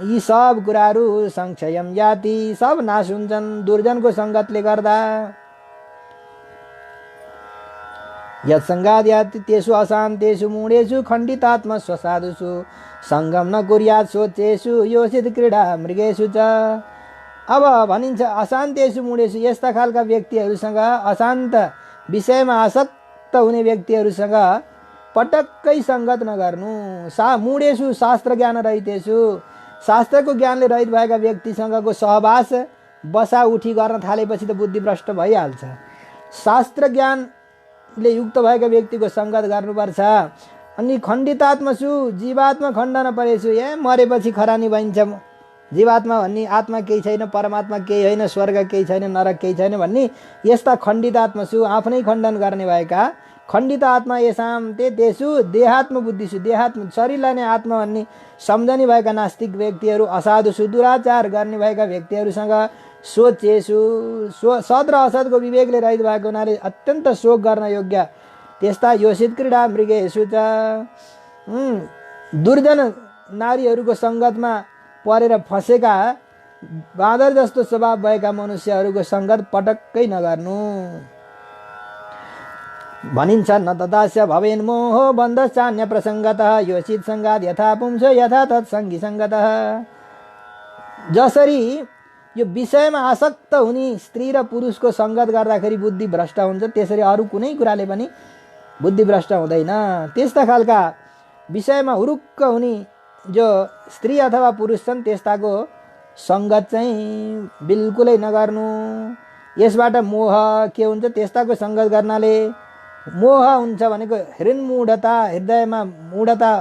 यी सब कुराहरू संक्षयम याति, सब नाश हुन्छन् दुर्जनको सङ्गतले गर्दा। यत्सङ्गाद् याति तेषु अशान्तेषु मूढेषु खण्डितात्म स्वसाधुषु सङ्गम न कुर्यात् सोचेषु योषित क्रीडा मृगेषु च। अब भनिन्छ अशान्तेषु मूढेषु, यस्ता खालका व्यक्तिहरूसँग, अशान्त विषयमा आसक्त हुने व्यक्तिहरूसँग पटक्कै सङ्गत नगर्नु। मूढेषु शास्त्र ज्ञान रहितेषु, शास्त्रको ज्ञानले रहित भएका व्यक्तिसँगको सहवास बसा उठी गर्न थालेपछि त बुद्धि भ्रष्ट भइहाल्छ। शास्त्र ज्ञानले युक्त भएका व्यक्तिको सङ्गत गर्नुपर्छ। अनि खण्डितात्मसु, जीवात्मा खण्ड नपरेछु, मरेपछि खरानी भइन्छ, जीवात्मा भन्ने आत्मा केही छैन, परमात्मा केही होइन, स्वर्ग केही छैन, नरक केही छैन भन्ने यस्ता खण्डित आत्मासु, आफ्नै खण्डन गर्ने भएका खण्डित आत्मा येषाम ते तेषु देहात्म बुद्धिसु, देहात्म शरीरलाई नै आत्मा भन्ने सम्झने भएका नास्तिक व्यक्तिहरू, असाधुसु दुराचार गर्ने भएका व्यक्तिहरूसँग सोचेसु, सद र असदको विवेकले रहित भएको हुनाले अत्यन्त शोक गर्न योग्य त्यस्ता योषित क्रीडा मृगेषु च। दुर्जन नारीहरूको सङ्गतमा परेर फसेका बाँदर जस्तो स्वभाव भएका मनुष्यहरूको सङ्गत पटक्कै नगर्नु भनिन्छ। न तदास्य भवेन् मोहो बन्धश्चान्य प्रसङ्गतः योषित सङ्गात् यथा पुंसो यथा तत्सङ्गी सङ्गतः। जसरी यो विषयमा आसक्त हुने स्त्री र पुरुषको सङ्गत गर्दाखेरि बुद्धि भ्रष्ट हुन्छ, त्यसरी अरू कुनै कुराले पनि बुद्धि भ्रष्ट हुँदैन। त्यस्ता खालका विषयमा हुरुक्क हुने जो स्त्री अथवा पुरुष छन् त्यस्ताको सङ्गत चाहिँ बिल्कुलै नगर्नु। यसबाट मोह के हुन्छ, त्यस्ताको सङ्गत गर्नाले मोह हुन्छ भनेको हृन्मूढता, हृदयमा मूढता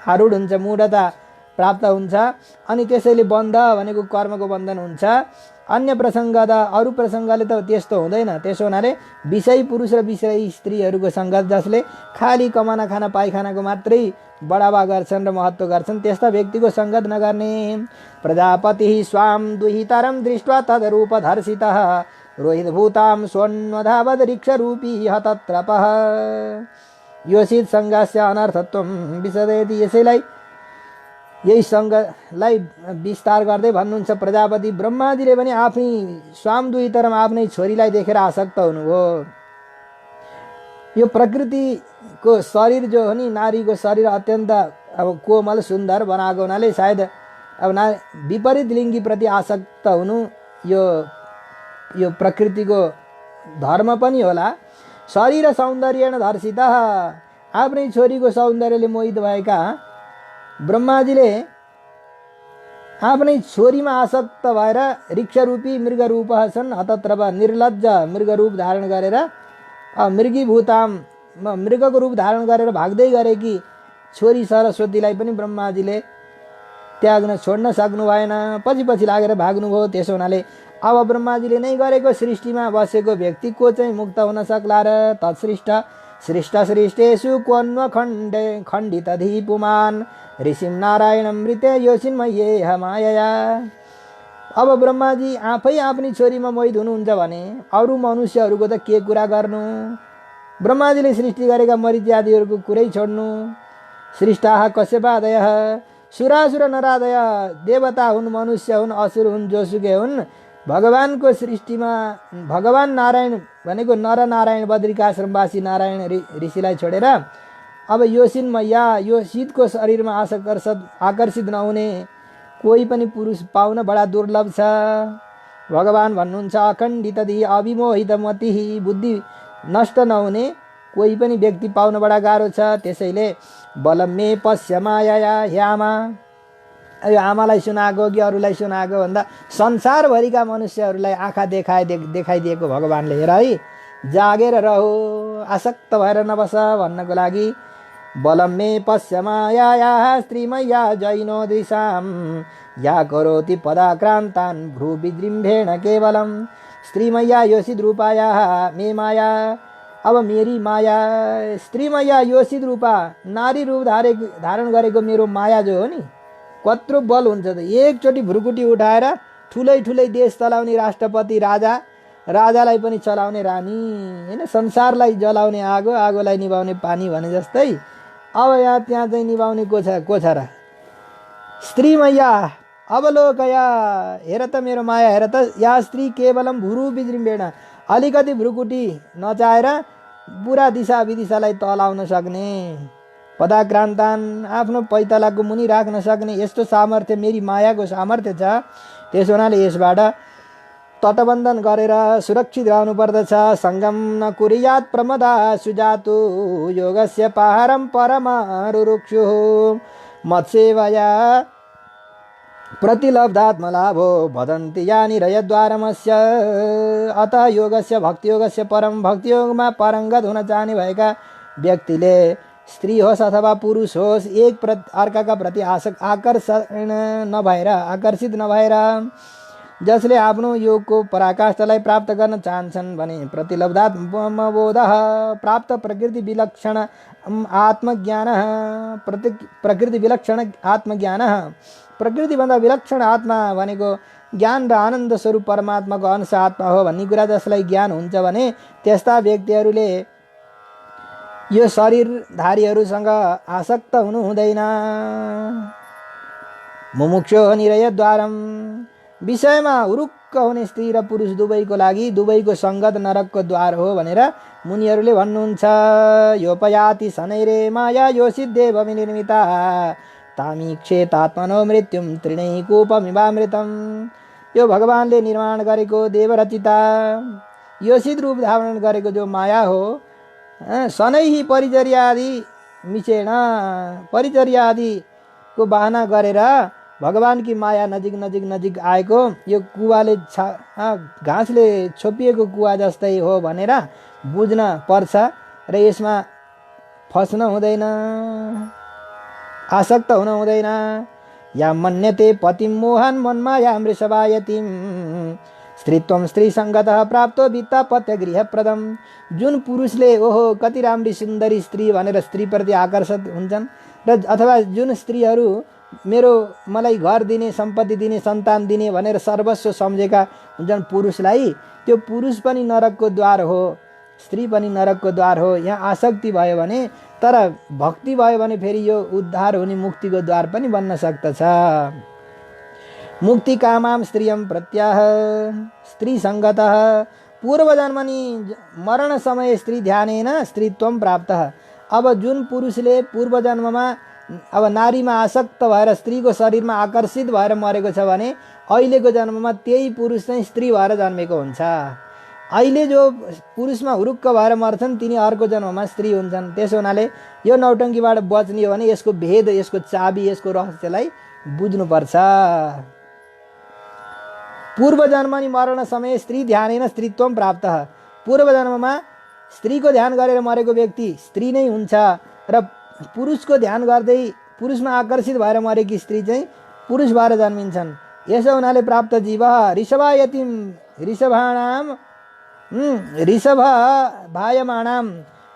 आरूढ हुन्छ, मूढता प्राप्त हुन्छ। अनि त्यसैले बन्ध भनेको कर्मको बन्धन हुन्छ। अन्य प्रसङ्ग अरू प्रसङ्गले त त्यस्तो हुँदैन। त्यसो हुनाले विषयी पुरुष र विषयी स्त्रीहरूको सङ्गत जसले खाली कमाना खाना पाइखानाको मात्रै बढावा गर्छन् र महत्त्व गर्छन् त्यस्ता व्यक्तिको सङ्गत नगर्ने। प्रजापति स्वाम दुहितरम दृष्ट्वा तदरूपधर्षितः रोहित भूताम स्वन्वधावद ऋक्षरूपी हतत्रपः। योषित सङ्गस्य अनर्थत्वम विशदयति। यसैलाई यही सङ्गलाई विस्तार गर्दै भन्नुहुन्छ प्रजापति ब्रह्माजीले पनि आफ्नै स्वामदुहितरम आफ्नै छोरीलाई देखेर आसक्त हुनुभयो। यो प्रकृतिको शरीर जो हो नि, नारीको शरीर अत्यन्त कोमल सुन्दर बनाएको हुनाले सायद विपरीत लिङ्गीप्रति आसक्त हुनु यो प्रकृतिको धर्म पनि होला। शरीर सौन्दर्येण दर्शित, आफ्नै छोरीको सौन्दर्यले मोहित भएका ब्रह्माजीले आफ्नै छोरीमा आसक्त भएर ऋक्षरूपी मृगरूप छन् हतत्रप निर्लज्ज मृगरूप धारण गरेर मृगको रूप धारण गरेर भाग्दै गरेकी छोरी सरस्वतीलाई पनि ब्रह्माजीले छोड्न सक्नु भएन, पछि लागेर भाग्नुभयो। त्यसो हुनाले अब ब्रह्माजीले नै गरेको सृष्टिमा बसेको व्यक्ति को चाहिँ मुक्त हुन सक्ला र? तत्सृष्ट सृष्ट सृष्टेषु क्वन्व खण्डितधि पुमान् ऋषिं नारायणं मृते योषिन्मय्येह मायया। अब ब्रह्माजी आफै आफ्नै छोरीमा मोहित हुनुहुन्छ भने अरू मनुष्यहरूको त के कुरा गर्नु? ब्रह्माजीले सृष्टि गरेका मरिच्यादिहरूको कुरै छोड्नु। सृष्टाः कश्यपादयः सुरासुर नरादय, देवता हुन्, मनुष्य हुन्, असुर हुन्, जोसुकै हुन्, भगवानको सृष्टिमा भगवान नारायण भनेको नर नारायण बद्रिकाश्रमवासी नारायण ऋषिलाई छोडेर अब योसिन मैया यो शीतको शरीरमा आकर्षित नहुने कोही पनि पुरुष पाउन बडा दुर्लभ छ। भगवान भन्नुहुन्छ अखण्डितधि अविमोहित मति, बुद्धि नष्ट नहुने कोही पनि व्यक्ति पाउन बडा गाह्रो छ। त्यसैले बलमे पश्य माया हे आमा, यो आमालाई सुनाएको कि अरूलाई सुनाएको भन्दा संसारभरिका मनुष्यहरूलाई आँखा देखाइदिएको भगवानले हेर है, जागेर रहो, आसक्त भएर नबस भन्नको लागि बलमे पश्य माया स्त्रीमय्या जैनो दृशाम या करोति पदाक्रान्तान् भ्रू विजृम्भेण केवलम। स्त्रीमय्या योषित रूपाया मे माया, अब मेरी माया स्त्रीमय्या योषित रूपा नारी रूप धारण गरेको मेरो माया जो हो नि, कत्रो बल हुन्छ त। एकचोटि भ्रुकुटी उठाएर ठुलै देश चलाउने राष्ट्रपति राजालाई पनि चलाउने रानी हैन, संसारलाई जलाउने आगोलाई निभाउने पानी भने जस्तै अब यहाँ त्यहाँ चाहिँ निभाउने को छ र? स्त्रीमय्या अवलोकया, हेर त मेरो माया हेर त, या स्त्री केवलम भुरु विजृम्भेण, अलिकति भ्रुकुटी नचाहेर पुरा दिशा विदिशालाई तलाउन सक्ने, पदाक्रान्तान आफ्नो पैतालाको मुनि राख्न सक्ने यस्तो सामर्थ्य मेरी मायाको सामर्थ्य छ। त्यसो हुनाले यसबाट तटबन्धन गरेर सुरक्षित रहनु पर्दछ। सङ्गम न कुर्यात् प्रमदा सुजातु योगस्य पाहारं परमारुरुक्षुः मत्सेवया प्रतिलब्धात्मलाभो वदन्ति यानि रयद्वारमस्य। अतः योगस्य भक्तियोगस्य परम, भक्तियोगमा पारङ्गत हुन चाहने भएका व्यक्तिले स्त्री होस् अथवा पुरुष होस् एक अर्काका प्रति आकर्षित नभएर जसले आफ्नो योगको पराकाष्ठालाई प्राप्त गर्न चाहन्छन् भने प्रतिलब्धात्मबोधः प्राप्त प्रकृति विलक्षण आत्मज्ञान, प्रकृति विलक्षण आत्मज्ञान, प्रकृतिभन्दा विलक्षण आत्मा भनेको ज्ञान र आनन्द स्वरूप परमात्माको अंश आत्मा हो भन्ने कुरा जसलाई ज्ञान हुन्छ भने त्यस्ता व्यक्तिहरूले यो शरीरधारीहरूसँग आसक्त हुनु हुँदैन। मुमुक्षो निरयद्वारम, विषयमा हुरुक्क हुने स्त्री र पुरुष दुवैको लागि दुवैको सङ्गत नरकको द्वार हो भनेर मुनिहरूले भन्नुहुन्छ। योपयाति शनैरे माया योषिदेव विनिर्मिता तामीक्षेतात्मनो मृत्युम तृणैकूपमिवामृतम। यो भगवानले निर्माण गरेको देवरचिता योषित रूप धारण गरेको जो माया हो, शनैहि परिचर्यादि मिचेण, परिचर्यादिको बहाना गरेर भगवानकी माया नजिक आएको यो कुवाले घाँसले छोपिएको कुवा जस्तै हो भनेर बुझ्न पर्छ र यसमा फस्न हुँदैन, आसक्त हुन हुँदैन। या मन्यते पतिं मोहन मन्माया वृषभायतिम स्त्रीत्वम स्त्री संगतः प्राप्तो वित्तापत्य गृहप्रदम। जुन पुरुषले ओहो कति राम्री सुन्दरी स्त्री भनेर स्त्रीप्रति आकर्षित हुन्छन् र अथवा जुन स्त्रीहरू मेरो मलाई घर दिने सम्पत्ति दिने सन्तान दिने भनेर सर्वस्व सम्झेका हुन्छन् पुरुषलाई, त्यो पुरुष पनि नरकको द्वार हो, स्त्री पनि नरकको द्वार हो। यहाँ आसक्ति भयो भने, तर भक्ति भयो भने फेरि यो उद्धार हुने मुक्तिको द्वार पनि बन्न सक्दछ। मुक्ति कामाम स्त्रियम प्रत्याह स्त्री संगतः पूर्व जन्मनि मरण समय स्त्री ध्यानेन स्त्रीत्वम प्राप्त। अब जुन पुरुषले पूर्व जन्ममा अब नारीमा आसक्त भएर स्त्रीको शरीरमा आकर्षित भएर मरेको छ भने अहिलेको जन्ममा त्यही पुरुष चाहिँ स्त्री भएर जन्मेको हुन्छ। अहिले जो पुरुषमा हुरुक्क भएर मर्छन् तिनी अर्को जन्ममा स्त्री हुन्छन्। त्यसो हुनाले यो नौटङ्कीबाट बच्ने हो भने यसको भेद, यसको चाबी, यसको रहस्यलाई बुझ्नुपर्छ। पूर्व जन्मनि मरण समय स्त्री ध्यानेन स्त्रीत्वम प्राप्त। पूर्व जन्ममा स्त्रीको ध्यान गरेर मरेको व्यक्ति स्त्री नै हुन्छ र पुरुषको ध्यान गर्दै पुरुषमा आकर्षित भएर मरेकी स्त्री चाहिँ पुरुष भएर जन्मिन्छन्। यसो हुनाले प्राप्त जीव ऋषभायतिम ऋषभाणाम ऋषभ भायमाणाम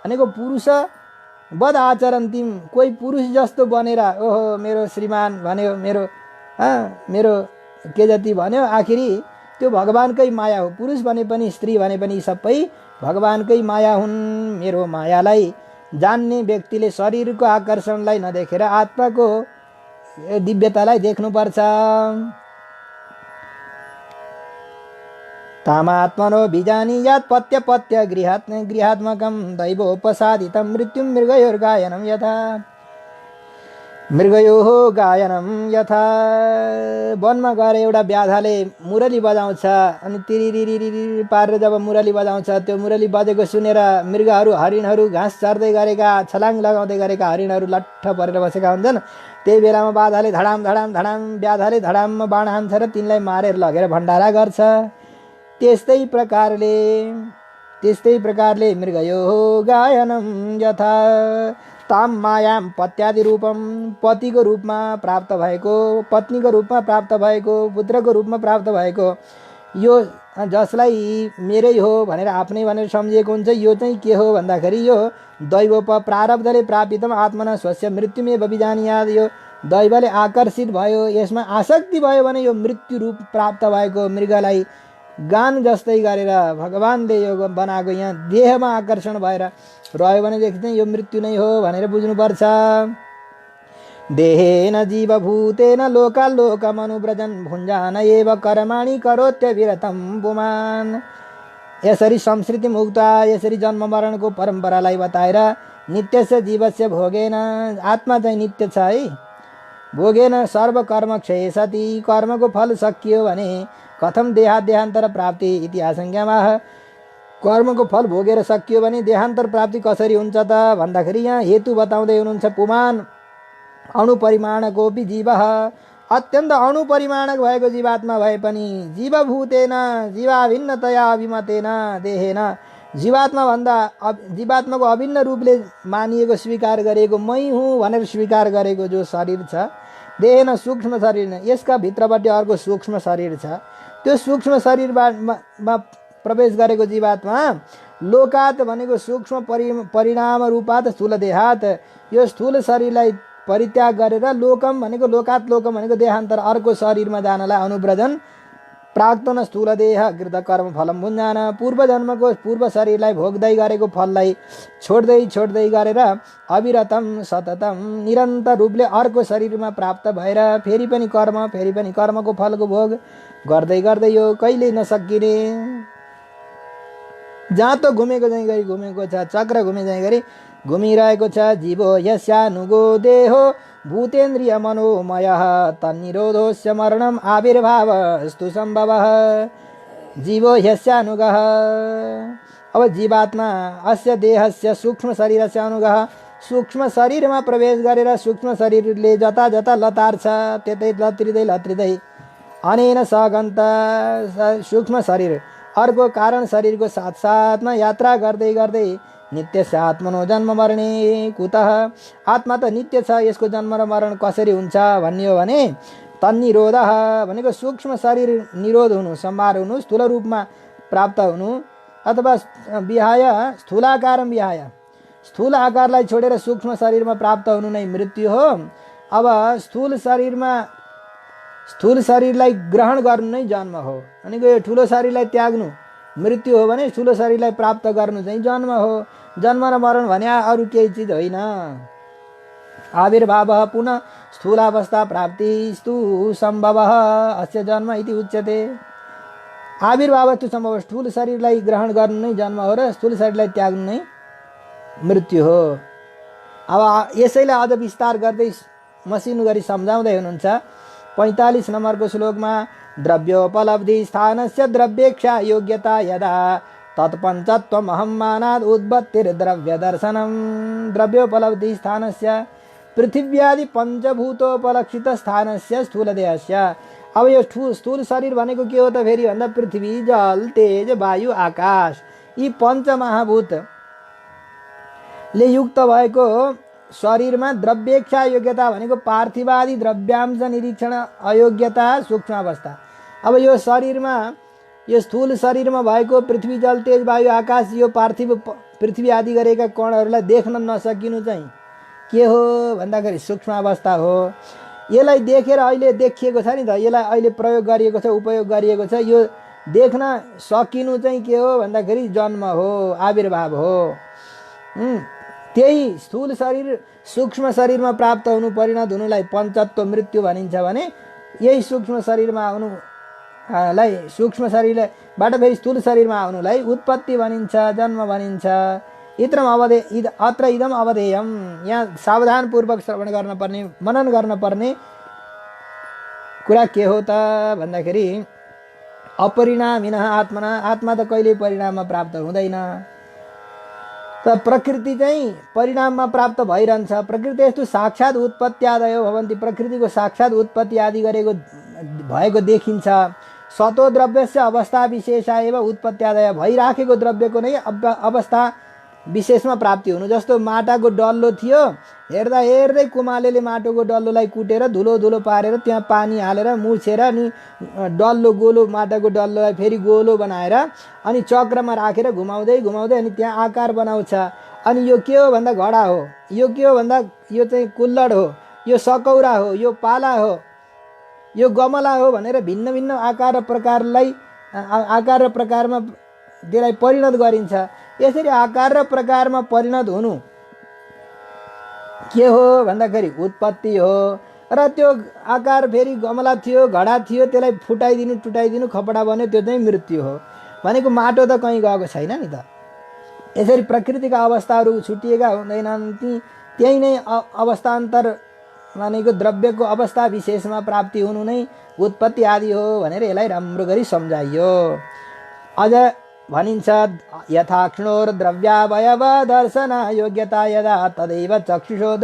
भनेको पुरुष बद आचरन्तिम, कोही पुरुष जस्तो बनेर ओहो मेरो श्रीमान भन्यो, मेरो के जति भन्यो, आखिरी त्यो भगवानकै माया हो। पुरुष भने पनि स्त्री भने पनि सबै भगवानकै माया हुन्। मेरो मायालाई जान्ने व्यक्तिले शरीरको आकर्षणलाई नदेखेर आत्माको दिव्यतालाई देख्नुपर्छ। तामात्मनो बिजानीयात् पत्य पत्य गृहात्मकं दैवोपसादितं मृत्युं मृगयोर्गायनं यथा। मृगयोः गायनम यथा। वनमा गएर एउटा ब्याधाले मुरली बजाउँछ अनि तिरिरिरिरि पारेर जब मुरली बजाउँछ त्यो मुरली बजेको सुनेर मृगहरू हरिणहरू घाँस चर्दै गरेका छलाङ लगाउँदै गरेका हरिणहरू लट्ठ परेर बसेका हुन्छन्। त्यही बेलामा बाधाले धडाम धडाम धडाम ब्याधाले धडाममा बाण हान्छ र तिनलाई मारेर लगेर भण्डारा गर्छ। त्यस्तै प्रकारले मृगयोः गायनम यथा ताम मायाम पत्यादि रूपम पतिको रूपमा प्राप्त भएको, पत्नीको रूपमा प्राप्त भएको, पुत्रको रूपमा प्राप्त भएको यो जसलाई मेरै हो भनेर आफ्नै भनेर सम्झिएको हुन्छ यो चाहिँ के हो भन्दाखेरि यो दैवोप प्रारब्धले प्रापितम आत्मना स्वस्य मृत्युमेव बिजानीयात्। यो दैवले आकर्षित भयो, यसमा आसक्ति भयो भने यो मृत्यु रूप प्राप्त भएको मृगलाई गान जस्तै गरेर भगवानले यो बनाएको यहाँ देहमा आकर्षण भएर रह्यो भनेदेखि चाहिँ यो मृत्यु नै हो भनेर बुझ्नुपर्छ। देहेन जीवभूतेन लोकालोकमनुव्रजन् भुञ्जान एव कर्माणि करोत्यविरतं पुमान्। यसरी संस्कृति मुक्त यसरी जन्म मरणको परम्परालाई बताएर नित्यस्य जीवस्य भोगेन, आत्मा चाहिँ नित्य छ है, भोगेन सर्व कर्म क्षय सति, कर्मको फल सकियो भने कथम देहान्तर प्राप्ति इति आशंकामाह। कर्मको फल भोगेर सकियो भने देहान्तर प्राप्ति कसरी हुन्छ त भन्दाखेरि यहाँ हेतु बताउँदै हुनुहुन्छ। पुमान अणुपरिमाणकोपि जीवः, अत्यन्त अणुपरिमाणक भएको जीवात्मा भए पनि जीवभूतेन जीवाभिन्नतया अभिमतेन देहेन जीवात्माको अभिन्न रूपले मानिएको स्वीकार गरेको मै हुँ भनेर स्वीकार गरेको जो शरीर छ, देहेन सूक्ष्म शरीर, यसका भित्रबाट अर्को सूक्ष्म शरीर छ, त्यो सूक्ष्म शरीरमा प्रवेश गरेको जीवात्मा लोकात भनेको सूक्ष्म परिणाम रूपात स्थूल देहात, यो स्थूल शरीरलाई परित्याग गरेर लोकम भनेको लोकात लोकम भनेको देहान्तर अर्को शरीरमा जानलाई अनुव्रजन प्राक्तन स्थूल देह कृत कर्म फलम भुञ्जान। पूर्व जन्मको पूर्व शरीरलाई भोग्दै गरेको फललाई छोड्दै गरेर अविरतम सततम निरन्तर रूपले अर्को शरीरमा प्राप्त भएर फेरि पनि कर्मको फलको भोग गर्दै यो कहिले नसकिने जहाँ त घुमेको चाहिँ गरी घुमेको छ, चक्र घुमे चाहिँ गरी घुमिरहेको छ। जीवो यस्यानुगो देहो भूतेन्द्रिय मनोमयः तन्निरोधोस्य मरणम आविर्भावस्तु सम्भवः। जीवो ह्यस्यानुगः, अब जीवात्मा अस्य देहस्य सूक्ष्म शरीरस्य अनुगः, सूक्ष्म शरीरमा प्रवेश गरेर सूक्ष्म शरीरले जता जता लतार्छ त्यतै लत्रिँदै अनेन सगन्त सूक्ष्म शरीर अर्को कारण शरीरको साथसाथमा यात्रा गर्दै नित्यस्य आत्मनो जन्म मरणे कुतः। आत्मा त नित्य छ, यसको जन्म र मरण कसरी हुन्छ भन्ने हो भने तन्निरोधः भनेको सूक्ष्म शरीर निरोध हुनु, संहार हुनु, स्थूल रूपमा प्राप्त हुनु, अथवा विहाय स्थूलाकारम विहाय, स्थूल आकारलाई छोडेर सूक्ष्म शरीरमा प्राप्त हुनु नै मृत्यु हो। अब स्थूल शरीरलाई ग्रहण गर्नु नै जन्म हो। भनेको यो ठुलो शरीरलाई त्याग्नु मृत्यु हो भने ठुलो शरीरलाई प्राप्त गर्नु चाहिँ जन्म हो। जन्म र मरण भने अरू केही चिज होइन। आविर्भाव पुनः स्थूलावस्था प्राप्तिस्तु सम्भव अस्य जन्म इति उच्यते। आविर्भावस्तु सम्भव, स्थूल शरीरलाई ग्रहण गर्नु नै जन्म हो र स्थूल शरीरलाई त्याग्नु नै मृत्यु हो। अब यसैलाई अझ विस्तार गर्दै मसिनो गरी सम्झाउँदै हुनुहुन्छ 45 नम्बरको श्लोकमा द्रव्योपलब्धि स्थानस्य द्रव्येक्षा योग्यता यदा तत्पञ्चत्वमहं मानाद् उद्बत्तिर्द्रव्य दर्शनम। द्रव्योपलब्धि स्थानस्य पृथिव्यादि पञ्चभूतोपलक्षित स्थानस्य स्थूलदेहस्य। अब यो स्थूल शरीर भनेको के हो त फेरि भन्दा पृथ्वी, जल, तेज, वायु, आकाश, यी पञ्चमहाभूतले युक्त भएको शरीरमा द्रव्येक्षा योग्यता भनेको पार्थिवादि द्रव्यांश निरीक्षण अयोग्यता सूक्ष्म अवस्था। अब यो शरीरमा, यो स्थूल शरीरमा भएको पृथ्वी, जल, तेज, वायु, आकाश, यो पार्थिव पृथ्वी आदि गरेका कणहरूलाई देख्न नसकिनु चाहिँ के हो भन्दाखेरि सूक्ष्म अवस्था हो। यसलाई देखेर अहिले देखिएको छ नि त, यसलाई अहिले प्रयोग गरिएको छ, उपयोग गरिएको छ, यो देख्न सकिनु चाहिँ के हो भन्दाखेरि जन्म हो, आविर्भाव हो। त्यही स्थूल शरीर सूक्ष्म शरीरमा प्राप्त हुनु, परिणत हुनुलाई पञ्चत्व मृत्यु भनिन्छ भने यही सूक्ष्म शरीरमा आउनुलाई, सूक्ष्म शरीरबाट फेरि स्थूल शरीरमा आउनुलाई उत्पत्ति भनिन्छ, जन्म भनिन्छ। अत्र इदम अवधेयम। यहाँ सावधानपूर्वक श्रवण गर्न पर्ने, मनन गर्न पर्ने कुरा के हो त भन्दाखेरि अपरिणामिनः आत्मना, आत्मा त कहिल्यै परिणाममा प्राप्त हुँदैन। त प्रकृति चाहिँ परिणाममा प्राप्त भइरहन्छ। प्रकृति यस्तो साक्षात् उत्पत्त्यादयो भवन्ति, प्रकृतिको साक्षात् उत्पत्ति आदि गरेको भएको देखिन्छ। सतो द्रव्यस्य अवस्था विशेषा एव उत्पत्त्यादय, भइराखेको द्रव्यको नै अवस्था विशेषमा प्राप्ति हुनु। जस्तो माटाको डल्लो थियो, हेर्दा हेर्दै कुमालेले माटोको डल्लोलाई कुटेर धुलो धुलो पारेर त्यहाँ पानी हालेर मुछेर अनि डल्लो गोलो, माटाको डल्लोलाई फेरि गोलो बनाएर अनि चक्रमा राखेर घुमाउँदै घुमाउँदै अनि त्यहाँ आकार बनाउँछ। अनि यो के हो भन्दा घडा हो, यो के हो भन्दा यो चाहिँ कुल्लड हो, यो सकौरा हो, यो पाला हो, यो गमला हो भनेर भिन्न भिन्न आकार र प्रकारमा त्यसलाई परिणत गरिन्छ। यसरी आकार र प्रकारमा परिणत हुनु के हो भन्दाखेरि उत्पत्ति हो। र त्यो आकार फेरि गमला थियो, घडा थियो, त्यसलाई फुटाइदिनु, टुटाइदिनु, खपडा बन्यो, त्यो चाहिँ मृत्यु हो। भनेको माटो त कहीँ गएको छैन नि त। यसरी प्रकृतिका अवस्थाहरू छुटिएका हुँदैनन्, त्यही नै अवस्थान्तर भनेको द्रव्यको अवस्था विशेषमा प्राप्ति हुनु नै उत्पत्ति आदि हो भनेर यसलाई राम्रो गरी सम्झाइयो। अझ भनिन्छ यथाक्षणोर द्रव्यावयव दर्शन योग्यता यदा तदैव चक्षुषो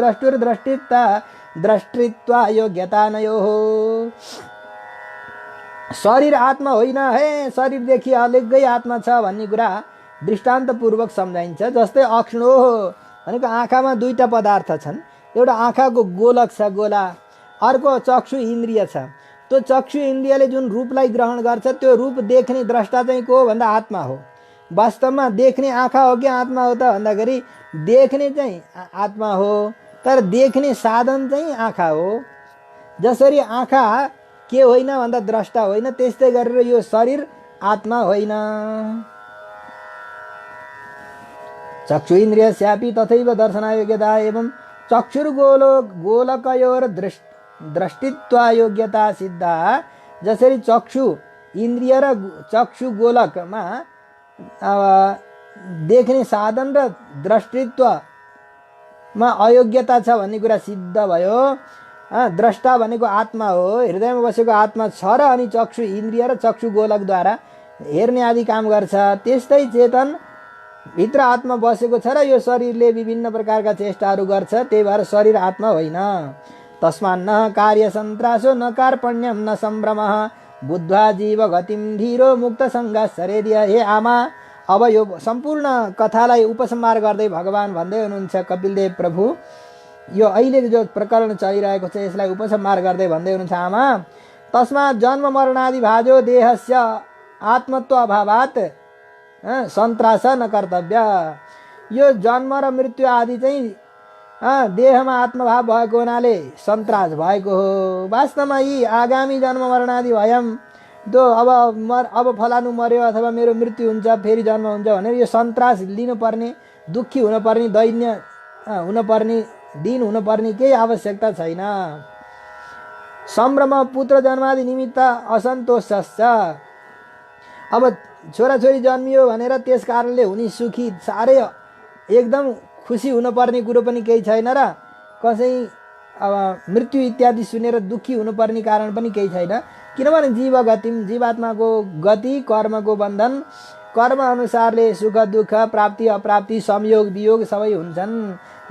द्रष्टृत्वा योग्यता नयो हो। शरीर आत्मा होइन है, शरीरदेखि अलग्गै आत्मा छ भन्ने कुरा दृष्टान्तपूर्वक सम्झाइन्छ। जस्तै अक्षणो हो भनेको आँखामा दुईटा पदार्थ छन्, एउटा आँखाको गोलक छ, गोला, अर्को चक्षु इन्द्रिय छ। त्यो चक्षु इन्द्रियले जुन रूपलाई ग्रहण गर्छ त्यो रूप देख्ने द्रष्टा चाहिँ को भन्दा आत्मा हो। वास्तवमा देख्ने आँखा हो कि आत्मा हो त भन्दाखेरि देख्ने चाहिँ आत्मा हो, तर देख्ने साधन चाहिँ आँखा हो। जसरी आँखा के होइन भन्दा द्रष्टा होइन, त्यस्तै गरेर यो शरीर आत्मा होइन। चक्षु इन्द्रियस्यापि तथैव दर्शनयोग्यता एवं चक्षुर्गोलकयोर दृष्टित्व योग्यता सिद्धा। जसरी चक्षु इन्द्रिय र चक्षु गोलकमा देख्ने साधन र दृष्टित्वमा अयोग्यता छ भन्ने कुरा सिद्ध भयो। द्रष्टा भनेको आत्मा हो, हृदयमा बसेको आत्मा छ र अनि चक्षु इन्द्रिय र चक्षु गोलकद्वारा हेर्ने आदि काम गर्छ। त्यस्तै चेतन भित्र आत्मा बसेको छ र यो शरीरले विभिन्न प्रकारका चेष्टाहरू गर्छ, त्यही भएर शरीर आत्मा होइन। तस्मान्न कार्य सन्त्रासो न कार्पण्यम न सम्भ्रमः बुद्ध्वा जीव गतिम धीरो मुक्त संगा सरेदिया। हे आमा, अब यो सम्पूर्ण कथालाई उपसंहार गर्दै भगवान भन्दै हुनुहुन्छ कपिलदेव प्रभु, यो अहिले जो प्रकरण चलिरहेको छ यसलाई उपसंहार गर्दै भन्दै हुनुहुन्छ, आमा तस्मात् जन्म मरणादि भाजो देहस्य आत्मत्व अभावात् सन्त्रास न कर्तव्य। यो जन्म र मृत्यु आदि चाहिँ देहमा आत्मभाव भएको हुनाले सन्त्रास भएको हो। वास्तवमा यी आगामी जन्म मरणादि भयम दो अब फलानु मर्यो अथवा मेरो मृत्यु हुन्छ फेरि जन्म हुन्छ भनेर यो सन्त्रास लिनुपर्ने, दुःखी हुनुपर्ने, दैन्य हुनुपर्ने, दिन हुनुपर्ने केही आवश्यकता छैन। सम्भ्रम पुत्र जन्मादि निमित्त असन्तोषश्च। अब छोराछोरी जन्मियो भनेर त्यस कारणले हुने सुखी साह्रै एकदम खुसी हुनुपर्ने कुरो पनि केही छैन र कसै अब मृत्यु इत्यादि सुनेर दुःखी हुनुपर्ने कारण पनि केही छैन। किनभने जीव गतिम, जीवात्माको गति कर्मको बन्धन, कर्म अनुसारले सुख दुःख प्राप्ति अप्राप्ति संयोग वियोग सबै हुन्छन्।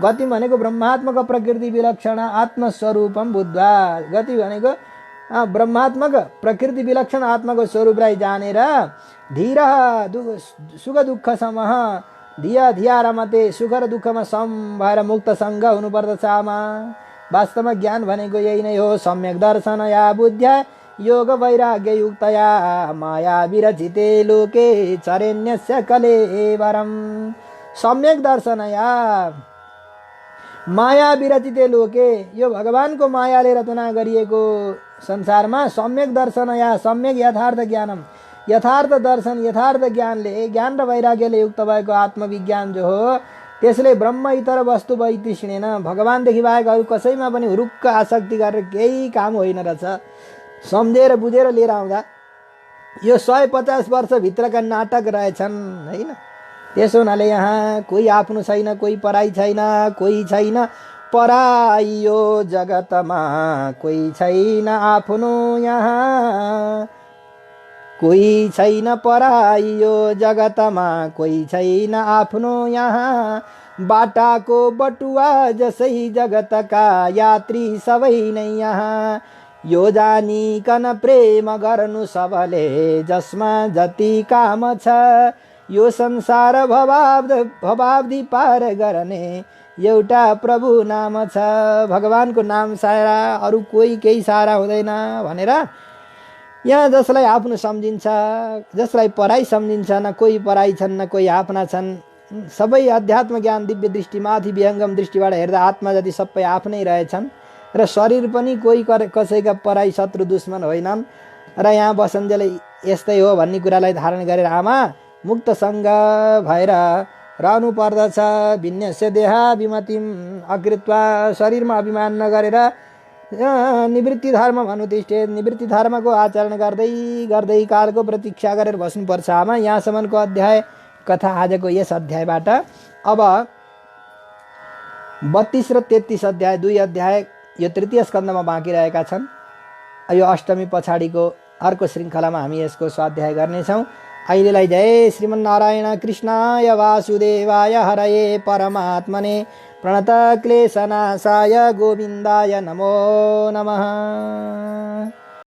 गति भनेको ब्रह्मात्मक प्रकृति विलक्षण आत्मस्वरूपम बुद्ध्वा। गति भनेको ब्रह्मात्मक प्रकृति विलक्षण आत्माको स्वरूपलाई जानेर धीर सुख दुःख समह धिया धिया रमते, सुख र दुःखमा सम भएर मुक्तसँग हुनुपर्दछ आमा। वास्तवमा ज्ञान भनेको यही नै हो। सम्यक दर्शन या बुद्ध्या योग वैराग्य युक्तया माया विरचिते लोके चरेण्यस्य कलेवरम। सम्यक दर्शन या माया विरचिते लोके, यो भगवानको मायाले रचना गरिएको संसारमा सम्यक दर्शन या सम्यक यथार्थ ज्ञानम, यथार्थ दर्शन यथार्थ ज्ञानले, ज्ञान र वैराग्यले युक्त भएको आत्मविज्ञान जो हो त्यसले ब्रह्म इतर वस्तु वैतृष्णेन, भगवानदेखि बाहेक अरू कसैमा पनि हुरुक्क आसक्ति गरेर केही काम होइन रहेछ। सम्झेर बुझेर लिएर आउँदा यो 150 वर्षभित्रका नाटक रहेछन् होइन। त्यसो हुनाले यहाँ कोही आफ्नो छैन, कोही पराई छैन, कोही छैन पराई यो जगतमा, कोही छैन आफ्नो यहाँ, कोही छैन पराई यो जगतमा, कोही छैन आफ्नो यहाँ। बाटाको बटुवा जसै जगतका यात्री सबै नै यहाँ। यो जानिकन प्रेम गर्नु सबले जसमा जति काम छ, यो संसार भवाब्दी पार गर्ने एउटा प्रभु नाम छ। भगवानको नाम सारा, अरू कोही केही सारा हुँदैन भनेर यहाँ जसलाई आफ्नो सम्झिन्छ, जसलाई पराई सम्झिन्छ, न कोही पराई छन् न कोही आफ्ना छन्। सबै अध्यात्म ज्ञान दिव्य दृष्टि माथि विहङ्गम दृष्टिबाट हेर्दा आत्मा जति सबै आफ्नै रहेछन् र शरीर पनि कोही कसैका पराई शत्रु दुश्मन होइनन्। र यहाँ बसन्जेले यस्तै हो भन्ने कुरालाई धारण गरेर आमा मुक्तसँग भएर रहनु पर्दछ। भिन्यस्य देहा विमतिम अकृत्वा, शरीरमा अभिमान नगरेर निवृत्ति धर्म अनुतिष्ठेत, निवृत्ति धर्मको आचरण गर्दै गर्दै कालको प्रतीक्षा गरेर बस्नुपर्छ आमा। यहाँसम्मको अध्याय कथा आजको यस अध्यायबाट अब 32 र 33 अध्याय, 2 अध्याय यो तृतीय स्कन्धमा बाँकी रहेका छन्। यो अष्टमी पछाडिको अर्को श्रृङ्खलामा हामी यसको स्वाध्याय गर्नेछौँ। अहिलेलाई जय श्रीमन्नारायण कृष्णाय वासुदेवाय हरये परमात्मने प्रणत क्लेशनाशाय गोविन्दाय नमो नमः।